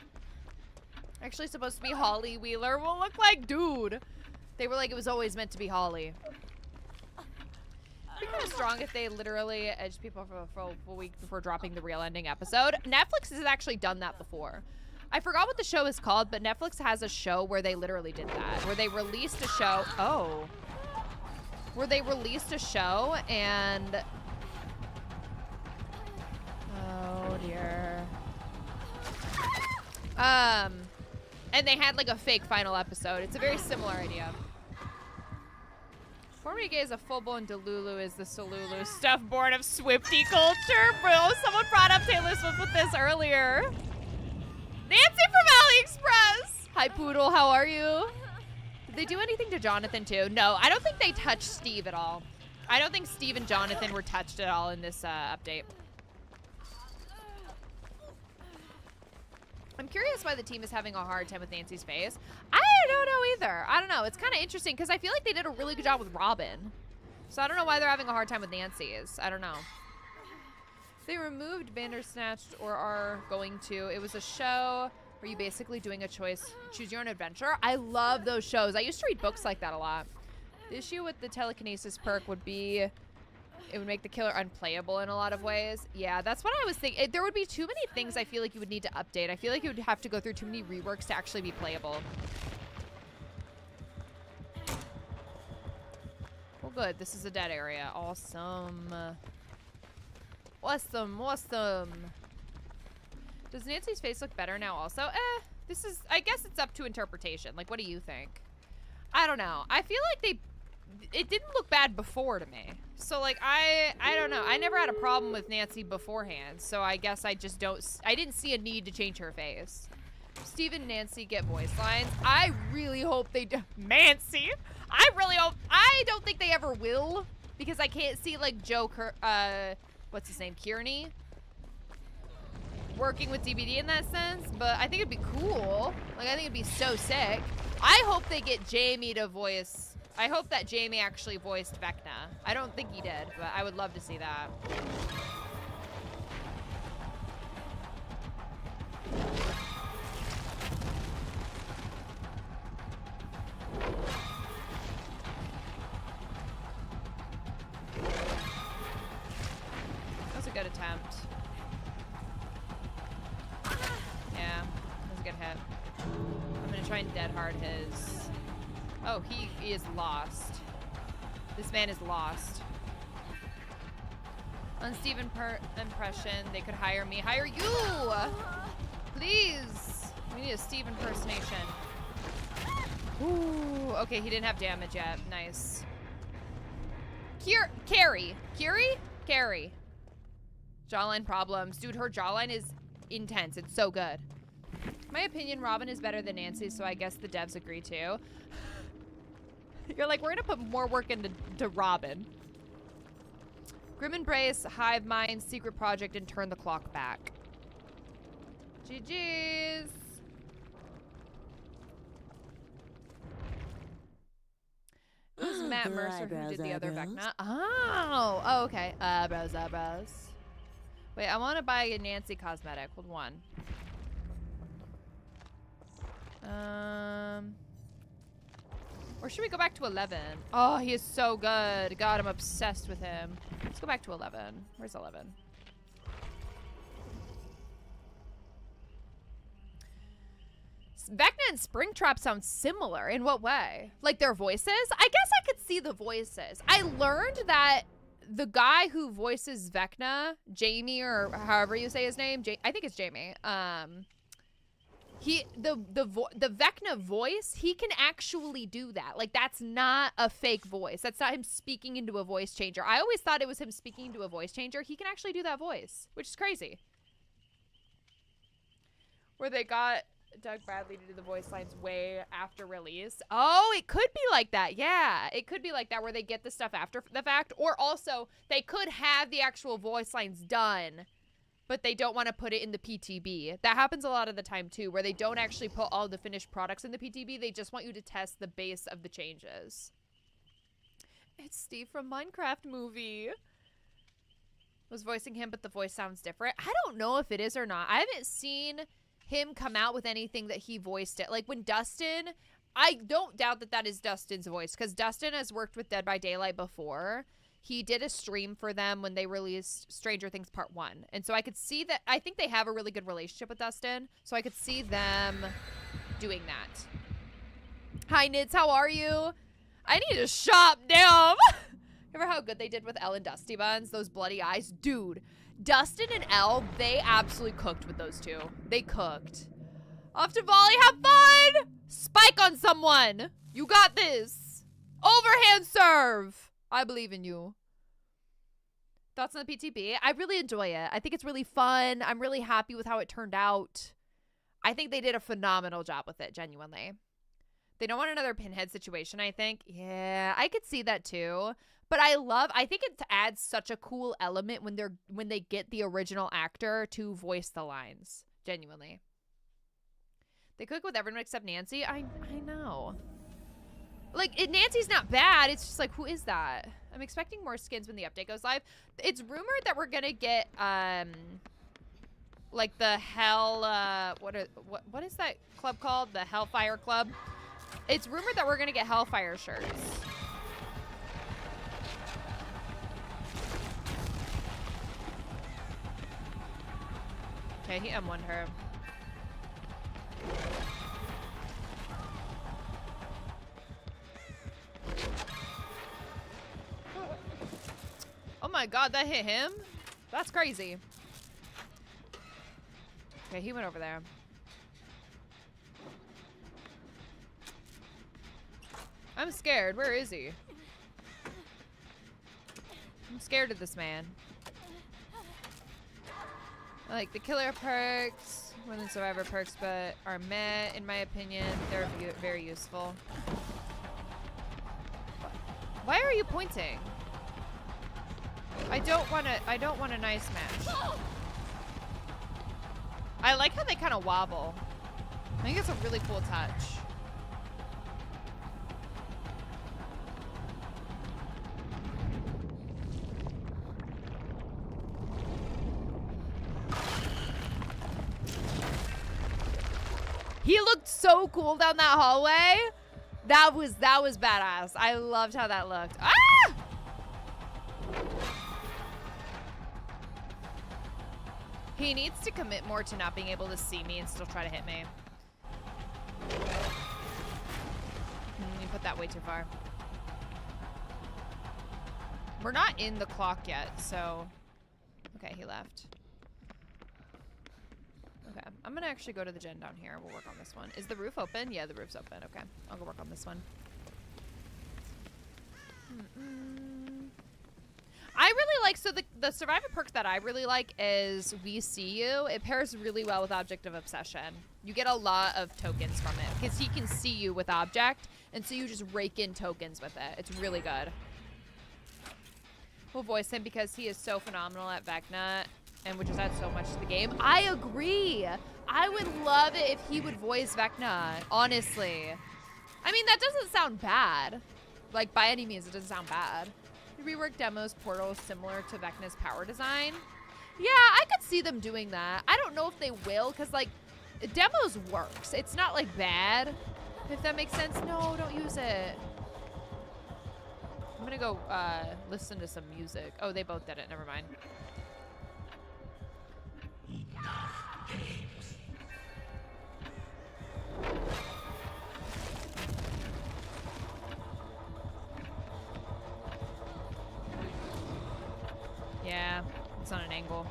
Speaker 1: Actually supposed to be Holly Wheeler. Will look like dude. They were like, it was always meant to be Holly. It'd be kind of strong if they literally edged people for a full week before dropping the real ending episode. Netflix has actually done that before. I forgot what the show is called, but Netflix has a show where they literally did that. Where they released a show. Oh. Where they released a show and... Oh, dear. And they had like a fake final episode. It's a very similar idea. Forming Gay is a full-blown Delulu is the Solulu stuff born of Swiftie culture. Bro, someone brought up Taylor Swift with this earlier. Nancy from AliExpress. Hi, Poodle. How are you? Did they do anything to Jonathan, too? No, I don't think they touched Steve at all. I don't think Steve and Jonathan were touched at all in this update. I'm curious why the team is having a hard time with Nancy's face. I don't know either. I don't know. It's kind of interesting because I feel like they did a really good job with Robin. So I don't know why they're having a hard time with Nancy's. I don't know. They removed Bandersnatched or are going to. It was a show where you basically doing a choice, choose your own adventure. I love those shows. I used to read books like that a lot. The issue with the telekinesis perk would be it would make the killer unplayable in a lot of ways. Yeah, that's what I was thinking. There would be too many things I feel like you would need to update. I feel like you would have to go through too many reworks to actually be playable. Well, good. This is a dead area. Awesome. Awesome, awesome. Does Nancy's face look better now also? This is, I guess it's up to interpretation. Like, what do you think? I don't know. I feel like it didn't look bad before to me. So, like, I don't know. I never had a problem with Nancy beforehand. So I guess I just I didn't see a need to change her face. Steve and Nancy get voice lines. I really hope they do. Nancy! I really hope. I don't think they ever will. Because I can't see, like, what's his name? Kearney? Working with DBD in that sense. But I think it'd be cool. Like, I think it'd be so sick. I hope they get Jamie to voice. I hope that Jamie actually voiced Vecna. I don't think he did, but I would love to see that. That was a good attempt. Yeah, that was a good hit. I'm gonna try and dead hard his... Oh, he is lost. This man is lost. On Steve impression, they could hire me. Hire you! Please! We need a Steve impersonation. Ooh, okay, he didn't have damage yet. Nice. Carrie. Carrie. Jawline problems. Dude, her jawline is intense. It's so good. My opinion, Robin is better than Nancy, so I guess the devs agree too. You're like, we're gonna put more work into Robin. Grim Embrace, Hive Mind, Secret Project, and Turn the Clock Back. GG's. It was Matt Mercer who did the other Vecna. Oh, okay. Bros. Wait, I want to buy a Nancy cosmetic. Hold on. Or should we go back to 11? Oh, he is so good. God, I'm obsessed with him. Let's go back to 11. Where's 11? Vecna and Springtrap sound similar. In what way? Like their voices? I guess I could see the voices. I learned that the guy who voices Vecna, Jamie, or however you say his name, I think it's Jamie. The Vecna voice, he can actually do that. Like, that's not a fake voice. That's not him speaking into a voice changer. I always thought it was him speaking into a voice changer. He can actually do that voice, which is crazy. Where they got Doug Bradley to do the voice lines way after release. Oh, it could be like that. Yeah, it could be like that where they get the stuff after the fact. Or also, they could have the actual voice lines done, but they don't want to put it in the PTB. That happens a lot of the time too, where they don't actually put all the finished products in the PTB. They just want you to test the base of the changes. It's Steve from Minecraft movie. Was voicing him, but the voice sounds different. I don't know if it is or not. I haven't seen him come out with anything that he voiced it. Like when Dustin, I don't doubt that that is Dustin's voice, because Dustin has worked with Dead by Daylight before. he did a stream for them when they released Stranger Things Part 1. And so I could see that. I think they have a really good relationship with Dustin. So I could see them doing that. Hi, Nids. How are you? I need to shop, damn. Remember how good they did with Elle and Dusty Buns? Those bloody eyes? Dude, Dustin and Elle, they absolutely cooked with those two. They cooked. Off to volley. Have fun. Spike on someone. You got this. Overhand serve. I believe in you. Thoughts on the PTB? I really enjoy it. I think it's really fun. I'm really happy with how it turned out. I think they did a phenomenal job with it, genuinely. They don't want another Pinhead situation, I think. Yeah, I could see that too. But I think it adds such a cool element when they get the original actor to voice the lines. Genuinely. They cook with everyone except Nancy. I know. Like, Nancy's not bad. It's just like, who is that? I'm expecting more skins when the update goes live. It's rumored that we're gonna get like the Hell what is that club called? The Hellfire Club. It's rumored that we're gonna get Hellfire shirts. Okay, he M1'd her. Oh my god, that hit him? That's crazy. Okay, he went over there. I'm scared. Where is he? I'm scared of this man. I like the killer perks, more than survivor perks, but are meh, in my opinion. They're very useful. Why are you pointing? I don't want a nice match. I like how they kind of wobble. I think it's a really cool touch. He looked so cool down that hallway. That was badass. I loved how that looked. Ah! He needs to commit more to not being able to see me and still try to hit me. You put that way too far. We're not in the clock yet, so... Okay, he left. Okay, I'm gonna actually go to the gen down here. We'll work on this one. Is the roof open? Yeah, the roof's open. Okay, I'll go work on this one. I really like, so the survivor perk that I really like is We See You. It pairs really well with Object of Obsession. You get a lot of tokens from it because he can see you with Object, and so you just rake in tokens with it. It's really good. We'll voice him because he is so phenomenal at Vecna and would just add so much to the game. I agree. I would love it if he would voice Vecna, honestly. I mean, that doesn't sound bad. Like, by any means, it doesn't sound bad. Rework demos portal similar to Vecna's power design. Yeah, I could see them doing that. I don't know if they will, because, like, demos works. It's not, like, bad, if that makes sense. No, don't use it. I'm gonna go listen to some music. Oh, they both did it. Never mind.
Speaker 2: Enough games.
Speaker 1: Yeah, it's on an angle.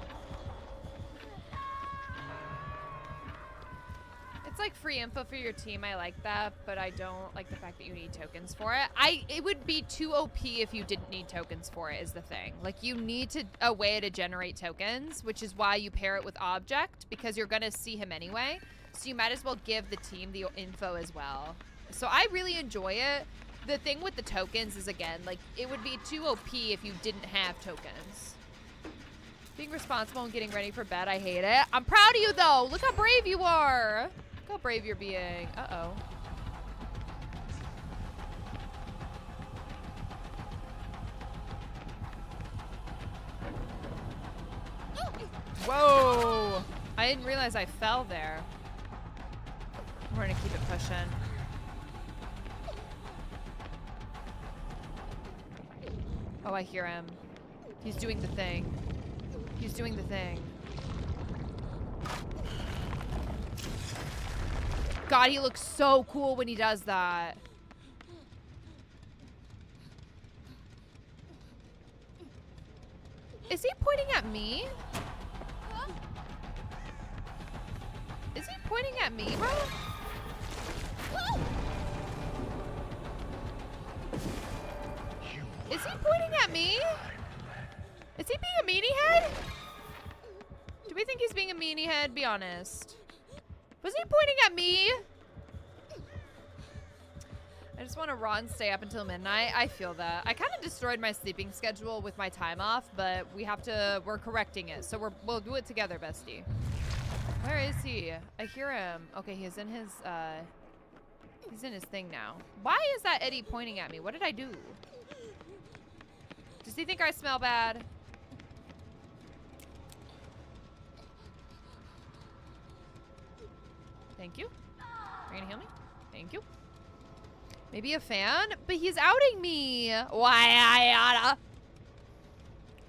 Speaker 1: It's like free info for your team. I like that, but I don't like the fact that you need tokens for it. It would be too OP if you didn't need tokens for it, is the thing. Like, you need a way to generate tokens, which is why you pair it with Object, because you're gonna see him anyway. So you might as well give the team the info as well. So I really enjoy it. The thing with the tokens is, again, like, it would be too OP if you didn't have tokens. Being responsible and getting ready for bed, I hate it. I'm proud of you, though. Look how brave you are. Look how brave you're being. Uh-oh. Whoa. I didn't realize I fell there. We're going to keep it pushing. Oh, I hear him. He's doing the thing. He's doing the thing. God, he looks so cool when he does that. Is he pointing at me? Is he pointing at me, bro? Is he pointing at me? Is he being a meanie head? Do we think he's being a meanie head? Be honest. Was he pointing at me? I just want to run and stay up until midnight. I feel that. I kind of destroyed my sleeping schedule with my time off, but we're correcting it. So we'll do it together, bestie. Where is he? I hear him. Okay, he's in his thing now. Why is that Eddie pointing at me? What did I do? Does he think I smell bad? Thank you. Are you gonna heal me? Thank you. Maybe a fan? But he's outing me. Why I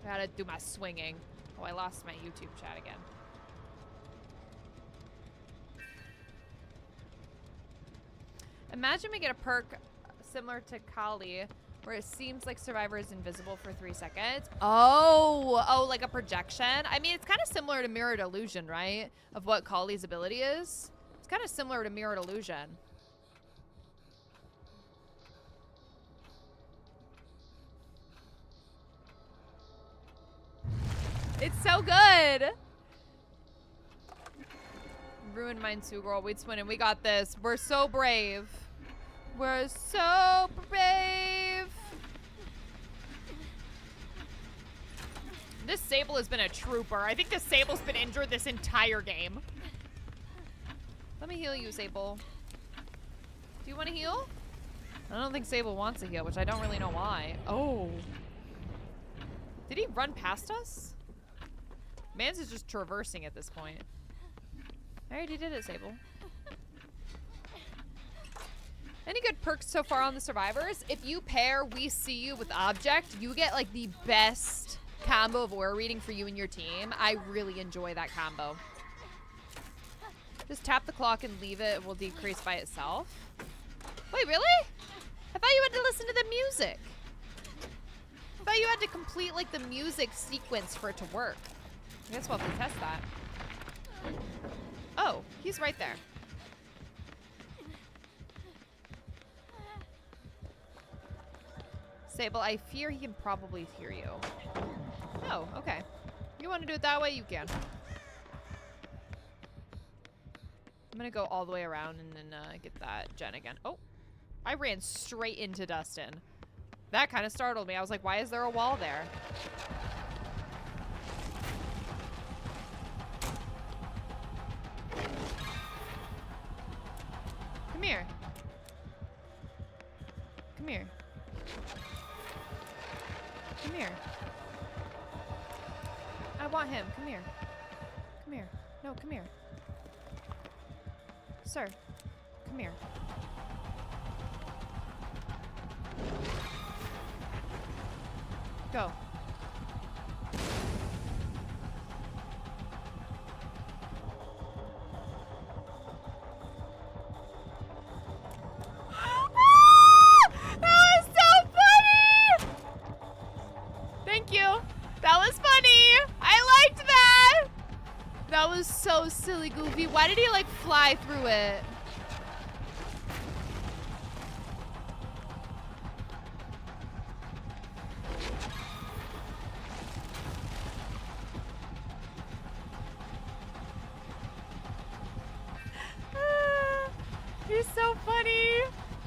Speaker 1: gotta do my swinging. Oh, I lost my YouTube chat again. Imagine we get a perk similar to Kali, where it seems like Survivor is invisible for 3 seconds. Oh, like a projection. I mean, it's kind of similar to Mirrored Illusion, right? Of what Kali's ability is. It's kind of similar to Mirrored Illusion. It's so good. Ruined mine too, girl. We'd swing and we got this. We're so brave. We're so brave. This Sable has been a trooper. I think this Sable's been injured this entire game. Let me heal you, Sable. Do you want to heal? I don't think Sable wants to heal, which I don't really know why. Oh. Did he run past us? Mans is just traversing at this point. I already did it, Sable. Any good perks so far on the Survivors? If you pair We See You with Object, you get like the best combo of aura reading for you and your team. I really enjoy that combo. Just tap the clock and leave it. It will decrease by itself. Wait, really? I thought you had to listen to the music. I thought you had to complete like the music sequence for it to work. I guess we'll have to test that. Oh, he's right there. Sable, I fear he can probably hear you. Oh, okay. You want to do it that way? You can. I'm going to go all the way around and then get that gen again. Oh, I ran straight into Dustin. That kind of startled me. I was like, why is there a wall there? Come here. Come here. Come here. I want him. Come here. Come here. No, come here. Sir, come here. Go. So silly, Goofy. Why did he like fly through it? He's so funny.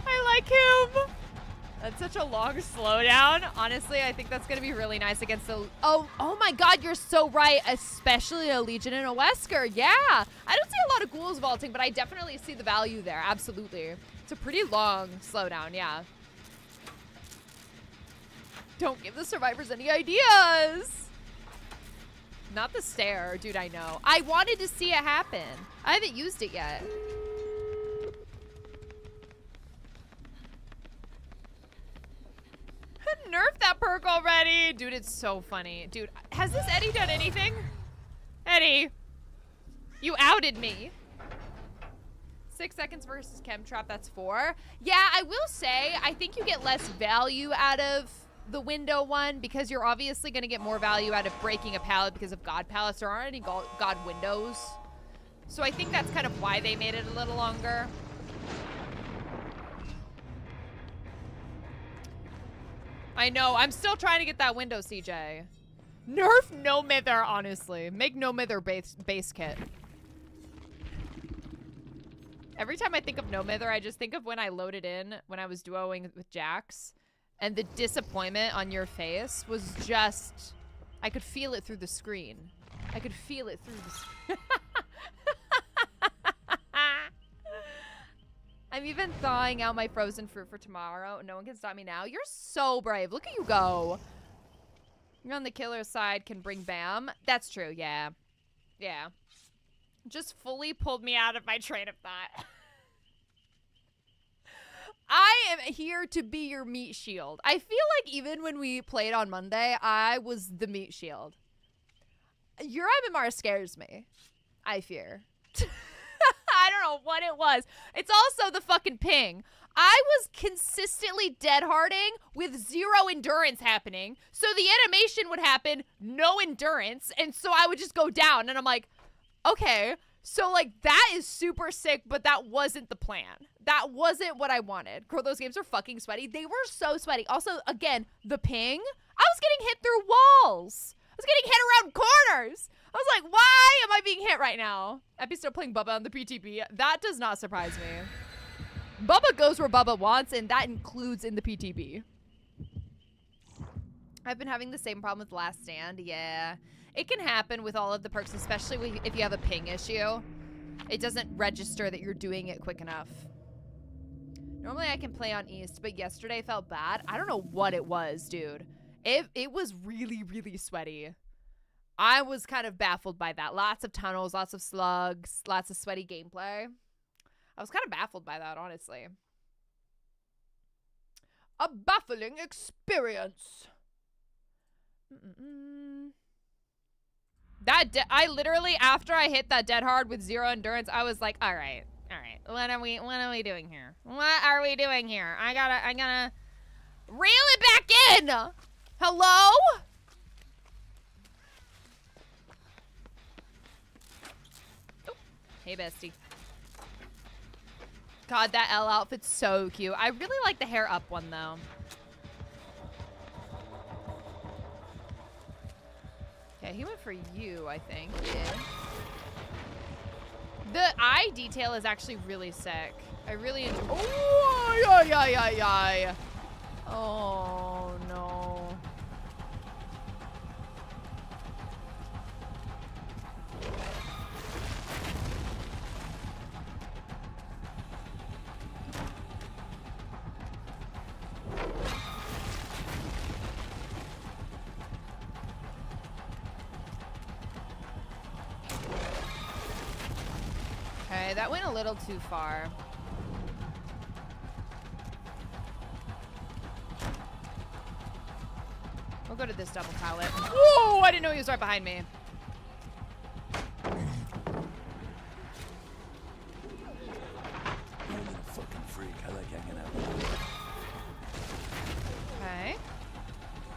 Speaker 1: I like him. That's such a long slowdown. Honestly, I think that's going to be really nice against the... Oh my God, you're so right. Especially a Legion and a Wesker. Yeah. I don't see a lot of ghouls vaulting, but I definitely see the value there. Absolutely. It's a pretty long slowdown, yeah. Don't give the Survivors any ideas. Not the stare. Dude, I know. I wanted to see it happen. I haven't used it yet. Nerf that perk already. Dude, it's so funny. Dude, has this Eddie done anything? Eddie, you outed me. 6 seconds versus chem trap, that's 4. Yeah, I will say, I think you get less value out of the window one because you're obviously going to get more value out of breaking a pallet because of God pallets. There aren't any God windows. So I think that's kind of why they made it a little longer. I know, I'm still trying to get that window, CJ. Nerf no mither, honestly. Make no mither base kit. Every time I think of no mither, I just think of when I loaded in when I was duoing with Jax, and the disappointment on your face was just, I could feel it through the screen. I could feel it through the screen. I'm even thawing out my frozen fruit for tomorrow. No one can stop me now. You're so brave. Look at you go. You're on the killer side, can bring Bam. That's true, yeah. Yeah. Just fully pulled me out of my train of thought. I am here to be your meat shield. I feel like even when we played on Monday, I was the meat shield. Your MMR scares me. I fear. I don't know what it was. It's also the fucking ping. I was consistently dead-harding with 0 endurance happening. So the animation would happen, no endurance. And so I would just go down. And I'm like, okay. So, like, that is super sick, but that wasn't the plan. That wasn't what I wanted. Girl, those games are fucking sweaty. They were so sweaty. Also, again, the ping. I was getting hit through walls. I was getting hit around corners. I was like, why am I being hit right now? Epi's still playing Bubba on the PTB. That does not surprise me. Bubba goes where Bubba wants, and that includes in the PTB. I've been having the same problem with Last Stand. Yeah. It can happen with all of the perks, especially if you have a ping issue. It doesn't register that you're doing it quick enough. Normally I can play on East, but yesterday felt bad. I don't know what it was, dude. It was really, really sweaty. I was kind of baffled by that. Lots of tunnels, lots of slugs, lots of sweaty gameplay. I was kind of baffled by that, honestly. A baffling experience. I literally, after I hit that dead hard with 0 endurance, I was like, all right. What are we doing here? What are we doing here? I gotta reel it back in. Hello? Oh. Hey, bestie. God, that L outfit's so cute. I really like the hair up one, though. Okay, he went for you, I think. Yeah. The eye detail is actually really sick. I really enjoy. Oh, yeah. Oh, no. Okay, that went a little too far. We'll go to this double pallet. Whoa! I didn't know he was right behind me.
Speaker 3: You're a little fucking freak. I like hanging out with you.
Speaker 1: Okay.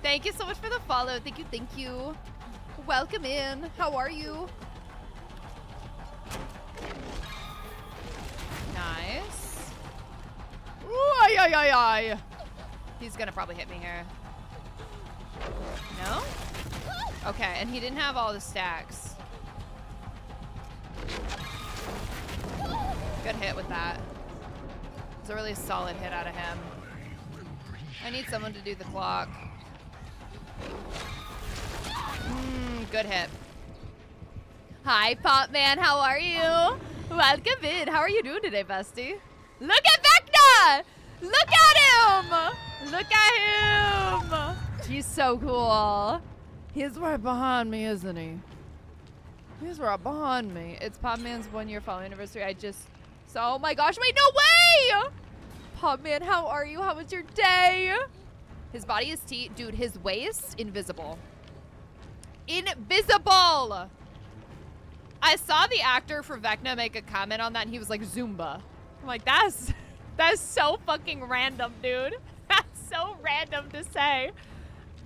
Speaker 1: Thank you so much for the follow. Thank you. Welcome in. How are you? Nice. Ooh, ay. He's gonna probably hit me here. No? Okay, and he didn't have all the stacks. Good hit with that. It's a really solid hit out of him. I need someone to do the clock. Good hit. Hi, Pop Man. How are you? Welcome in. How are you doing today, bestie? Look at Vecna! Look at him! Look at him! He's so cool. He's right behind me, isn't he? He's right behind me. It's Pop Man's 1-year fall anniversary. Oh my gosh, wait, no way! Pop Man, how are you? How was your day? His body is T. Dude, his waist, invisible. Invisible! I saw the actor for Vecna make a comment on that, and he was like, Zumba. I'm like, that's so fucking random, dude. That's so random to say.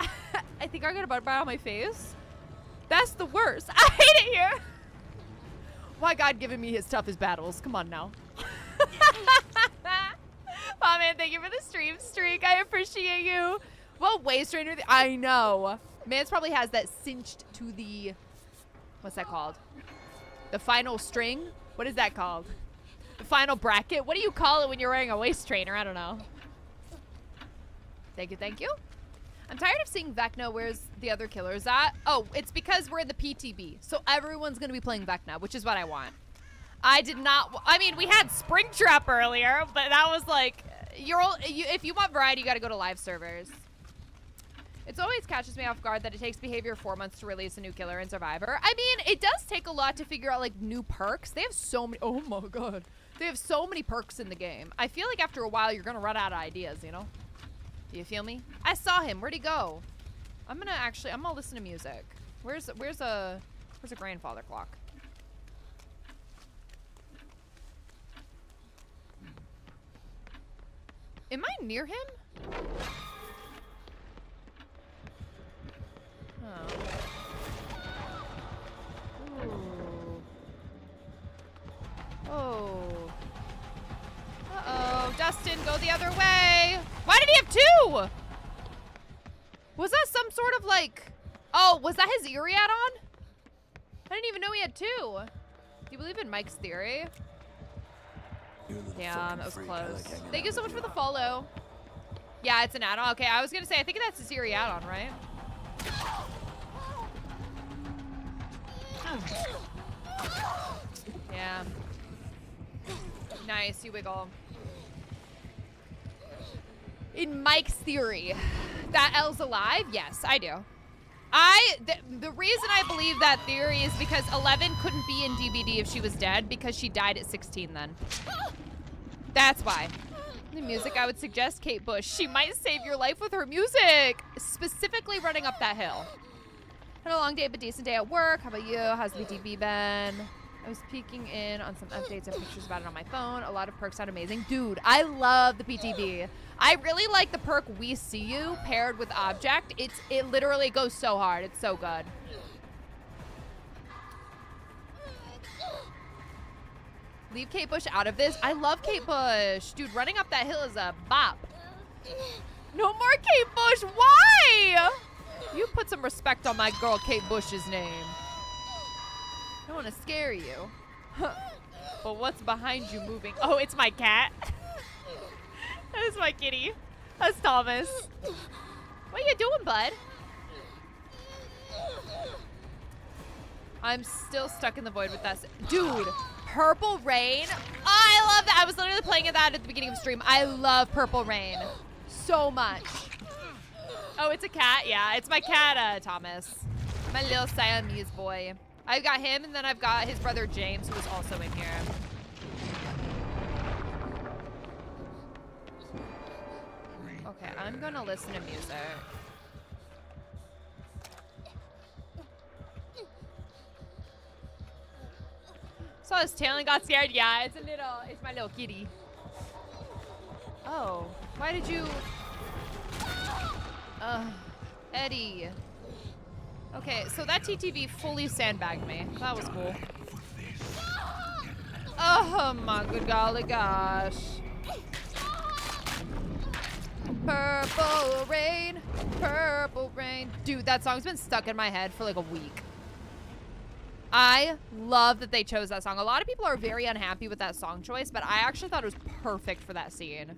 Speaker 1: I think I got a butt bite on my face. That's the worst. I hate it here. Why God giving me his toughest battles? Come on now. Oh man, thank you for the stream streak. I appreciate you. Well, waist trainer. I know. Mans probably has that cinched to the, what's that called? The final string? What is that called? The final bracket? What do you call it when you're wearing a waist trainer? I don't know. Thank you, thank you. I'm tired of seeing Vecna. Where's the other killers at? Oh, it's because we're in the PTB. So everyone's going to be playing Vecna, which is what I want. I did not, I mean, we had Springtrap earlier, but that was like, if you want variety, you got to go to live servers. It always catches me off guard that it takes Behavior 4 months to release a new killer in Survivor. I mean, it does take a lot to figure out, like, new perks. They have so many, oh my God. They have so many perks in the game. I feel like after a while, you're going to run out of ideas, you know? Do you feel me? I saw him. Where'd he go? I'm going to listen to music. Where's a grandfather clock? Am I near him? Oh. Ooh. Oh. Uh-oh. Dustin, go the other way. Why did he have two? Was that some sort of like... Oh, was that his Erie add-on? I didn't even know he had two. Do you believe in Mike's theory? Yeah, that was close. Thank you so much for the follow. Yeah, it's an add-on. Okay, I was going to say, I think that's a Siri add-on, right? Yeah. Nice, you wiggle. In Mike's theory, that Elle's alive? Yes, I do. The reason I believe that theory is because 11 couldn't be in DBD if she was dead because she died at 16 then. That's why. The music, I would suggest Kate Bush. She might save your life with her music. Specifically running up that hill. Had a long day, but decent day at work. How about you? How's the PTB been? I was peeking in on some updates and pictures about it on my phone. A lot of perks sound amazing. Dude, I love the PTB. I really like the perk We See You paired with Object. It literally goes so hard. It's so good. Leave Kate Bush out of this. I love Kate Bush. Dude, running up that hill is a bop. No more Kate Bush. Why? You put some respect on my girl Kate Bush's name. I don't want to scare you. But what's behind you moving? Oh, it's my cat. That is my kitty. That's Thomas. What are you doing, bud? I'm still stuck in the void with that. Dude, Purple Rain. Oh, I love that. I was literally playing that at the beginning of the stream. I love Purple Rain so much. Oh, it's a cat. Yeah, it's my cat, Thomas. My little Siamese boy. I've got him, and then I've got his brother James, who is also in here. Okay, I'm gonna listen to music. Saw his tail and got scared. Yeah, it's my little kitty. Oh, why did you? Eddie. Okay, so that TTV fully sandbagged me. That was cool. Oh my good golly gosh. Purple rain, purple rain. Dude, that song's been stuck in my head for like a week. I love that they chose that song. A lot of people are very unhappy with that song choice, but I actually thought it was perfect for that scene.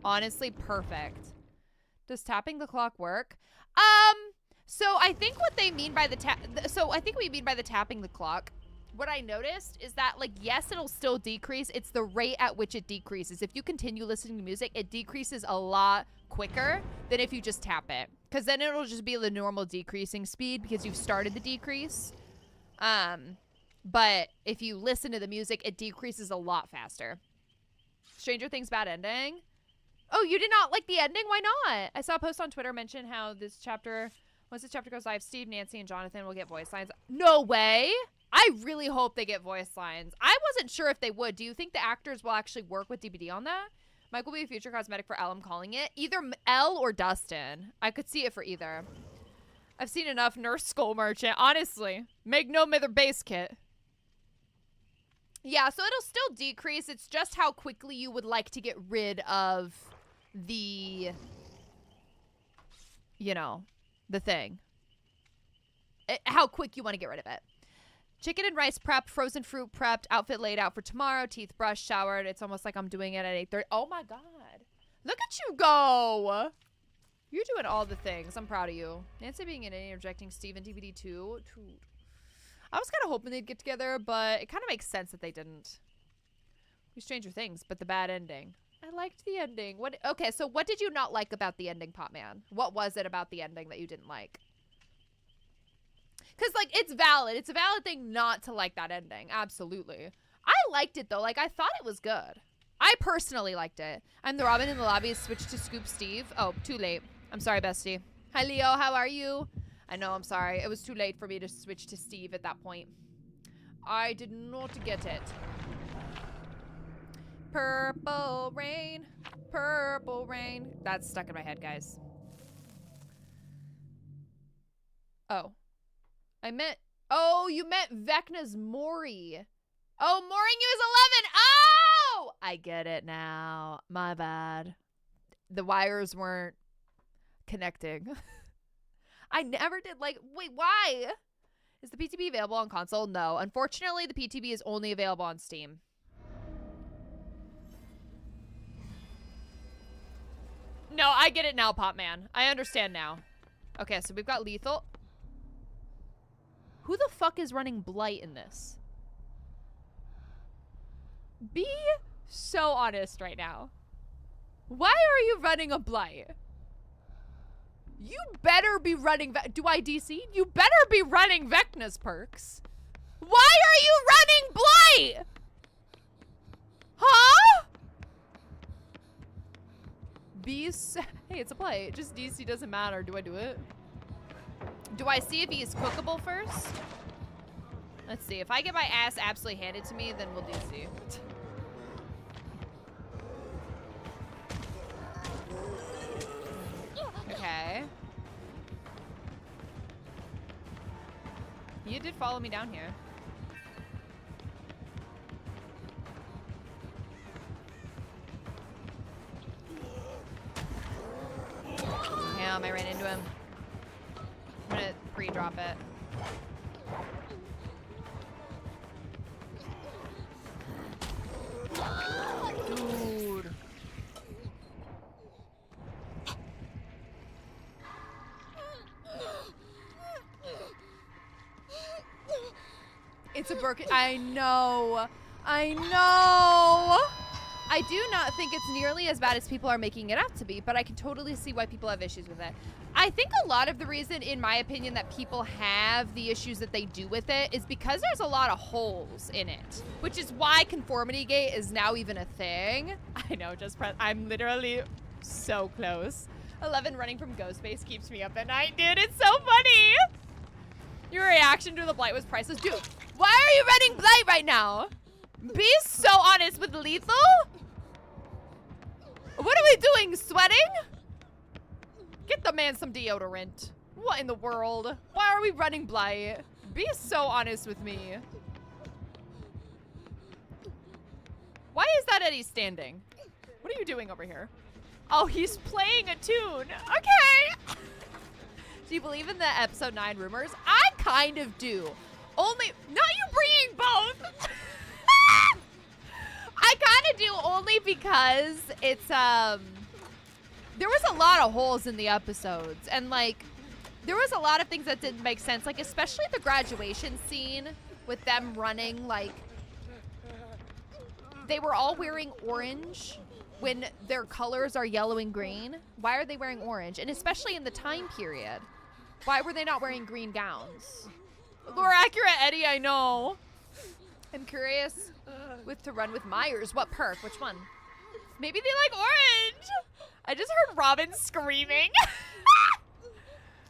Speaker 1: Honestly, perfect. Does tapping the clock work? So I think what they mean by the tapping the clock, what I noticed is that, like, yes, it'll still decrease. It's the rate at which it decreases. If you continue listening to music, it decreases a lot quicker than if you just tap it. Because then it'll just be the normal decreasing speed because you've started the decrease. But if you listen to the music, it decreases a lot faster. Stranger Things bad ending? Oh, you did not like the ending? Why not? I saw a post on Twitter mention how this chapter, once this chapter goes live, Steve, Nancy, and Jonathan will get voice lines. No way. I really hope they get voice lines. I wasn't sure if they would. Do you think the actors will actually work with DBD on that? Mike will be a future cosmetic for Elle, I'm calling it. Either Elle or Dustin. I could see it for either. I've seen enough Nurse Skull Merchant. Honestly. Make no mither base kit. Yeah, so it'll still decrease. It's just how quickly you would like to get rid of the, you know, the thing. How quick you want to get rid of it. Chicken and rice prepped, frozen fruit prepped, outfit laid out for tomorrow, teeth brushed, showered. It's almost like I'm doing it at 8:30. Oh my God. Look at you go. You're doing all the things. I'm proud of you. Nancy being in it, interjecting Steve and TBD too. I was kind of hoping they'd get together, but it kind of makes sense that they didn't. We Stranger Things, but the bad ending. I liked the ending. What? Okay, so what did you not like about the ending, Popman? What was it about the ending that you didn't like? Because, like, it's valid. It's a valid thing not to like that ending. Absolutely. I liked it, though. Like, I thought it was good. I personally liked it. I'm the Robin in the lobby. Switch to Scoop Steve. Oh, too late. I'm sorry, bestie. Hi, Leo. How are you? I know, I'm sorry. It was too late for me to switch to Steve at that point. I did not get it. Purple rain. Purple rain. That's stuck in my head, guys. Oh. I meant... Oh, you meant Vecna's Mori. Oh, Mooring you is 11. Oh! I get it now. My bad. The wires weren't connecting. I never did like... Wait, why? Is the PTB available on console? No. Unfortunately, the PTB is only available on Steam. No, I get it now, Popman. I understand now. Okay, so we've got Lethal. Who the fuck is running Blight in this? Be so honest right now. Why are you running a Blight? You better be running... Do I DC? You better be running Vecna's perks. Why are you running Blight? Huh? Hey, it's a Blight. Just DC doesn't matter. Do I do it? Do I see if he's cookable first? Let's see. If I get my ass absolutely handed to me, then we'll DC. Okay. You did follow me down here. Damn, I ran into him. I'm gonna pre-drop it. Dude. It's a Birkin. I know. I know. I do not think it's nearly as bad as people are making it out to be, but I can totally see why people have issues with it. I think a lot of the reason, in my opinion, that people have the issues that they do with it is because there's a lot of holes in it, which is why conformity gate is now even a thing. I know, just press. I'm literally so close. 11 running from Ghost Space keeps me up at night, dude. It's so funny. Your reaction to the Blight was priceless. Dude, why are you running Blight right now? Be so honest with Lethal. What are we doing? Sweating? Get the man some deodorant. What in the world? Why are we running Blight? Be so honest with me. Why is that Eddie standing? What are you doing over here? Oh, he's playing a tune. Okay. Do you believe in the episode 9 rumors? I kind of do. Only, not you bringing both. I kind of do only because it's, there was a lot of holes in the episodes. And, like, there was a lot of things that didn't make sense. Like, especially the graduation scene with them running, like, they were all wearing orange when their colors are yellow and green. Why are they wearing orange? And especially in the time period. Why were they not wearing green gowns? More accurate, Eddie, I know. I'm curious to run with Myers. What perk? Which one? Maybe they like orange. I just heard Robin screaming.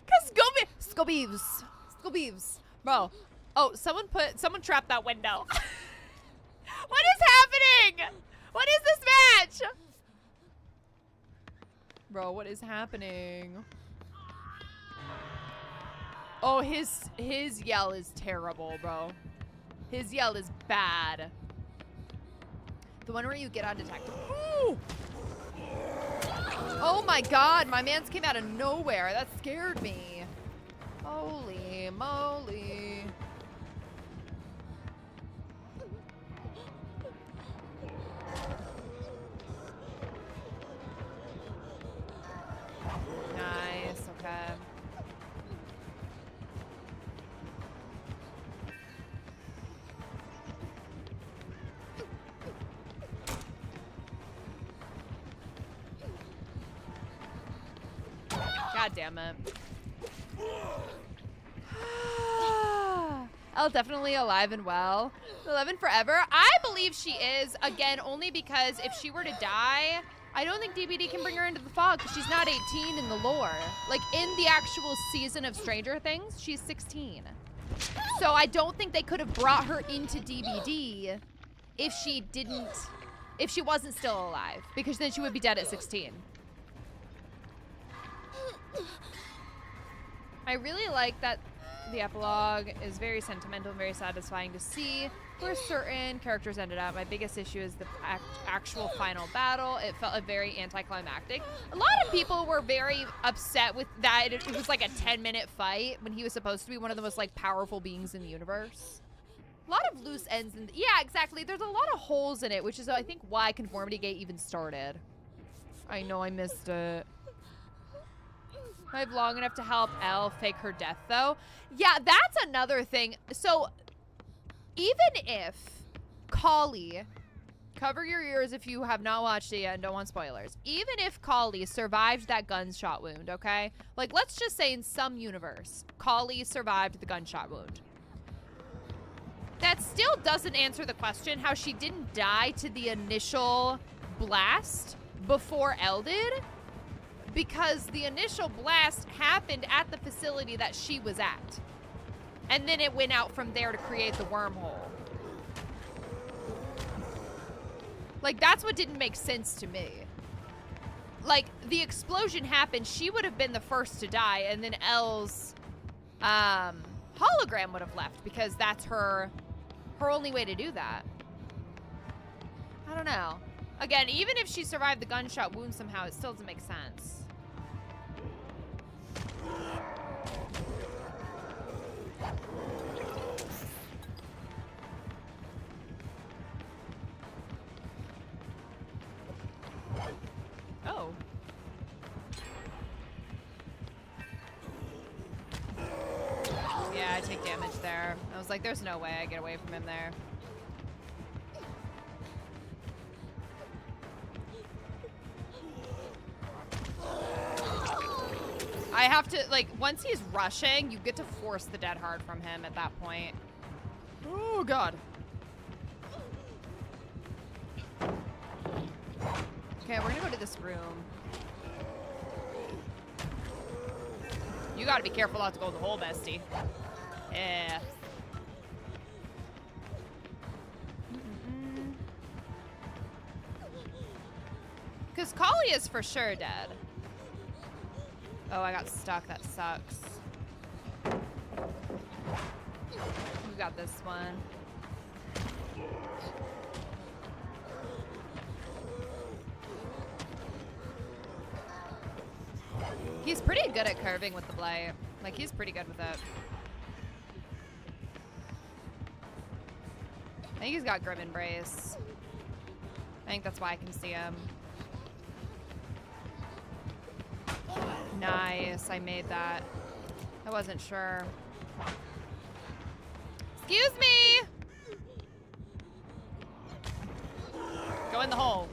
Speaker 1: Cause Scoobies. Bro. Oh, someone trapped that window. What is happening? What is this match? Bro, what is happening? Oh, his yell is terrible, bro. His yell is bad. The one where you get undetected. Ooh! Oh my god, my man's came out of nowhere. That scared me. Holy moly. Nice, okay. God damn it. Elle definitely alive and well. 11 forever. I believe she is, again, only because if she were to die, I don't think DBD can bring her into the fog because she's not 18 in the lore. Like, in the actual season of Stranger Things, she's 16. So I don't think they could have brought her into DBD if she wasn't still alive, because then she would be dead at 16. I really like that the epilogue is very sentimental and very satisfying to see where certain characters ended up. My biggest issue is the actual final battle. It felt very anticlimactic. A lot of people were very upset with that. It was like a 10-minute fight when he was supposed to be one of the most like powerful beings in the universe. A lot of loose ends. Yeah, exactly. There's a lot of holes in it, which is, I think, why Conformity Gate even started. I know I missed it. I have long enough to help Elle fake her death, though. Yeah, that's another thing. So, even if Kali, cover your ears if you have not watched it yet and don't want spoilers. Even if Kali survived that gunshot wound, okay? Like, let's just say in some universe, Kali survived the gunshot wound. That still doesn't answer the question how she didn't die to the initial blast before Elle did. Because the initial blast happened at the facility that she was at. And then it went out from there to create the wormhole. Like, that's what didn't make sense to me. Like, the explosion happened, she would have been the first to die, and then Elle's hologram would have left, because that's her only way to do that. I don't know. Again, even if she survived the gunshot wound somehow, it still doesn't make sense. Oh. Yeah, I take damage there. I was like, there's no way I get away from him there. I have to, like, once he's rushing, you get to force the dead hard from him at that point. Oh, God. Okay, we're gonna go to this room. You gotta be careful not to go in the hole, bestie. Yeah. Because Kali is for sure dead. Oh, I got stuck. That sucks. You got this one. He's pretty good at curving with the blight. Like, he's pretty good with it. I think he's got Grim Embrace. I think that's why I can see him. Nice, I made that. I wasn't sure. Excuse me! Go in the hole.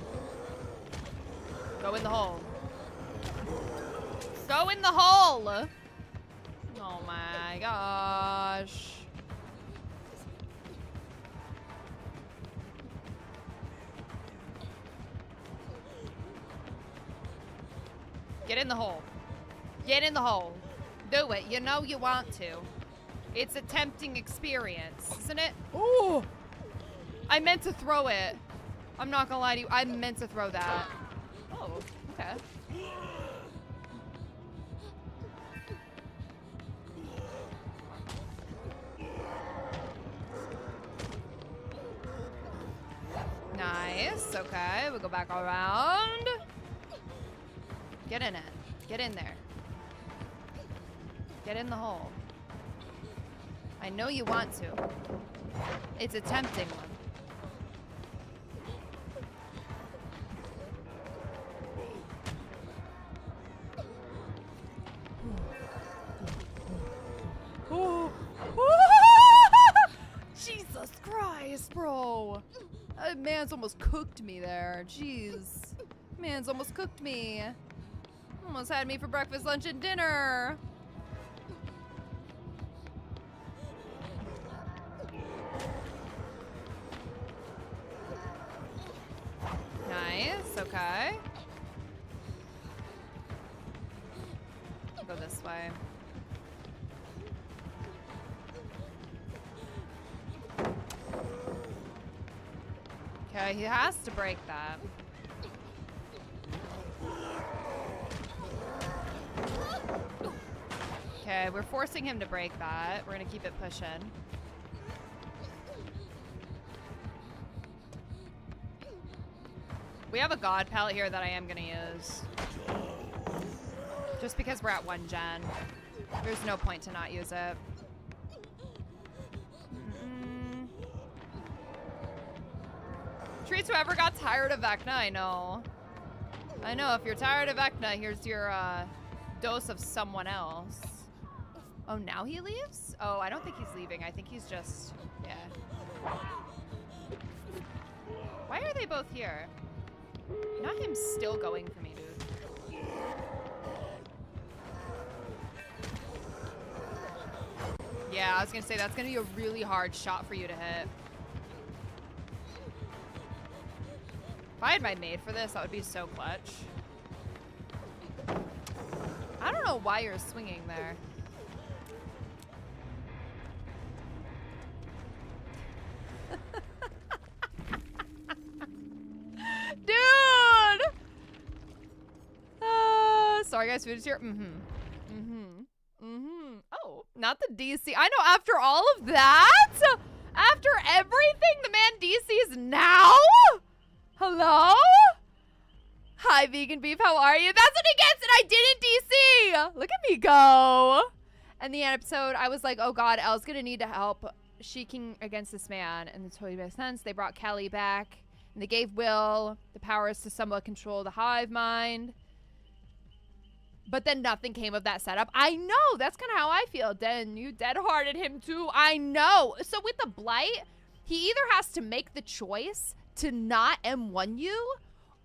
Speaker 1: Go in the hole. Go in the hole! Oh my gosh. Get in the hole. Get in the hole. Do it. You know you want to. It's a tempting experience, isn't it? Ooh! I meant to throw it. I'm not gonna lie to you. I meant to throw that. Oh, okay. Nice. Okay, we'll go back around. Get in it. Get in there. Get in the hole. I know you want to. It's a tempting one. Oh. Jesus Christ, bro. That man's almost cooked me there. Jeez. Man's almost cooked me. Almost had me for breakfast, lunch, and dinner. Nice, okay. Go this way. Okay, he has to break that. Okay, we're forcing him to break that. We're gonna keep it pushing. We have a god palette here that I am gonna use. Just because we're at 1 gen. There's no point to not use it. Treats whoever got tired of Vecna, I know. I know, if you're tired of Vecna, here's your dose of someone else. Oh, now he leaves? Oh, I don't think he's leaving. I think he's just, yeah. Why are they both here? Not him still going for me, dude. Yeah, I was gonna say, that's gonna be a really hard shot for you to hit. If I had my maid for this, that would be so clutch. I don't know why you're swinging there. Dude! Sorry guys, food is here. Oh, not the DC. I know, after all of that? After everything, the man DC's now? Hello? Hi, vegan beef. How are you? That's what he gets, and I didn't DC. Look at me go. And the episode, I was like, oh God, Elle's gonna need to help sheeking against this man. And it totally makes sense. They brought Kelly back, and they gave Will the powers to somewhat control the hive mind. But then nothing came of that setup. I know. That's kind of how I feel. Den, you dead-hearted him too. I know. So with the Blight, he either has to make the choice to not M1 you,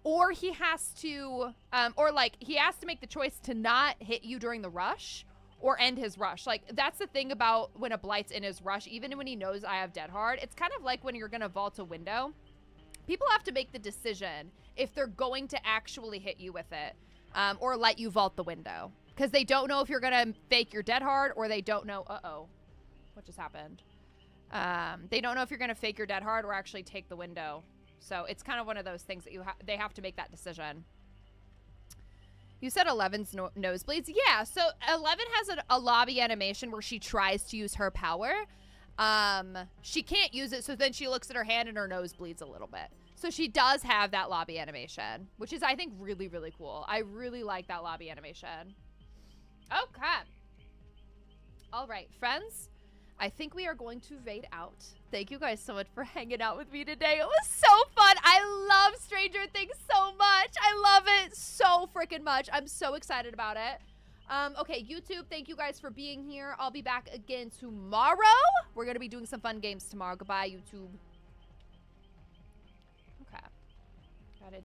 Speaker 1: or he has to, he has to make the choice to not hit you during the rush or end his rush. Like, that's the thing about when a Blight's in his rush, even when he knows I have Dead Hard, it's kind of like when you're going to vault a window. People have to make the decision if they're going to actually hit you with it, or let you vault the window. Because they don't know if you're going to fake your Dead Hard, or they don't know, uh-oh, what just happened? They don't know if you're going to fake your Dead Hard or actually take the window. So it's kind of one of those things that they have to make that decision. You said 11's nosebleeds. Yeah, so 11 has a lobby animation where she tries to use her power. She can't use it, so then she looks at her hand and her nose bleeds a little bit. So she does have that lobby animation, which is, I think, really, really cool. I really like that lobby animation. Okay. All right, friends. I think we are going to raid out. Thank you guys so much for hanging out with me today. It was so fun. I love Stranger Things so much. I love it so freaking much. I'm so excited about it. Okay, YouTube, thank you guys for being here. I'll be back again tomorrow. We're going to be doing some fun games tomorrow. Goodbye, YouTube.